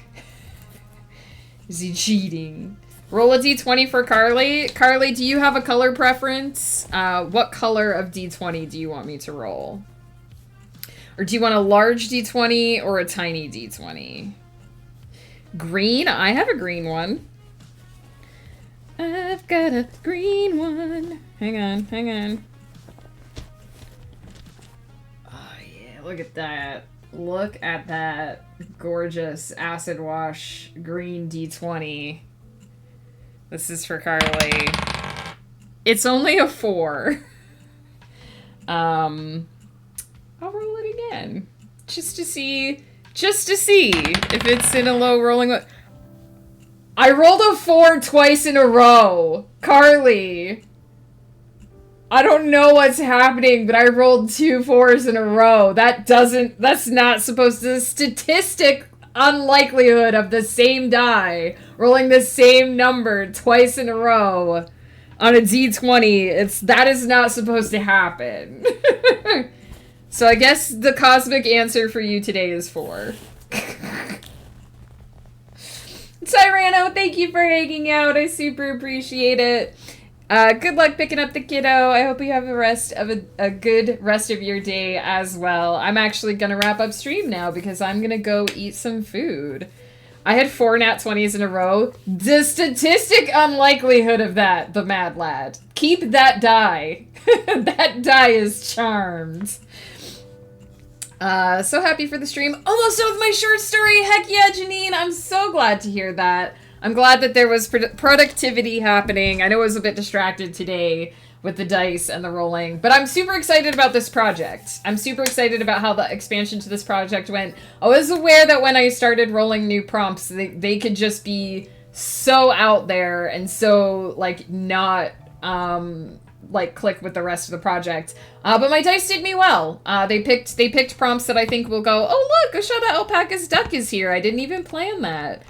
Is he cheating? Roll a d20 for Carly. Carly, do you have a color preference? What color of d20 do you want me to roll? Or do you want a large d20 or a tiny d20? Green? I have a green one. I've got a green one. Hang on, hang on. Oh yeah, look at that. Look at that gorgeous acid wash green d20. This is for Carly. It's only a 4. I'll roll it again. Just to see if it's in a low rolling. I rolled a 4 twice in a row. Carly. I don't know what's happening, but I rolled 2 4s in a row. That's not supposed to, statistic unlikelihood of the same die rolling the same number twice in a row on a d20. That is not supposed to happen. So I guess the cosmic answer for you today is 4. Tyrano, thank you for hanging out. I super appreciate it. Good luck picking up the kiddo. I hope you have a good rest of your day as well. I'm actually going to wrap up stream now because I'm going to go eat some food. I had 4 nat 20s in a row. The statistic unlikelihood of that, the mad lad. Keep that die. That die is charmed. So happy for the stream. Almost done with my short story. Heck yeah, Janine. I'm so glad to hear that. I'm glad that there was productivity happening. I know I was a bit distracted today with the dice and the rolling, but I'm super excited about this project. I'm super excited about how the expansion to this project went. I was aware that when I started rolling new prompts, they could just be so out there and so, like, not, like, click with the rest of the project. But my dice did me well. They picked prompts that I think will go, oh, look, Ashada Alpaca's duck is here. I didn't even plan that.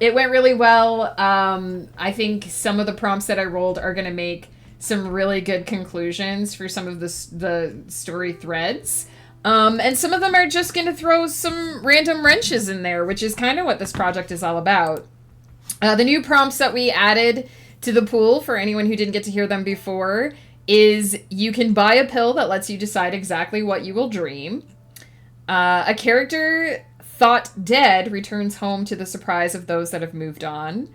It went really well. I think some of the prompts that I rolled are going to make some really good conclusions for some of the story threads. And some of them are just going to throw some random wrenches in there, which is kind of what this project is all about. The new prompts that we added to the pool, for anyone who didn't get to hear them before, is you can buy a pill that lets you decide exactly what you will dream. A character thought dead returns home to the surprise of those that have moved on.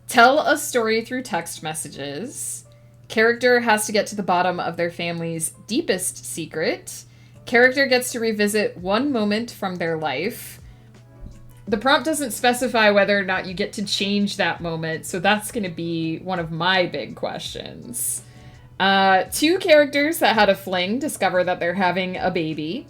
Tell a story through text messages. Character has to get to the bottom of their family's deepest secret. Character gets to revisit one moment from their life. The prompt doesn't specify whether or not you get to change that moment, so that's going to be one of my big questions. 2 characters that had a fling discover that they're having a baby.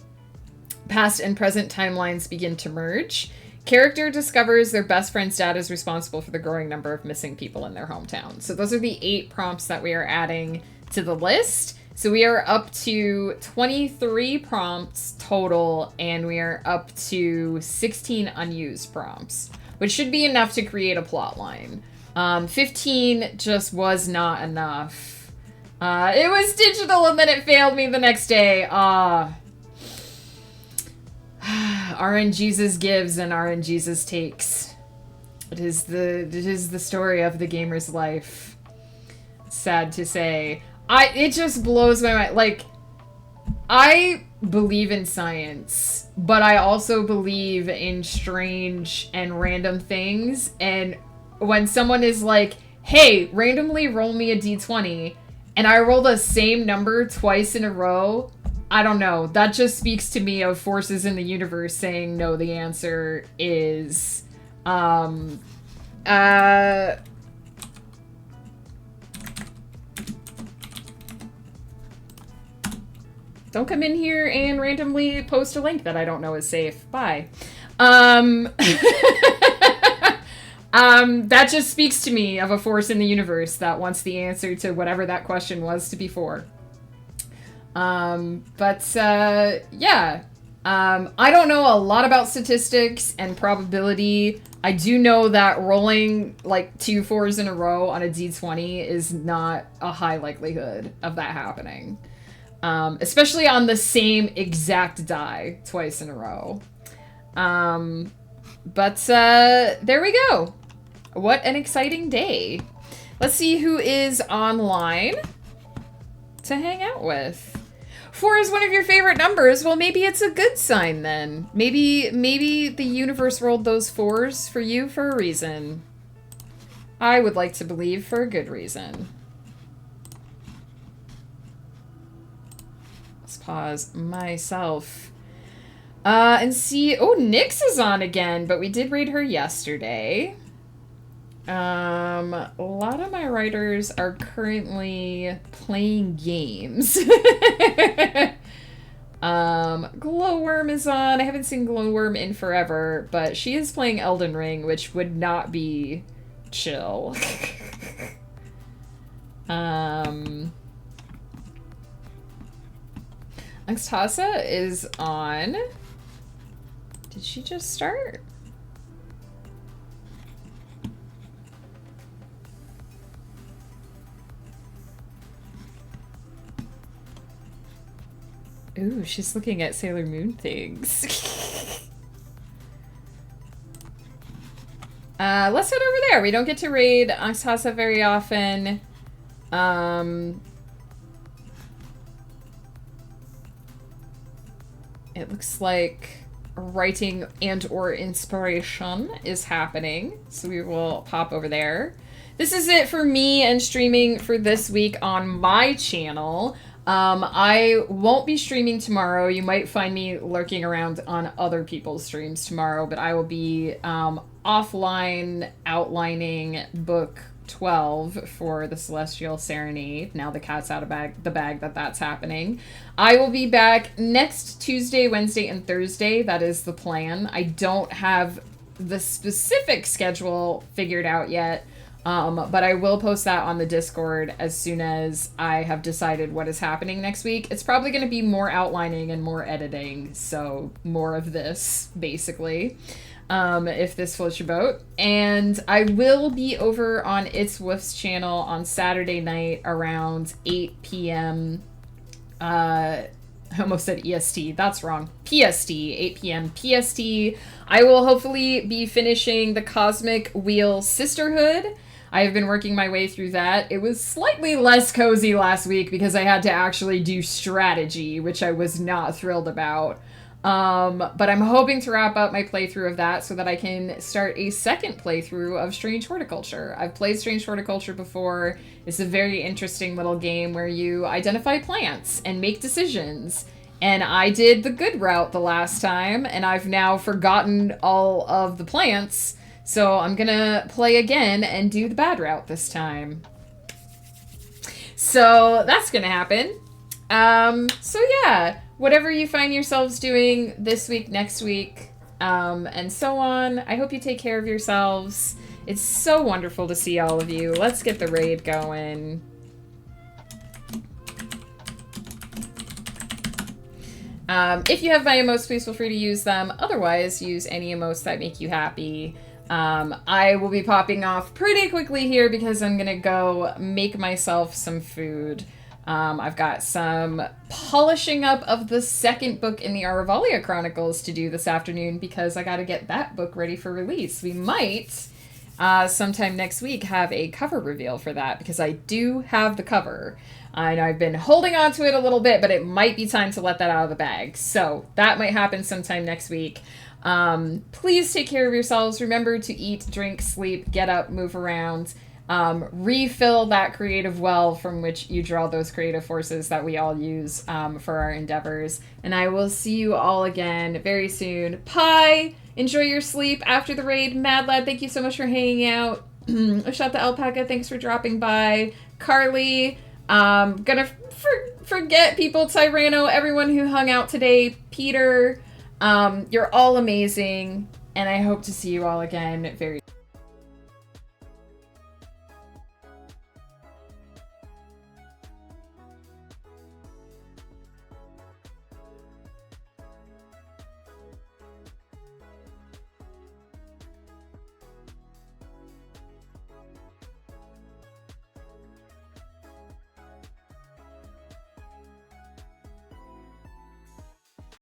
Past and present timelines begin to merge. Character discovers their best friend's dad is responsible for the growing number of missing people in their hometown. So those are the 8 prompts that we are adding to the list. So we are up to 23 prompts total, and we are up to 16 unused prompts, which should be enough to create a plot line. 15 just was not enough. It was digital and then it failed me the next day. RNGesus gives and RNGesus takes. It is the story of the gamer's life. Sad to say. It just blows my mind. Like, I believe in science, but I also believe in strange and random things. And when someone is like, hey, randomly roll me a d20, and I roll the same number twice in a row, I don't know. That just speaks to me of forces in the universe saying, no, the answer is, don't come in here and randomly post a link that I don't know is safe. Bye. That just speaks to me of a force in the universe that wants the answer to whatever that question was to be for. Yeah. I don't know a lot about statistics and probability. I do know that rolling like 2 4s in a row on a d20 is not a high likelihood of that happening. Especially on the same exact die twice in a row. There we go. What an exciting day. Let's see who is online to hang out with. 4 is one of your favorite numbers. Well, maybe it's a good sign then. Maybe the universe rolled those 4s for you for a reason. I would like to believe for a good reason. Let's pause myself. And see... Oh, Nyx is on again, but we did raid her yesterday. A lot of my writers are currently playing games. Glowworm is on. I haven't seen Glowworm in forever, but she is playing Elden Ring, which would not be chill. Angstasa is on. Did she just start? Ooh, she's looking at Sailor Moon things. Let's head over there. We don't get to raid Angstasa very often. It looks like writing and or inspiration is happening, so we will pop over there. This is it for me and streaming for this week on my channel. I won't be streaming tomorrow. You might find me lurking around on other people's streams tomorrow, but I will be offline outlining book 12 for the Celestial Serenade. Now the cat's out of the bag that's happening. I will be back next Tuesday, Wednesday, and Thursday. That is the plan. I don't have the specific schedule figured out yet. But I will post that on the Discord as soon as I have decided what is happening next week. It's probably going to be more outlining and more editing, so more of this, basically, if this floats your boat. And I will be over on It's Woof's channel on Saturday night around 8 p.m. I almost said EST. That's wrong. PST. 8 p.m. PST. I will hopefully be finishing the Cosmic Wheel Sisterhood. I have been working my way through that. It was slightly less cozy last week because I had to actually do strategy, which I was not thrilled about. But I'm hoping to wrap up my playthrough of that so that I can start a second playthrough of Strange Horticulture. I've played Strange Horticulture before. It's a very interesting little game where you identify plants and make decisions. And I did the good route the last time, and I've now forgotten all of the plants. So I'm gonna play again and do the bad route this time. So that's gonna happen. So yeah, whatever you find yourselves doing this week, next week, and so on, I hope you take care of yourselves. It's so wonderful to see all of you. Let's get the raid going. If you have my emotes, please feel free to use them. Otherwise, use any emotes that make you happy. I will be popping off pretty quickly here because I'm gonna go make myself some food. I've got some polishing up of the second book in the Aravalia Chronicles to do this afternoon because I gotta get that book ready for release. We might, sometime next week, have a cover reveal for that because I do have the cover. And I've been holding on to it a little bit, but it might be time to let that out of the bag. So that might happen sometime next week. Please take care of yourselves. Remember to eat, drink, sleep, get up, move around. Refill that creative well from which you draw those creative forces that we all use for our endeavors. And I will see you all again very soon. Pie! Enjoy your sleep after the raid. Mad Lad, thank you so much for hanging out. Ashata Alpaca, thanks for dropping by. Carly, gonna forget people. Tyranno, everyone who hung out today. Peter, you're all amazing. And I hope to see you all again very soon.